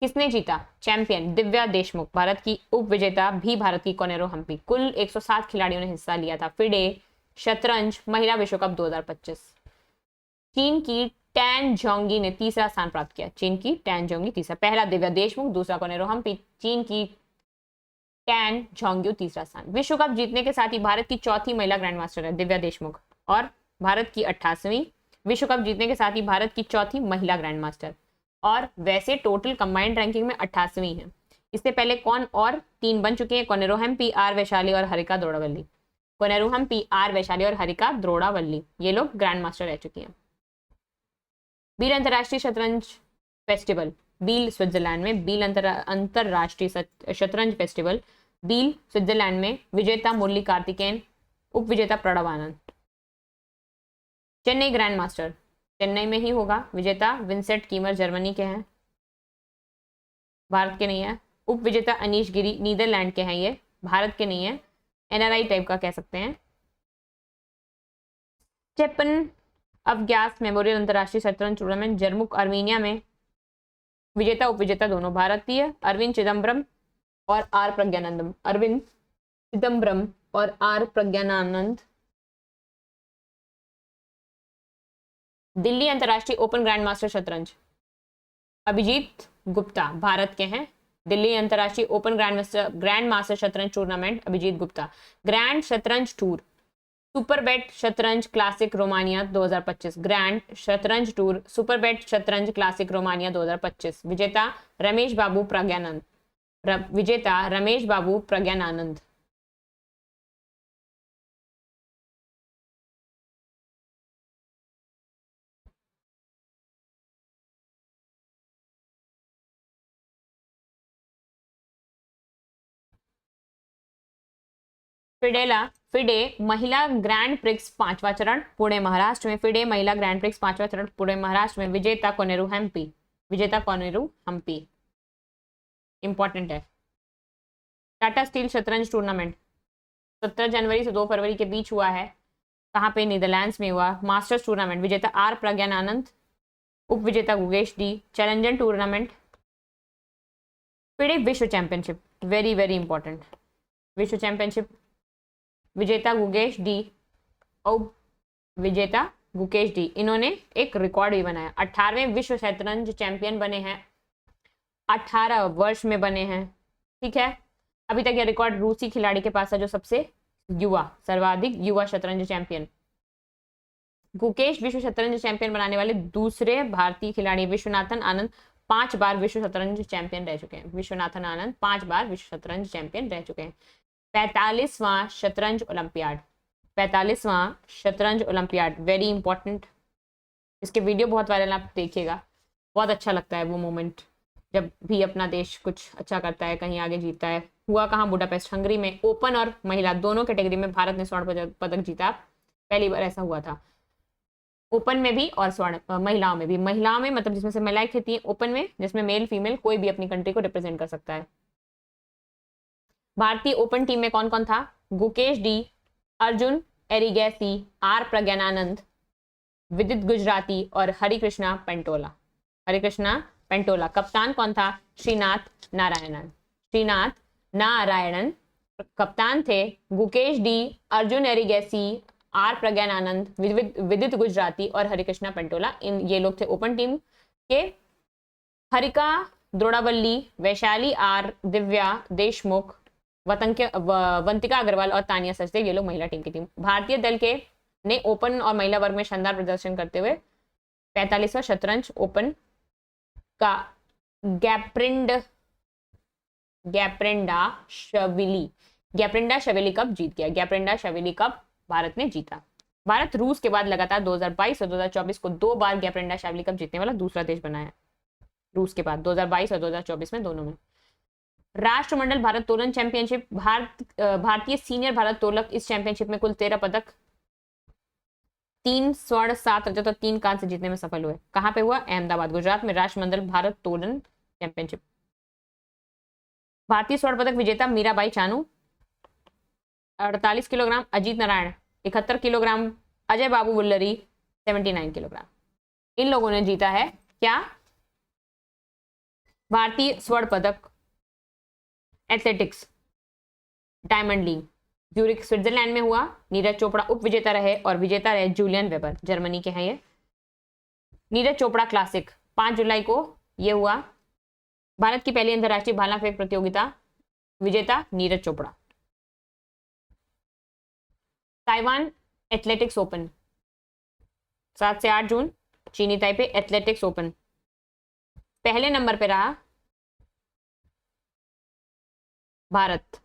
किसने जीता? चैंपियन दिव्या देशमुख, भारत की। उप विजेता भी भारत की कोनेरो हम्पी। कुल 107 खिलाड़ियों ने हिस्सा लिया था फिडे शतरंज महिला विश्व कप 2025। चीन की टैन जोंगी ने तीसरा स्थान प्राप्त किया, चीन की टैन जोंगी तीसरा, पहला दिव्या देशमुख, दूसरा कोनेरो हम्पी, चीन की टैन जोंगी तीसरा स्थान। विश्व कप जीतने के साथ ही भारत की चौथी महिला ग्रैंड मास्टर है दिव्या देशमुख, और भारत की 88वीं। विश्व कप जीतने के साथ ही भारत की चौथी महिला ग्रैंड मास्टर, और वैसे टोटल कंबाइंड रैंकिंग में 88वीं है। इससे पहले कौन और 3 बन चुके हैं? कोनेरू हम्पी, आर वैशाली और हरिका द्रोणावल्ली। कोनेरू हम्पी, आर वैशाली और हरिका द्रोणावल्ली, ये लोग ग्रैंड मास्टर रह चुकी हैं। बील अंतर्राष्ट्रीय शतरंज फेस्टिवल, बील स्विट्जरलैंड में। बील अंतर्राष्ट्रीय शतरंज फेस्टिवल बील स्विट्जरलैंड में। विजेता मुरली कार्तिकेयन, उप विजेता प्रणव आनंद। चेन्नई ग्रैंड मास्टर चेन्नई में ही होगा, विजेता विंसेंट कीमर जर्मनी के हैं, भारत के नहीं है। उप विजेता अनीश गिरी नीदरलैंड के हैं, ये भारत के नहीं है, NRI टाइप का कह सकते हैं। स्टेपन अवग्यास मेमोरियल अंतर्राष्ट्रीय शतरंज टूर्नामेंट जर्मुक आर्मीनिया में। विजेता उप विजेता दोनों भारतीय। अरविंद चिदम्बरम और आर प्रज्ञानंदम, अरविंद चिदम्बरम और आर प्रज्ञानानंद। दिल्ली अंतर्राष्ट्रीय ओपन ग्रैंड मास्टर शतरंज, अभिजीत गुप्ता भारत के हैं। दिल्ली अंतर्राष्ट्रीय ओपन ग्रैंड मास्टर शतरंज टूर्नामेंट, अभिजीत गुप्ता। ग्रैंड शतरंज टूर, सुपरबेट शतरंज क्लासिक रोमानिया 2025, ग्रैंड शतरंज टूर सुपरबेट शतरंज क्लासिक रोमानिया 2025, विजेता रमेश बाबू प्रज्ञानंद, विजेता रमेश बाबू प्रज्ञानानंद। फिडे महिला ग्रैंड प्रिक्स 5वां चरण पुणे महाराष्ट्र में, फिडे महिला ग्रैंड प्रिक्स 5वां चरण पुणे महाराष्ट्र में, विजेता कोनेरू हम्पी, विजेता कोनेरू हम्पी। इंपॉर्टेंट है। टाटा स्टील शतरंज टूर्नामेंट 17 जनवरी से 2 फरवरी के बीच हुआ है। कहाँ पे? नीदरलैंड्स में हुआ। मास्टर्स टूर्नामेंट, विजेता आर प्रज्ञानानंद, उप विजेता गुगेश डी। चैलेंजर टूर्नामेंट, फिडे विश्व चैंपियनशिप, वेरी वेरी इंपॉर्टेंट, विश्व चैंपियनशिप, विजेता गुगेश डी और विजेता गुकेश डी। इन्होंने एक रिकॉर्ड भी बनाया, 18वें विश्व शतरंज चैंपियन बने हैं, 18 वर्ष में बने हैं। ठीक है, अभी तक यह रिकॉर्ड रूसी खिलाड़ी के पास है जो सबसे युवा, सर्वाधिक युवा शतरंज चैंपियन। गुकेश विश्व शतरंज चैंपियन बनाने वाले दूसरे भारतीय खिलाड़ी। विश्वनाथन आनंद 5 बार विश्व शतरंज चैंपियन रह चुके हैं। विश्वनाथन आनंद 5 बार विश्व शतरंज चैंपियन रह चुके हैं। 45वां शतरंज ओलंपियाड, 45वां शतरंज ओलंपियाड, वेरी इंपॉर्टेंट। इसके वीडियो बहुत वायरल, आप देखिएगा, बहुत अच्छा लगता है वो मोमेंट जब भी अपना देश कुछ अच्छा करता है, कहीं आगे जीतता है। हुआ कहाँ? बुडापेस्ट हंगरी में। ओपन और महिला दोनों कैटेगरी में भारत ने स्वर्ण पदक जीता, पहली बार ऐसा हुआ था। ओपन में भी और स्वर्ण महिलाओं में भी। महिलाओं में मतलब जिसमें से महिलाएं खेलती हैं, ओपन में जिसमें मेल फीमेल कोई भी अपनी कंट्री को रिप्रेजेंट कर सकता है। भारतीय ओपन टीम में कौन कौन था? गुकेश डी, अर्जुन एरिगैसी, आर प्रज्ञानानंद, विदित गुजराती और हरिकृष्णा पेंटोला। हरिकृष्णा पेंटोला। कप्तान कौन था? श्रीनाथ नारायणन, श्रीनाथ नारायणन कप्तान थे। गुकेश डी, अर्जुन एरिगैसी, आर प्रज्ञानानंद, विदित गुजराती और हरिकृष्णा पेंटोला, इन ये लोग थे ओपन टीम के। हरिका द्रोणावल्ली, वैशाली आर, दिव्या देशमुख, वंतिका अग्रवाल और तानिया सचदेव, ये लोग महिला टीम की थी। भारतीय दल के ने ओपन और महिला वर्ग में शानदार प्रदर्शन करते हुए 45वां शतरंज ओपन का गैप्रेंडा शवेली कप जीत गया। गैप्रेंडा शवेली कप भारत ने जीता। भारत रूस के बाद लगातार 2022 और 2024 को 2 बार गैप्रेंडा शवेली कप जीतने वाला दूसरा देश बना है। रूस के बाद 2022 और 2024 में, दोनों में। राष्ट्रमंडल भारत तोलन चैंपियनशिप, भारतीय सीनियर भारत तोलक इस चैंपियनशिप में कुल 13 पदक, 3 स्वर्ण 7 रजत और 3 कांस्य जीतने में सफल हुए। कहां पे हुआ? अहमदाबाद गुजरात में। राष्ट्रमंडल भारत तोलन चैंपियनशिप। भारतीय स्वर्ण पदक विजेता मीराबाई चानू 48 किलोग्राम, अजीत नारायण 71 किलोग्राम, अजय बाबू बुल्लरी 79 किलोग्राम। इन लोगों ने जीता है क्या? भारतीय स्वर्ण पदक athletics diamond league, Zurich Switzerland में हुआ। नीरज चोपड़ा उप विजेता रहे और विजेता रहे जूलियन वेबर, जर्मनी के हैं ये। नीरज चोपड़ा क्लासिक 5 जुलाई को ये हुआ। भारत की पहली अंतर्राष्ट्रीय भाला फेंक प्रतियोगिता, विजेता Neeraj Chopra. Taiwan athletics open 7 से 8 जून, चीनी ताइपे एथलेटिक्स ओपन। पहले नंबर पे रहा भारत,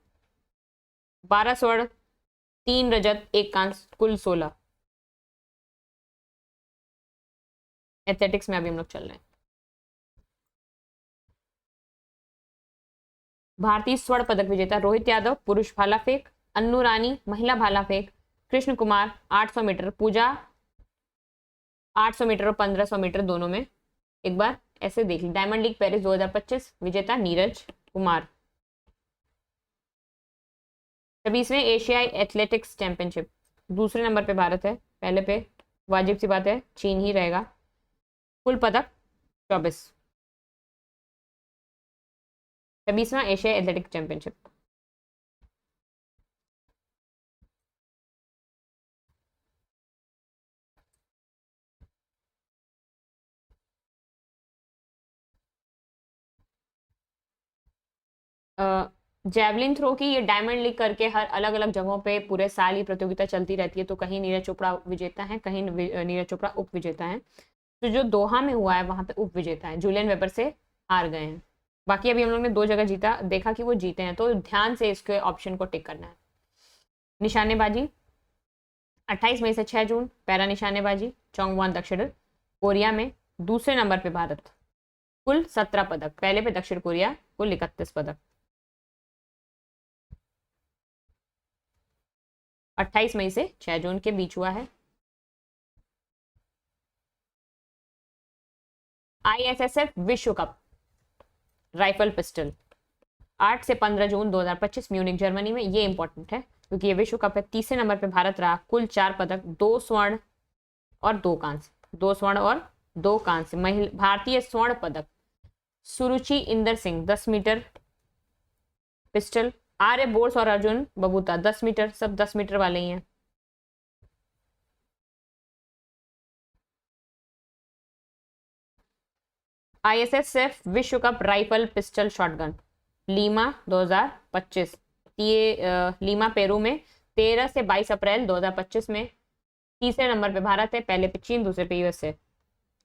12 स्वर्ण 3 रजत 1 कांस्य, कुल 16। एथलेटिक्स में अभी हम लोग चल रहे हैं। भारतीय स्वर्ण पदक विजेता रोहित यादव पुरुष भाला फेंक, अन्नू रानी महिला भाला फेंक, कृष्ण कुमार 800 मीटर, पूजा 800 मीटर और 1500 मीटर दोनों में। एक बार ऐसे देख ली। डायमंड लीग पेरिस 2025, विजेता नीरज कुमार। 26वें एशियाई एथलेटिक्स चैंपियनशिप, दूसरे नंबर पे भारत है, पहले पे वाजिब सी बात है चीन ही रहेगा। कुल पदक 24। 26वां Asia athletic championship. Javelin throw की ये डायमंड लीग करके हर अलग अलग जगहों पे पूरे साल ही प्रतियोगिता चलती रहती है, तो कहीं नीरज चोपड़ा विजेता है, कहीं नीरज चोपड़ा उप विजेता है। तो जो दोहा में हुआ है वहां पे उप विजेता है, जूलियन वेबर से हार गए हैं। बाकी अभी हम लोग ने 2 जगह जीता, देखा कि वो जीते हैं, तो ध्यान से इसके ऑप्शन को टिक करना है। निशानेबाजी 28 मई से 6 जून, पैरा निशानेबाजी चोंगवान दक्षिण कोरिया में दूसरे नंबर पे भारत, कुल 17 पदक, पहले पे दक्षिण कोरिया, कुल 31 पदक। 28 मई से 6 जून के बीच हुआ है। ISSF विश्व कप राइफल पिस्टल 8 से 15 जून 2025 म्यूनिक जर्मनी में। ये इंपॉर्टेंट है क्योंकि ये विश्व कप है। तीसरे नंबर पे भारत रहा, कुल 4 पदक, 2 स्वर्ण और 2 कांस्य, 2 स्वर्ण और 2 कांस्य। भारतीय स्वर्ण पदक सुरुचि इंदर सिंह 10 मीटर पिस्टल, आर्य बोर्स और अर्जुन बबूता 10 मीटर, सब 10 मीटर वाले ही हैं। ISSF विश्व cup rifle pistol shotgun Lima 2025, ये लीमा पेरू में 13 से 22 अप्रैल 2025 में। तीसरे नंबर पे भारत है, पहले पे चीन, दूसरे पे यूएसए।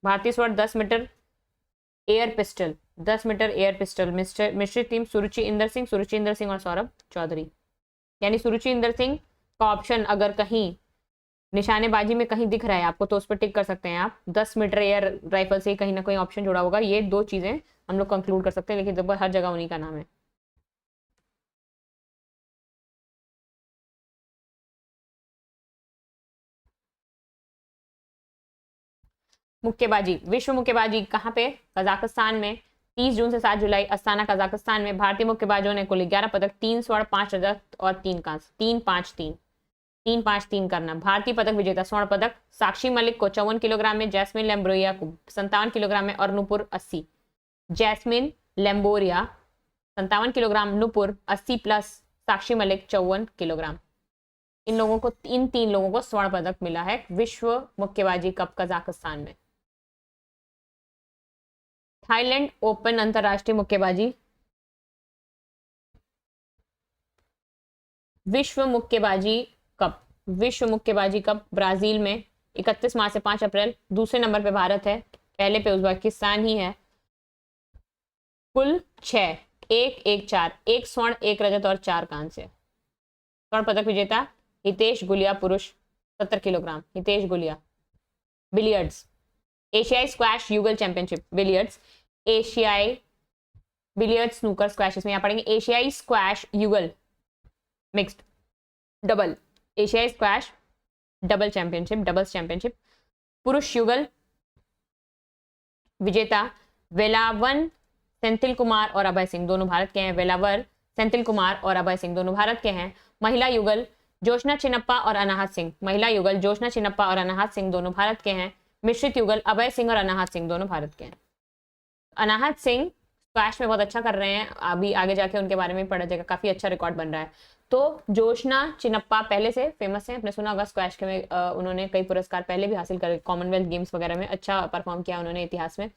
भारतीय स्वर्ण 10 metre air pistol, 10 metre air pistol मिश्रित टीम सुरुचि इंदर सिंह और सौरभ चौधरी। यानी सुरुचि इंदर सिंह का ऑप्शन अगर कहीं निशानेबाजी में कहीं दिख रहा है आपको तो उस पर टिक कर सकते हैं आप। 10 मीटर एयर राइफल से कहीं ना कहीं ऑप्शन जुड़ा होगा। ये 2 चीजें हम लोग कंक्लूड कर सकते हैं, लेकिन हर जगह उन्हीं का नाम है। मुक्केबाजी विश्व मुक्केबाजी कहाँ पे? कजाकिस्तान में 30 जून से 7 जुलाई अस्ताना कजाकिस्तान में। भारतीय मुक्केबाजों ने कुल 11 पदक, 3 स्वर्ण, 5 रजत और 3 कांस्य, 3-5-3, 3-5-3 करना। भारतीय पदक विजेता स्वर्ण पदक साक्षी मलिक को 54 किलोग्राम में, जैस्मिन लेम्ब्रोया को 57 किलोग्राम में और Nupur 80। Jaismine Lamboria 57 kilogram, Nupur 80 plus, Sakshi Malik 54 kilogram. इन 3 लोगों को स्वर्ण पदक मिला है विश्व मुक्केबाजी कप कजाकिस्तान में। थाईलैंड ओपन अंतरराष्ट्रीय मुक्केबाजी विश्व मुक्केबाजी कप ब्राजील में 31 मार्च से 5 अप्रैल। दूसरे नंबर पे भारत है, पहले पे उज्बेकिस्तान ही है। कुल 6, 1-1-4, 1 स्वर्ण, 1 रजत और 4 कांस्य। स्वर्ण पदक विजेता हितेश गुलिया पुरुष 70 किलोग्राम, हितेश गुलिया। बिलियर्ड्स एशियाई स्क्वैश युगल चैंपियनशिप बिलियर्ड्स, एशियाई बिलियर्ड्स स्नूकर स्क्वैश, इसमें यहाँ पढ़ेंगे एशियाई स्क्वैश युगल मिक्स्ड डबल, एशियाई स्क्वैश डबल्स चैंपियनशिप। पुरुष युगल विजेता वेलावन सेंथिल कुमार और अभय सिंह, दोनों भारत के हैं। वेलावर सेंथिल कुमार और अभय सिंह दोनों भारत के हैं। महिला युगल जोशना चिनप्पा और अनाहत सिंह, महिला युगल जोशना चिनप्पा और अनाहत सिंह दोनों भारत के हैं। मिश्रित युगल अभय सिंह और अनाहत सिंह दोनों भारत के हैं। अनाहत सिंह स्क्वैश में बहुत अच्छा कर रहे हैं, अभी आगे जाके उनके बारे में पढ़ा जाएगा, काफी अच्छा रिकॉर्ड बन रहा है। तो जोशना चिनप्पा पहले से फेमस है, आपने सुना होगा स्क्वैश के में उन्होंने कई पुरस्कार पहले भी हासिल करे, कॉमनवेल्थ गेम्स वगैरह में अच्छा परफॉर्म किया उन्होंने इतिहास में।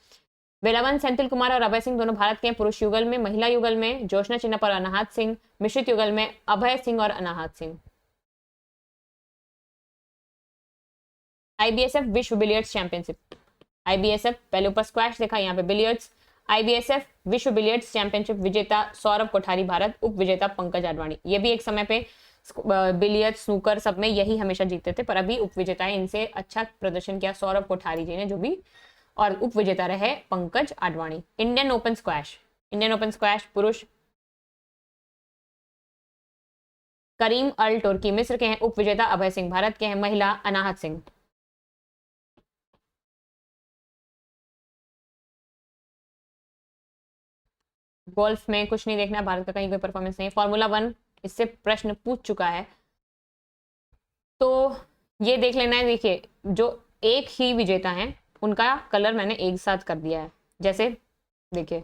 वेलावन सेंथिल कुमार और अभय सिंह दोनों भारत के हैं पुरुष युगल में। महिला युगल में जोशना चिनप्पा और अनाहत सिंह, मिश्रित युगल में अभय सिंह और अनाहत सिंह। IBSF विश्व बिलियर्ड्स चैंपियनशिप, IBSF पहले ऊपर स्क्वैश देखा, यहाँ पे बिलियर्ड्स। IBSF विश्व बिलियर्ड्स चैंपियनशिप विजेता सौरभ कोठारी भारत, उप विजेता पंकज आडवाणी। ये भी एक समय पे बिलियर्ड्स स्नूकर सब में यही हमेशा जीतते थे, पर अभी उप विजेता है, इनसे अच्छा प्रदर्शन किया सौरभ कोठारी जी ने जो भी, और उप विजेता रहे Pankaj Advani. Indian open squash पुरुष करीम अल तुर्की मिस्र के हैं, उप विजेता अभय सिंह भारत के हैं। महिला अनाहत सिंह। गोल्फ में कुछ नहीं देखना, भारत का कहीं कोई परफॉर्मेंस नहीं। फॉर्मूला 1 इससे प्रश्न पूछ चुका है तो ये देख लेना है। देखिए जो एक ही विजेता है उनका कलर मैंने एक साथ कर दिया है, जैसे देखिए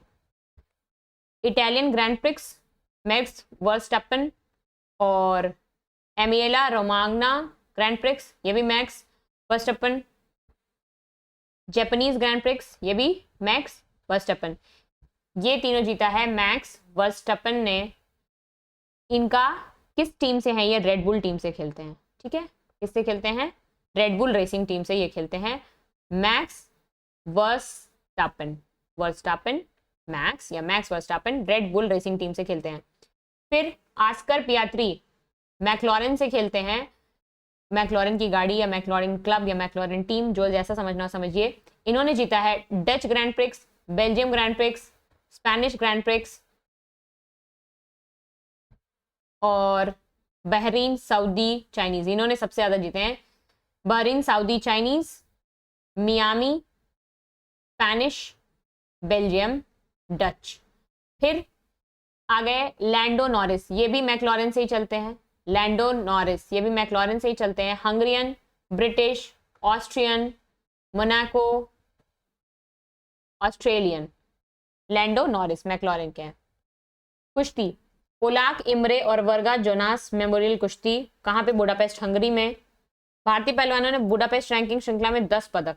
Italian grand prix max Verstappen, और एमिलिया रोमाग्ना ग्रैंड प्रिक्स, ये भी max Verstappen. Japanese grand prix, ये भी मैक्स वर्स्टैपन। ये तीनों जीता है मैक्स वर्स्टैपन ने। इनका किस टीम से है? ये रेड बुल टीम से खेलते हैं, ठीक है। किससे खेलते हैं? रेड बुल रेसिंग टीम से ये खेलते हैं। मैक्स वर्स्टैपन, वर्स्टैपन मैक्स या max Verstappen red bull racing team से खेलते हैं। फिर आस्कर पियात्री मैक्लॉरेन से खेलते हैं। मैक्लॉरेन की गाड़ी या मैक्लॉरेन क्लब या मैक्लॉरेन टीम, जो जैसा समझना समझिए। इन्होंने जीता है Dutch grand prix, Belgium grand prix, Spanish grand prix और बहरीन सऊदी चाइनीज। इन्होंने सबसे ज्यादा जीते हैं। Bahrain Saudi Chinese, Miami, Spanish, Belgium, Dutch. फिर आ गए लैंडो नॉरिस, ये भी मैक्लॉरेन से ही चलते हैं। लैंडो नॉरिस ये भी मैक्लॉरेन से ही चलते हैं। Hungarian, British, Austrian, Monaco, Australian. Lando Norris McLaren के हैं। कुश्ती पोलाक इमरे और वर्गा जोनास मेमोरियल कुश्ती, कहाँ पे? बुडापेस्ट हंगरी में। भारतीय पहलवानों ने बुडापेस्ट रैंकिंग श्रृंखला में 10 पदक,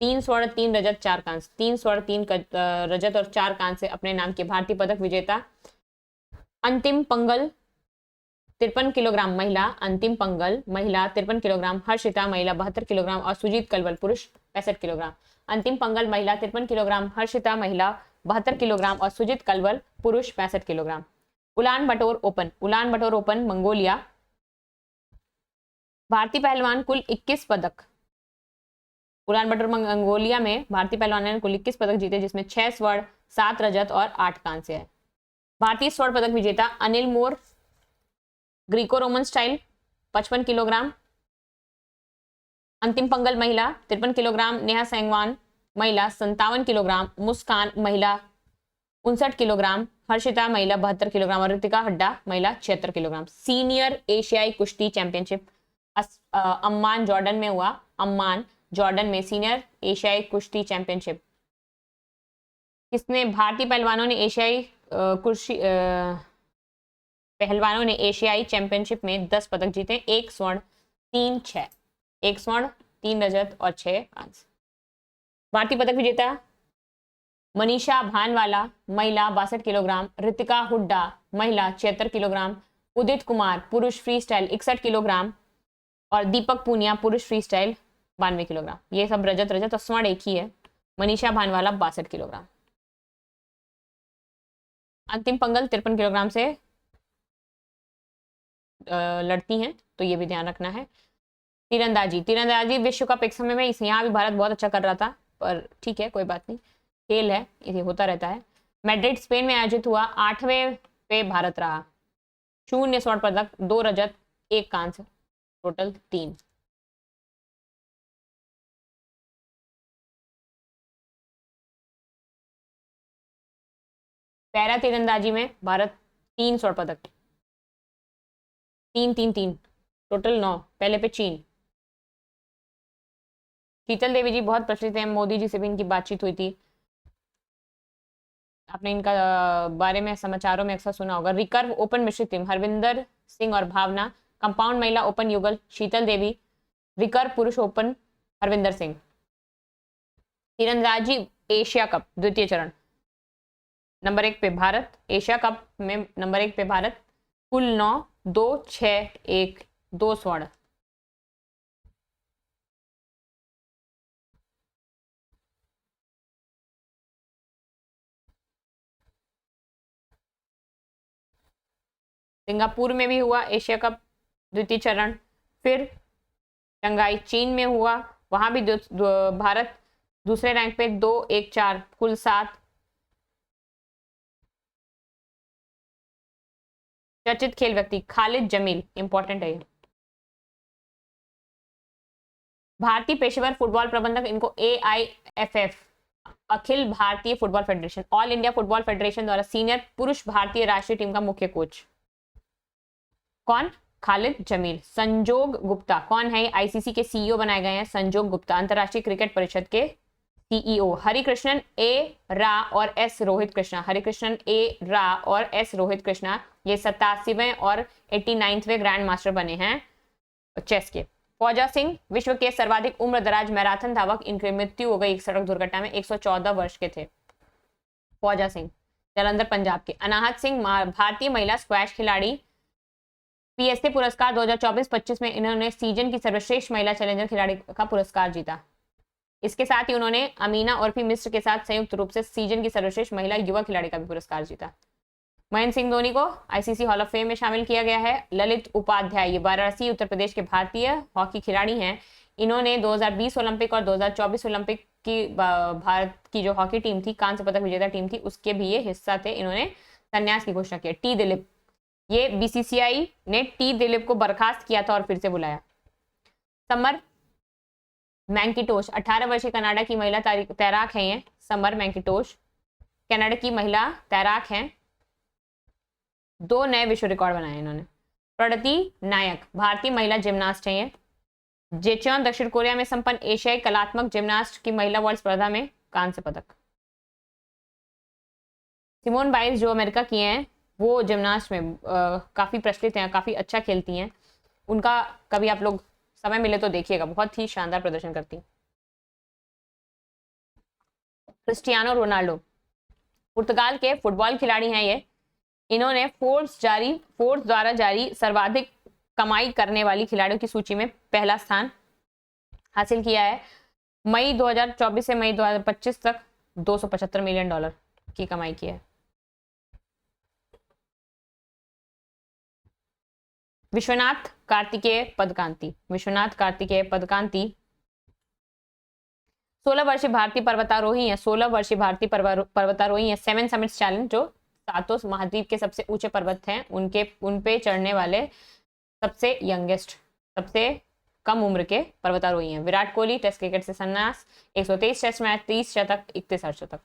3 स्वर्ण 3 रजत 4 कांस्य, 3 स्वर्ण 3 रजत और 4 कांस्य अपने नाम के भारतीय पदक विजेता। अंतिम पंगल 53 किलोग्राम महिला, अंतिम पंगल महिला 53 किलोग्राम, हर्षिता महिला 72 किलोग्राम और सुजीत कलवल पुरुष 65 किलोग्राम। अंतिम पंगल महिला 53 किलोग्राम, हर्षिता महिला 72 किलोग्राम और सुजीत कलवल पुरुष 65 किलोग्राम। उलान बटोर ओपन, उलान बटोर ओपन मंगोलिया। भारतीय पहलवान कुल 21 पदक, उलान बटोर मंगोलिया में भारतीय पहलवानों ने कुल 21 पदक जीते, जिसमें 6 स्वर्ण 7 रजत और 8 कांस्य है। भारतीय स्वर्ण पदक विजेता अनिल मोर ग्रीको रोमन स्टाइल 55 किलोग्राम। अंतिम पंगल महिला 53 किलोग्राम, नेहा सेंगवान महिला 57 किलोग्राम, मुस्कान महिला 59 किलोग्राम, हर्षिता महिला 72 किलोग्राम और ऋतिका हड्डा महिला 76 किलोग्राम। सीनियर एशियाई कुश्ती चैंपियनशिप अम्मान जॉर्डन में हुआ। अम्मान जॉर्डन में सीनियर एशियाई कुश्ती चैंपियनशिप किसने? भारतीय पहलवानों ने एशियाई कुश्ती पहलवानों ने एशियाई चैंपियनशिप में 10 पदक जीते, 1 स्वर्ण 3 6, 1 स्वर्ण 3 रजत और 6 कांस्य। भारतीय पदक विजेता मनीषा भानवाला महिला 62 किलोग्राम, ऋतिका हुड्डा महिला 76 किलोग्राम, उदित कुमार पुरुष फ्री स्टाइल 61 किलोग्राम और दीपक पूनिया पुरुष फ्री स्टाइल 92 किलोग्राम। ये सब रजत रजत और स्वर्ण एक ही है। मनीषा भानवाला 62 किलोग्राम। अंतिम पंगल 53 किलोग्राम से लड़ती हैं, तो ये भी ध्यान रखना है। तीरंदाजी, तीरंदाजी विश्व कप एक समय में यहाँ भी भारत बहुत अच्छा कर रहा था, पर ठीक है कोई बात नहीं, खेल है, ये होता रहता है। मैड्रिड स्पेन में आयोजित हुआ, 8वें पे भारत रहा। 0 स्वर्ण पदक, 2 रजत 1 कांस्य, टोटल 3। पैरा तीरंदाजी में भारत 3 स्वर्ण पदक, 3 3 3, टोटल 9। पहले पे चीन। शीतल देवी जी बहुत प्रचलित है, मोदी जी से भी इनकी बातचीत हुई थी, आपने इनका बारे में समाचारों में अक्सर सुना होगा। रिकर्व ओपन मिश्रित टीम हरविंदर सिंह और भावना, कंपाउंड महिला ओपन युगल शीतल देवी, रिकर्व पुरुष ओपन हरविंदर सिंह। तीरंदाजी एशिया कप द्वितीय चरण, नंबर 1 पे भारत, एशिया कप में नंबर 1 पे भारत, कुल 9, 2 6 1 2 स्वर्ण। सिंगापुर में भी हुआ एशिया कप द्वितीय चरण। फिर शंघाई चीन में हुआ, वहां भी भारत दूसरे रैंक पे 2 1 4, कुल 7। चर्चित खेल व्यक्ति खालिद जमील, इंपॉर्टेंट है ये। भारतीय पेशेवर फुटबॉल प्रबंधक, इनको AIFF Akhil Bharatiya football federation, all India football federation द्वारा सीनियर पुरुष भारतीय राष्ट्रीय टीम का मुख्य कोच कौन? खालिद जमील। संजोग गुप्ता कौन है? ICC के CEO बनाए गए हैं। संजोग गुप्ता अंतरराष्ट्रीय क्रिकेट परिषद के CEO हरिकृष्णन ए रा और एस रोहित कृष्णा, हरिकृष्णन ए रा और एस रोहित कृष्णा ये 87वें और 89वें ग्रैंड मास्टर बने हैं चेस के। फौजा सिंह विश्व के सर्वाधिक उम्र दराज मैराथन धावक, इनकी मृत्यु हो गई एक सड़क दुर्घटना में, 114 वर्ष के थे फौजा सिंह, जालंधर पंजाब के। अनाहत सिंह भारतीय महिला स्क्वैश खिलाड़ी, पीएसए पुरस्कार 2024-25 में इन्होंने सीजन की सर्वश्रेष्ठ महिला चैलेंजर खिलाड़ी का पुरस्कार जीता। इसके साथ ही उन्होंने अमीना उर्फी मिश्र के साथ संयुक्त रूप से सीजन की सर्वश्रेष्ठ महिला युवा खिलाड़ी का भी पुरस्कार जीता। महेंद्र सिंह धोनी को आईसीसी हॉल ऑफ फेम में शामिल किया गया है। ललित उपाध्याय ये वाराणसी उत्तर प्रदेश के भारतीय हॉकी खिलाड़ी हैं। इन्होंने 2020 ओलंपिक और 2024 ओलंपिक की भारत की जो हॉकी टीम थी, कांस्य पदक विजेता टीम थी, उसके भी ये हिस्सा थे। इन्होंने संन्यास की घोषणा की। टी दिलीप, ये बीसीसीआई ने टी दिलीप को बर्खास्त किया था और फिर से बुलाया। समर मैंकिटोश 18 वर्षीय कनाडा की महिला तैराक हैं। ये समर मैंकिटोश कनाडा की महिला तैराक हैं। 2 नए विश्व रिकॉर्ड बनाए इन्होंने। प्रगति नायक भारतीय महिला जिम्नास्ट हैं। ये जेचेओन दक्षिण कोरिया में संपन्न एशियाई कलात्मक जिम्नास्ट की महिला वर्ल्ड स्पर्धा में कांस्य पदक। सिमोन बाइल्स जो अमेरिका की हैं, वो जिम्नास्ट में काफी प्रचलित हैं, काफी अच्छा खेलती हैं। उनका कभी आप लोग समय मिले तो देखिएगा, बहुत ही शानदार प्रदर्शन करती हैं। क्रिस्टियानो रोनाल्डो पुर्तगाल के फुटबॉल खिलाड़ी हैं। ये इन्होंने फोर्ब्स द्वारा जारी सर्वाधिक कमाई करने वाली खिलाड़ियों की सूची में पहला स्थान हासिल किया है। मई 2024 से मई 2025 तक $275 मिलियन की कमाई की है। विश्वनाथ कार्तिकेय पदकांती 16 वर्षीय भारतीय पर्वतारोही है। 16 वर्षीय भारतीय पर्वतारोही है। 7 समिट्स चैलेंज जो सातों महाद्वीप के सबसे ऊंचे पर्वत हैं, उन पे चढ़ने वाले सबसे यंगेस्ट, सबसे कम उम्र के पर्वतारोही हैं। विराट कोहली टेस्ट क्रिकेट से संन्यास, 123 टेस्ट मैच, 30 शतक, 31 अर्धशतक,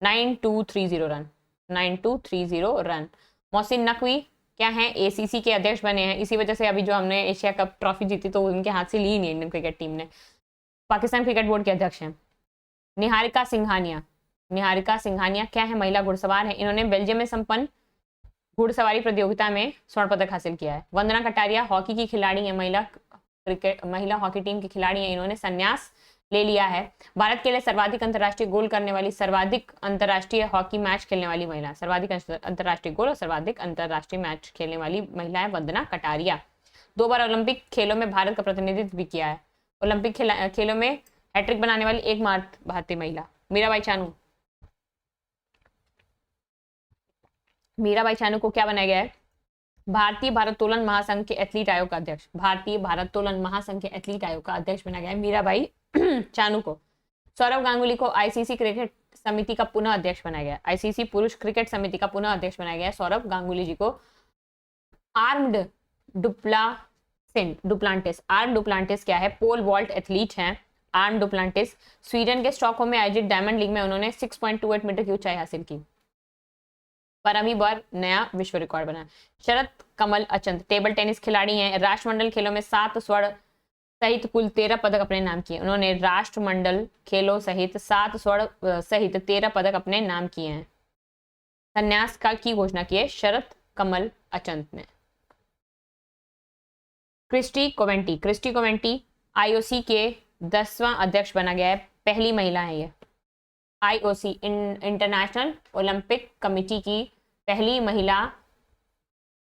9230 रन। मोहसिन नकवी क्या है, एसीसी के अध्यक्ष बने हैं। इसी वजह से अभी जो हमने एशिया कप ट्रॉफी जीती तो उनके हाथ से ली नहीं इंडियन क्रिकेट टीम ने। पाकिस्तान क्रिकेट बोर्ड के अध्यक्ष हैं। निहारिका सिंघानिया क्या है, महिला घुड़सवार है। इन्होंने बेल्जियम में संपन्न घुड़सवारी प्रतियोगिता में स्वर्ण पदक हासिल किया है। वंदना कटारिया हॉकी की खिलाड़ी है, महिला हॉकी टीम की खिलाड़ी है। इन्होंने संन्यास ले लिया है। भारत के लिए सर्वाधिक अंतर्राष्ट्रीय गोल करने वाली, सर्वाधिक अंतर्राष्ट्रीय हॉकी मैच खेलने वाली महिला, सर्वाधिक अंतर्राष्ट्रीय गोल और सर्वाधिक अंतर्राष्ट्रीय मैच खेलने वाली महिला है वंदना कटारिया। 2 बार ओलंपिक खेलों में भारत का प्रतिनिधित्व भी किया है। ओलंपिक खेलों में हैट्रिक बनाने वाली एकमात्र भारतीय महिला। मीराबाई चानू को क्या बनाया गया है, भारतीय भारोत्तोलन महासंघ के एथलीट आयोग का अध्यक्ष। भारतीय भारोत्तोलन महासंघ के एथलीट आयोग का अध्यक्ष बनाया गया है मीराबाई चानू को। सौरव गांगुली को आईसीसी क्रिकेट समिति का पुनः अध्यक्ष बनाया गया। आईसीसी पुरुष क्रिकेट समिति का पुनः अध्यक्ष बनाया गया सौरव गांगुली जी को। आर्म्ड डुप्लांटिस क्या है, पोल वॉल्ट एथलीट हैं। आर्म डुप्लांटिस स्वीडन के स्टॉकहोम में आयोजित डायमंड लीग में उन्होंने 6.28 मीटर की ऊंचाई हासिल की। पर अभी बार नया विश्व रिकॉर्ड बना। शरत कमल अचंत टेबल टेनिस खिलाड़ी हैं। राष्ट्रमंडल खेलों में 7 स्वर्ण सहित कुल 13 पदक अपने नाम किए। उन्होंने राष्ट्रमंडल खेलों सहित 7 स्वर्ण सहित 13 पदक अपने नाम किए हैं। संन्यास की घोषणा की है शरत कमल अचंत ने। क्रिस्टी कोवेंटी आईओसी के 10वां अध्यक्ष बना गया है। पहली महिला है ये। आईओसी इंटरनेशनल ओलंपिक कमेटी की पहली महिला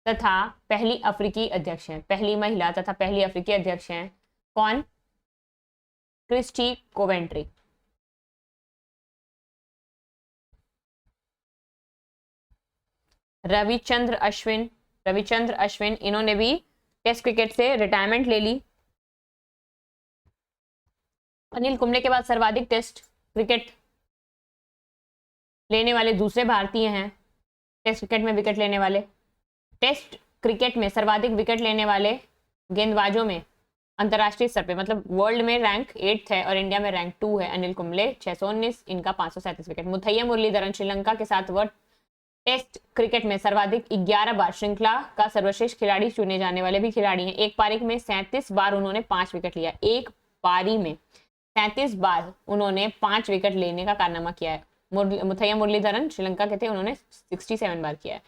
तथा पहली अफ्रीकी अध्यक्ष हैं। पहली महिला तथा पहली अफ्रीकी अध्यक्ष हैं कौन, क्रिस्टी कोवेंट्री। रविचंद्र अश्विन इन्होंने भी टेस्ट क्रिकेट से रिटायरमेंट ले ली। अनिल कुंबले के बाद सर्वाधिक टेस्ट क्रिकेट लेने वाले दूसरे भारतीय हैं। टेस्ट क्रिकेट में विकेट लेने वाले, टेस्ट क्रिकेट में सर्वाधिक विकेट लेने वाले गेंदबाजों में अंतर्राष्ट्रीय स्तर पे, मतलब वर्ल्ड में रैंक 8 है और इंडिया में रैंक 2 है। अनिल कुंबले 619, इनका 537 विकेट। मुथैया मुरलीधरन श्रीलंका के साथ वह टेस्ट क्रिकेट में सर्वाधिक 11 बार श्रृंखला का सर्वश्रेष्ठ खिलाड़ी चुने जाने वाले भी खिलाड़ी हैं। एक पारी में 37 बार उन्होंने 5 विकेट लिया। एक पारी में 37 बार उन्होंने 5 विकेट लेने का कारनामा किया है। मुथैया मुरलीधरन श्रीलंका के थे, उन्होंने 67 बार किया है।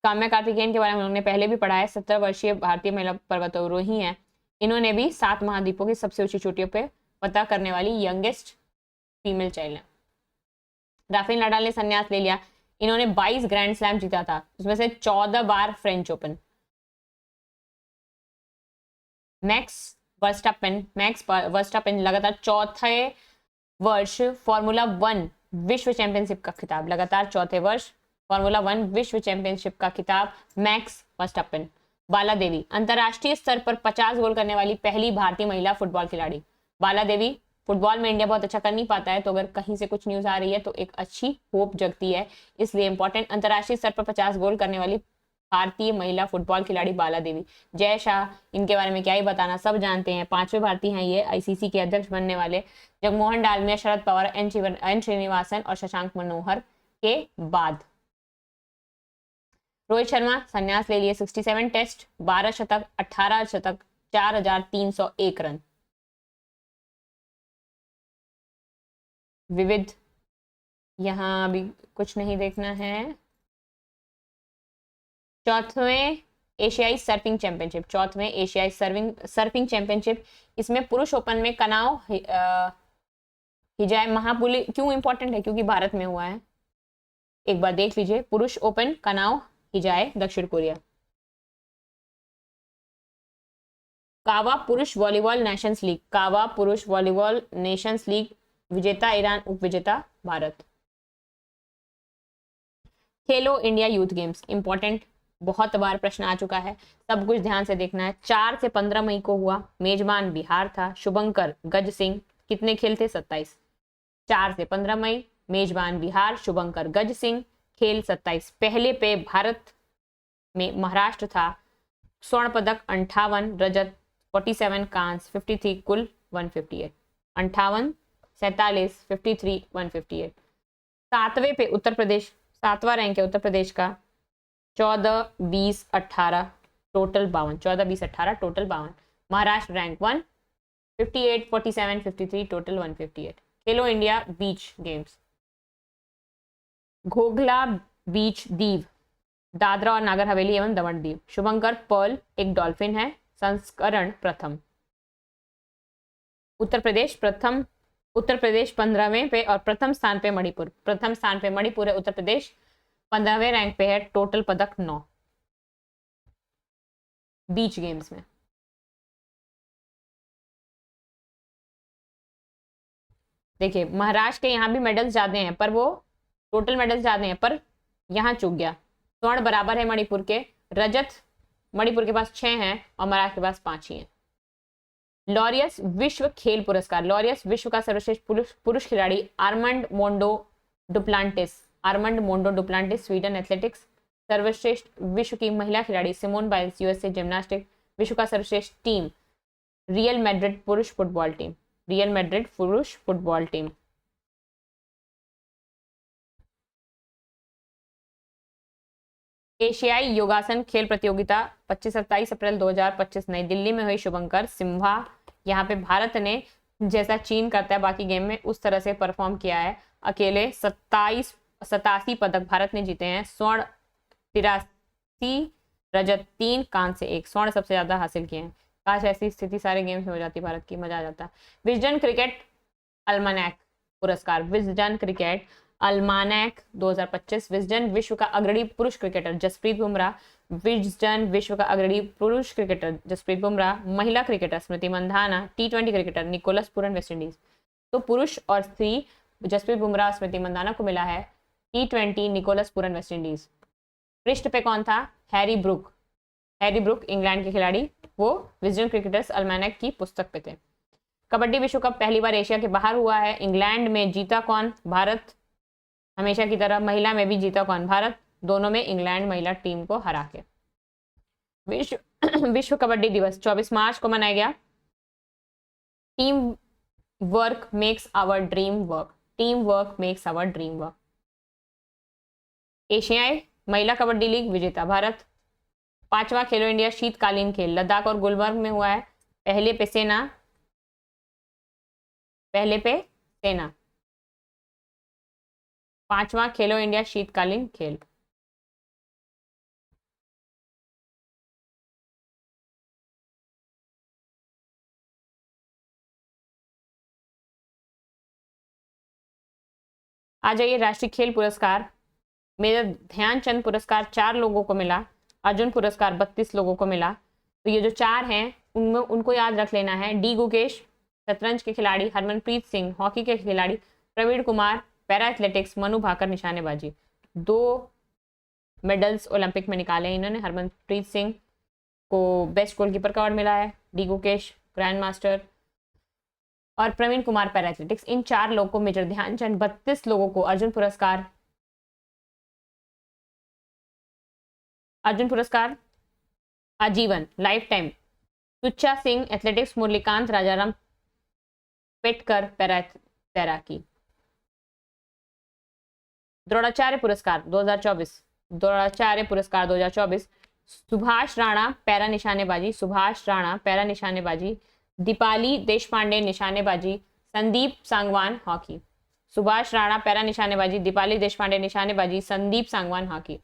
काम्या कार्तिकेयन के बारे में उन्होंने पहले भी पढ़ा है। 17 वर्षीय भारतीय महिला पर्वतारोही हैं। इन्होंने भी 7 महाद्वीपों की सबसे ऊंची चोटियों पे पता करने वाली यंगेस्ट फीमेल चाइल्ड है। राफेल नडाल ने संन्यास ले लिया। इन्होंने 22 ग्रैंड स्लैम जीता था, उसमें से 14 बार फ्रेंच ओपन। मैक्स वर्स्टापेन लगातार चौथे वर्ष फॉर्मूला 1 विश्व चैंपियनशिप का खिताब, लगातार चौथे वर्ष फॉर्मूला 1 विश्व चैंपियनशिप का खिताब मैक्स वर्स्टापेन। बाला देवी अंतरराष्ट्रीय स्तर पर 50 गोल करने वाली पहली भारतीय महिला फुटबॉल खिलाड़ी। बाला देवी, फुटबॉल में इंडिया बहुत अच्छा कर नहीं पाता है, तो अगर कहीं से कुछ न्यूज आ रही है तो एक अच्छी होप जगती है, इसलिए इंपॉर्टेंट। अंतरराष्ट्रीय स्तर पर 50 गोल करने वाली भारतीय महिला फुटबॉल खिलाड़ी बाला देवी। जय शाह, इनके बारे में क्या ही बताना, सब जानते हैं। 5वें भारतीय हैं ये आईसीसी के अध्यक्ष बनने वाले, जगमोहन डालमिया, शरद पवार, एन श्रीनिवासन और शशांक मनोहर के बाद। रोहित शर्मा संन्यास ले लिए। 67 टेस्ट, 12 शतक, 18 शतक, 4301 रन। विविध, यहाँ अभी कुछ नहीं देखना है। चौथवें एशियाई सर्फिंग चैंपियनशिप, इसमें पुरुष ओपन में कनाव हिजाय महापुली क्यों इंपॉर्टेंट है, क्योंकि भारत में हुआ है। एक बार देख लीजिए, पुरुष ओपन कनाव हिजाय दक्षिण कोरिया। कावा पुरुष वॉलीबॉल नेशंस लीग विजेता ईरान, उप विजेता भारत। खेलो इंडिया यूथ गेम्स इंपॉर्टेंट, बहुत बार प्रश्न आ चुका है, सब कुछ ध्यान से देखना है। 4 से 15 मई को हुआ, मेजबान बिहार था। शुभंकर गज सिंह, कितने खेल थे? 27। 4 से 15 मई, मेजबान बिहार, शुभंकर गज सिंह, खेल 27। पहले पे भारत में महाराष्ट्र था। स्वर्ण पदक 58, रजत 47, कांस्य 53, कुल 158। 58, 47, 53, 158। 7वें पे उत्तर प्रदेश, 7वां रैंक है उत्तर प्रदेश का, 14, 20, 18 total 52, 14, 20, 18 total 52। Maharashtra rank 1, 58, 47, 53 total 158। खेलो इंडिया बीच गेम्स, घोघला बीच दीव, दादरा और नागर हवेली एवं दमन दीव। शुभंकर पर्ल एक डॉल्फिन है, संस्करण प्रथम। उत्तर प्रदेश 15वें पे और प्रथम स्थान पे मणिपुर है। उत्तर प्रदेश 15वें रैंक पे है, टोटल पदक 9 बीच गेम्स में। देखिए महाराष्ट्र के यहाँ भी मेडल्स ज्यादा हैं, पर वो टोटल मेडल्स ज्यादा हैं, पर यहाँ चूक गया। स्वर्ण बराबर है मणिपुर के, रजत मणिपुर के पास 6 हैं और महाराष्ट्र के पास 5 ही हैं। लॉरियस विश्व खेल पुरस्कार, लॉरियस विश्व का सर्वश्रेष्ठ पुरुष खिलाड़ी Armand Mondo Duplantis Sweden athletics. सर्वश्रेष्ठ विश्व की महिला खिलाड़ी सिमोन बाइल्स यूएसए जिम्नास्टिक। विश्व का सर्वश्रेष्ठ टीम रियल मैड्रिड पुरुष फुटबॉल टीम। एशियाई योगासन खेल प्रतियोगिता 25-27 अप्रैल 2025 नई दिल्ली में हुई। शुभंकर सिम्हा, यहाँ पे भारत ने जैसा चीन करता है बाकी गेम में उस तरह से परफॉर्म किया है। अकेले 87 पदक भारत ने जीते हैं। स्वर्ण 83, रजत 3, कांस्य 1। स्वर्ण सबसे ज्यादा हासिल किए हैं। काश ऐसी स्थिति सारे गेम्स में हो जाती भारत की, मजा आ जाता। विजडन क्रिकेट अल्मानैक पुरस्कार, विजडन क्रिकेट अल्मानैक 2025। विजडन विश्व का अग्रणी पुरुष क्रिकेटर जसप्रीत बुमराह। विजडन विश्व का अग्रणी पुरुष क्रिकेटर जसप्रीत बुमराह। महिला cricketer Smriti Mandhana. T20 cricketer Nicholas Pooran West Indies. तो पुरुष और स्त्री जसप्रीत बुमराह स्मृति मंधाना को मिला है T20 Nicholas Pooran West Indies. पृष्ठ पे कौन था? हैरी ब्रुक इंग्लैंड के खिलाड़ी, वो विजडन क्रिकेटर्स अल्मानैक की पुस्तक पे थे। कबड्डी विश्व कप पहली बार एशिया के बाहर हुआ है। इंग्लैंड में जीता कौन? भारत, हमेशा की तरह। महिला में भी जीता कौन? भारत। दोनों में इंग्लैंड महिला टीम को हरा के। विश्व कबड्डी दिवस 24 मार्च को मनाया गया। Team work makes our dream work. एशियाई महिला कबड्डी लीग विजेता भारत। 5वां खेलो इंडिया शीतकालीन खेल लद्दाख और गुलमर्ग में हुआ है। पहले पे सेना पहले पे सेना। 5वां खेलो इंडिया शीतकालीन खेल। आ जाइए राष्ट्रीय खेल पुरस्कार। मेजर ध्यानचंद पुरस्कार 4 लोगों को मिला, अर्जुन पुरस्कार 32 लोगों को मिला। तो ये जो 4 हैं उनमें उनको याद रख लेना है। डी गुकेश शतरंज के खिलाड़ी, हरमनप्रीत सिंह हॉकी के खिलाड़ी, प्रवीण कुमार पैरा एथलेटिक्स, मनु भाकर निशानेबाजी। 2 मेडल्स ओलंपिक में निकाले इन्होंने। हरमनप्रीत सिंह को बेस्ट गोलकीपर का अवार्ड मिला है, डी गुकेश ग्रैंड मास्टर और प्रवीण कुमार पैरा एथलेटिक्स। इन 4 लोगों को मेजर ध्यानचंद, 32 लोगों को अर्जुन पुरस्कार आजीवन life time. Sucha Singh athletics, Murlikant Rajaram Petkar para तैराकी। द्रोणाचार्य पुरस्कार 2024, द्रोणाचार्य पुरस्कार 2024 सुभाष राणा पैरा निशानेबाजी, दीपाली देशपांडे निशानेबाजी, संदीप सांगवान हॉकी। सुभाष राणा पैरा निशानेबाजी, दीपाली देशपांडे निशानेबाजी, संदीप सांगवान हॉकी।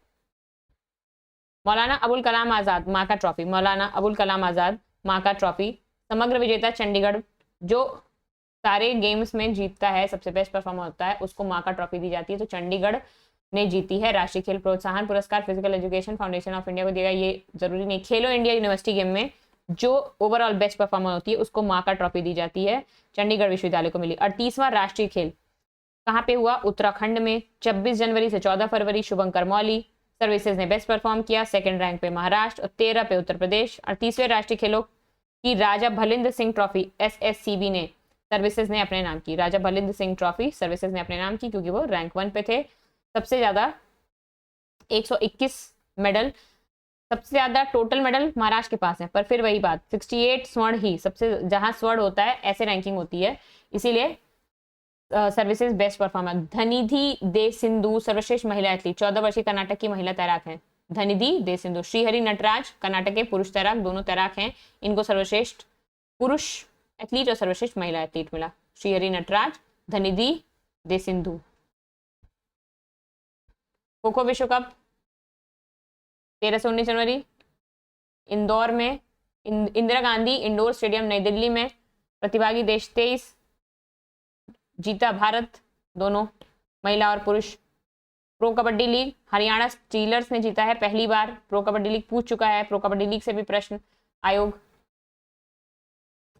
मौलाना अबुल कलाम आजाद माका ट्रॉफी, मौलाना अबुल कलाम आजाद माका ट्रॉफी। समग्र विजेता चंडीगढ़, जो सारे गेम्स में जीतता है, सबसे बेस्ट परफॉर्मर होता है, उसको माका ट्रॉफी दी जाती है। तो चंडीगढ़ ने जीती है। राष्ट्रीय खेल प्रोत्साहन पुरस्कार physical education foundation of India को दिया। ये जरूरी नहीं, खेलो इंडिया यूनिवर्सिटी गेम में जो ओवरऑल बेस्ट परफॉर्मर होती है उसको माका ट्रॉफी दी जाती है, चंडीगढ़ विश्वविद्यालय को मिली। 38वां राष्ट्रीय खेल कहाँ पे हुआ? उत्तराखंड में। 26 जनवरी से 14 फरवरी शुभंकर मौली सर्विसेज ने बेस्ट परफॉर्म किया। सेकंड रैंक पे महाराष्ट्र और 13 पे उत्तर प्रदेश। 38वें राष्ट्रीय खेलों की राजा भलिंद्र सिंह ट्रॉफी एसएससीबी ने सर्विसेज ने अपने नाम की। राजा भलिंद्र सिंह ट्रॉफी सर्विसेज ने अपने नाम की क्योंकि वो रैंक 1 पे थे। सबसे ज्यादा 121 मेडल, सबसे ज्यादा टोटल मेडल महाराष्ट्र के पास है, पर फिर वही बात 68 स्वर्ण ही सबसे, जहां स्वर्ण होता है ऐसे रैंकिंग होती है, इसीलिए सर्विसेज बेस्ट परफॉर्मर। धनिधि दे सिंधु सर्वश्रेष्ठ महिला एथलीट, 14 वर्षीय कर्नाटक की महिला तैराक है धनिधि दे सिंधु। श्रीहरि नटराज कर्नाटक के पुरुष तैराक, दोनों तैराक हैं, इनको सर्वश्रेष्ठ पुरुष एथलीट और सर्वश्रेष्ठ महिला एथलीट मिला। श्रीहरि नटराज, धनिधि दे सिंधु। खो खो विश्व कप 13 से 19 जनवरी इंदौर में, इंदिरा गांधी इंडोर स्टेडियम नई दिल्ली में। प्रतिभागी देश 23, जीता भारत, दोनों महिला और पुरुष। Pro kabaddi league Haryana stealers ने जीता है पहली बार। प्रो कबड्डी लीग पूछ चुका है, प्रो कबड्डी लीग से भी प्रश्न आयोग।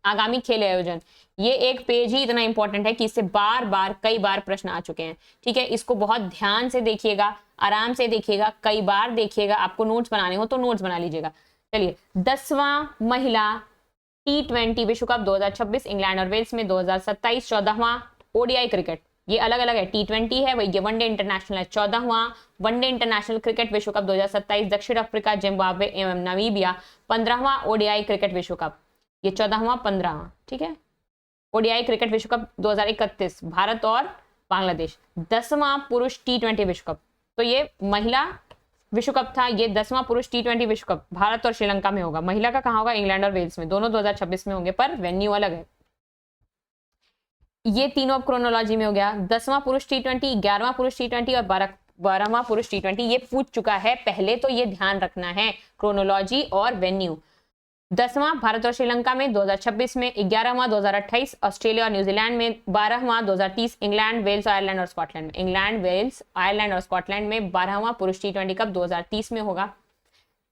आगामी खेल आयोजन, ये एक पेज ही इतना इंपॉर्टेंट है कि इससे बार बार कई बार प्रश्न आ चुके हैं, ठीक है। इसको बहुत ध्यान से देखिएगा, आराम से देखिएगा, कई बार देखिएगा। आपको नोट्स बनाने हो तो नोट्स बना लीजिएगा। चलिए, 10वां महिला T20 विश्व कप 2026 इंग्लैंड और वेल्स में। 2027 14वां ओडीआई क्रिकेट, ये अलग अलग है, T20 है वही, ये वनडे इंटरनेशनल है। 14वां वनडे इंटरनेशनल क्रिकेट विश्व कप 2027 दक्षिण अफ्रीका, जिम्बाब्वे एवं नामीबिया। 15वां ओडीआई क्रिकेट विश्व कप, ये 14वां 15वां, ठीक है। ओडीआई क्रिकेट विश्व कप 2031 भारत और बांग्लादेश। 10वां पुरुष T20 विश्व कप, तो ये महिला विश्व कप था, ये 10वां पुरुष T20 विश्व कप भारत और श्रीलंका में होगा। महिला का कहाँ होगा? इंग्लैंड और वेल्स में, दोनों 2026 में होंगे, पर वेन्यू अलग है। ये तीनों अब क्रोनोलॉजी में हो गया। 10वां पुरुष T20, 11वां पुरुष T20 और 12वां पुरुष T20, ये पूछ चुका है पहले, तो ये ध्यान रखना है क्रोनोलॉजी और वेन्यू। 10वां भारत और श्रीलंका में 2026 में, 11वां 2028 ऑस्ट्रेलिया और न्यूजीलैंड में, 12वां 2030 इंग्लैंड वेल्स आयरलैंड और स्कॉटलैंड में। इंग्लैंड वेल्स आयरलैंड और स्कॉटलैंड में 12वां पुरुष T20 कप 2030 में होगा।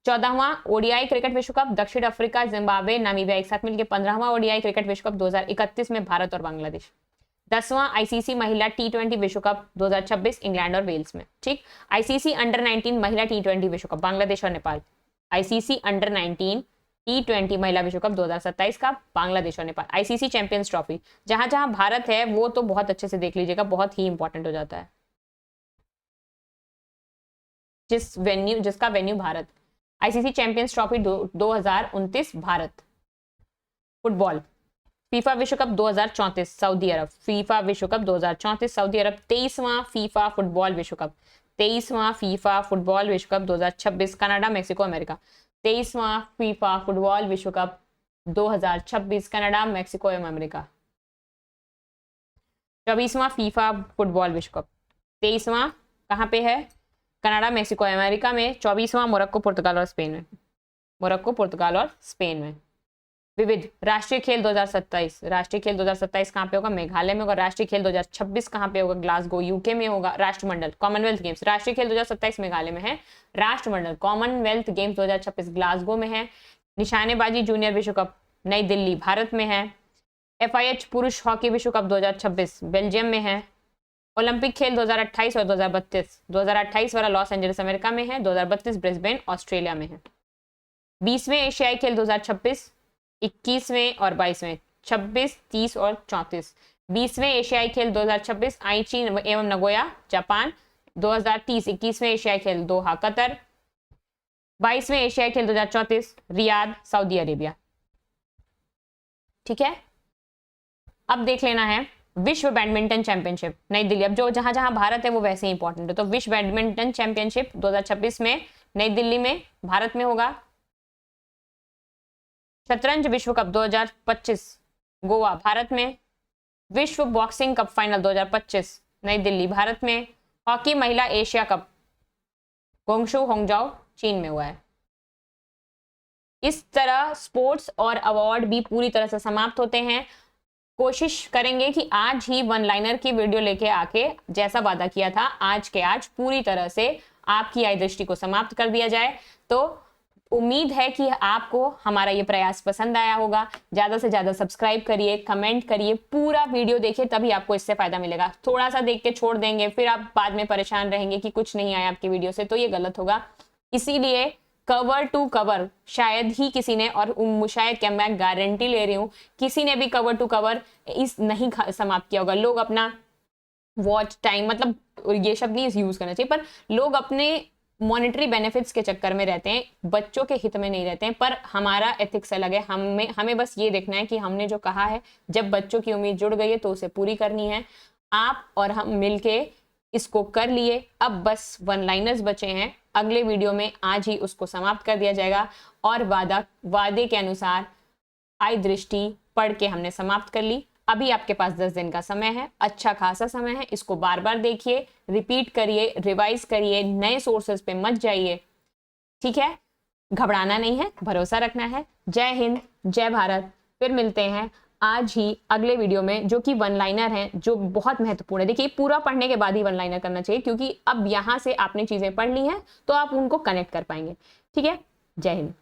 14वां ओडीआई क्रिकेट विश्व कप दक्षिण अफ्रीका, जिम्बाब्वे, नामीबिया एक साथ मिलकर। 15वां ओडीआई क्रिकेट विश्व कप 2031 में भारत और बांग्लादेश। 10वां आईसीसी महिला T20 विश्व कप 2026 इंग्लैंड और वेल्स में, ठीक। आईसीसी अंडर 19 महिला T20 विश्व कप बांग्लादेश और नेपाल। आईसीसी अंडर 19 T20 महिला विश्व कप 2027 का बांग्लादेश और नेपाल। आईसीसी चैंपियंस ट्रॉफी, जहां जहां भारत है वो तो बहुत अच्छे से देख लीजिएगा, बहुत ही इंपॉर्टेंट हो जाता है। जिसका venue Bharat. ICC champions trophy 2029 Bharat. Football FIFA विश्व कप 2034 सऊदी अरब। फीफा विश्व कप 2034 सऊदी अरब। 23वां फीफा फुटबॉल विश्व कप, 23वां फीफा फुटबॉल विश्व कप 2026 कनाडा, मेक्सिको, अमेरिका। 23वां फीफा फुटबॉल विश्व कप 2026 कनाडा, मेक्सिको एवं अमेरिका। 24वां फीफा फुटबॉल विश्व कप। 23वां कहाँ पे है? कनाडा, मेक्सिको, अमेरिका में। 24वां मोरक्को, पुर्तगाल और स्पेन में। मोरक्को, पुर्तगाल और स्पेन में। विविध राष्ट्रीय खेल 2027, राष्ट्रीय खेल 2027 कहाँ पे होगा? मेघालय में होगा। राष्ट्रीय खेल 2026 कहाँ पे होगा? ग्लासगो, यूके में होगा। राष्ट्रमंडल कॉमनवेल्थ गेम्स, राष्ट्रीय खेल 2027 मेघालय में है। राष्ट्रमंडल कॉमनवेल्थ गेम्स 2026 ग्लासगो में है। निशानेबाजी जूनियर विश्व कप नई दिल्ली भारत में है। FIH पुरुष हॉकी विश्व कप 2026 बेल्जियम में है। ओलंपिक खेल 2028 और 2032, 2028 वाला लॉस एंजलिस अमेरिका में है, 2032 ब्रिस्बेन ऑस्ट्रेलिया में है। 20वें एशियाई खेल 2026 21वें और 22वें, 26, 30 और 34। 20वें एशियाई खेल 2026 आईची एवं नगोया जापान। 2030 21वें एशियाई खेल दोहा कतर। 22वें एशियाई खेल 2034 रियाद सऊदी अरेबिया। ठीक है, अब देख लेना है विश्व बैडमिंटन चैंपियनशिप नई दिल्ली। अब जो जहां जहां भारत है वो वैसे ही इंपॉर्टेंट है। तो विश्व बैडमिंटन चैंपियनशिप 2026 में नई दिल्ली में भारत में होगा। शतरंज विश्व कप 2025 गोवा भारत में। विश्व बॉक्सिंग कप फाइनल 2025 नई दिल्ली भारत में। हॉकी महिला एशिया कप गोंगशू होंगजाओ चीन में हुआ है। इस तरह स्पोर्ट्स और अवार्ड भी पूरी तरह से समाप्त होते हैं। कोशिश करेंगे कि आज ही वन लाइनर की वीडियो लेके आके जैसा वादा किया था आज के आज पूरी तरह से आपकी आय दृष्टि को समाप्त कर दिया जाए। तो उम्मीद है कि आपको हमारा ये प्रयास पसंद आया होगा। ज्यादा से ज्यादा सब्सक्राइब करिए, कमेंट करिए, पूरा वीडियो देखिए, तभी आपको इससे फायदा मिलेगा। थोड़ा सा देख के छोड़ देंगे फिर आप बाद में परेशान रहेंगे कि कुछ नहीं आया आपकी वीडियो से, तो ये गलत होगा। इसीलिए कवर टू कवर शायद ही किसी ने, और शायद क्या मैं गारंटी ले रही हूँ, किसी ने भी कवर टू कवर इस नहीं समाप्त किया होगा। लोग अपना वॉच टाइम, मतलब ये शब्द नहीं यूज करना चाहिए, पर लोग अपने मॉनेटरी बेनिफिट्स के चक्कर में रहते हैं, बच्चों के हित में नहीं रहते हैं। पर हमारा एथिक्स अलग है। हमें बस ये देखना है कि हमने जो कहा है, जब बच्चों की उम्मीद जुड़ गई है तो उसे पूरी करनी है। आप और हम मिलके इसको कर लिए। अब बस वन लाइनर्स बचे हैं, अगले वीडियो में आज ही उसको समाप्त कर दिया जाएगा। और वादे के अनुसार आय दृष्टि पढ़ के हमने समाप्त कर ली। अभी आपके पास 10 दिन का समय है, अच्छा खासा समय है। इसको बार बार देखिए, रिपीट करिए, रिवाइज करिए, नए सोर्सेज पे मत जाइए। ठीक है, घबराना नहीं है, भरोसा रखना है। जय हिंद, जय भारत। फिर मिलते हैं आज ही अगले वीडियो में, जो कि वन लाइनर है, जो बहुत महत्वपूर्ण है। देखिए, पूरा पढ़ने के बाद ही वन लाइनर करना चाहिए, क्योंकि अब यहां से आपने चीजें पढ़ ली हैं तो आप उनको कनेक्ट कर पाएंगे। ठीक है, जय हिंद।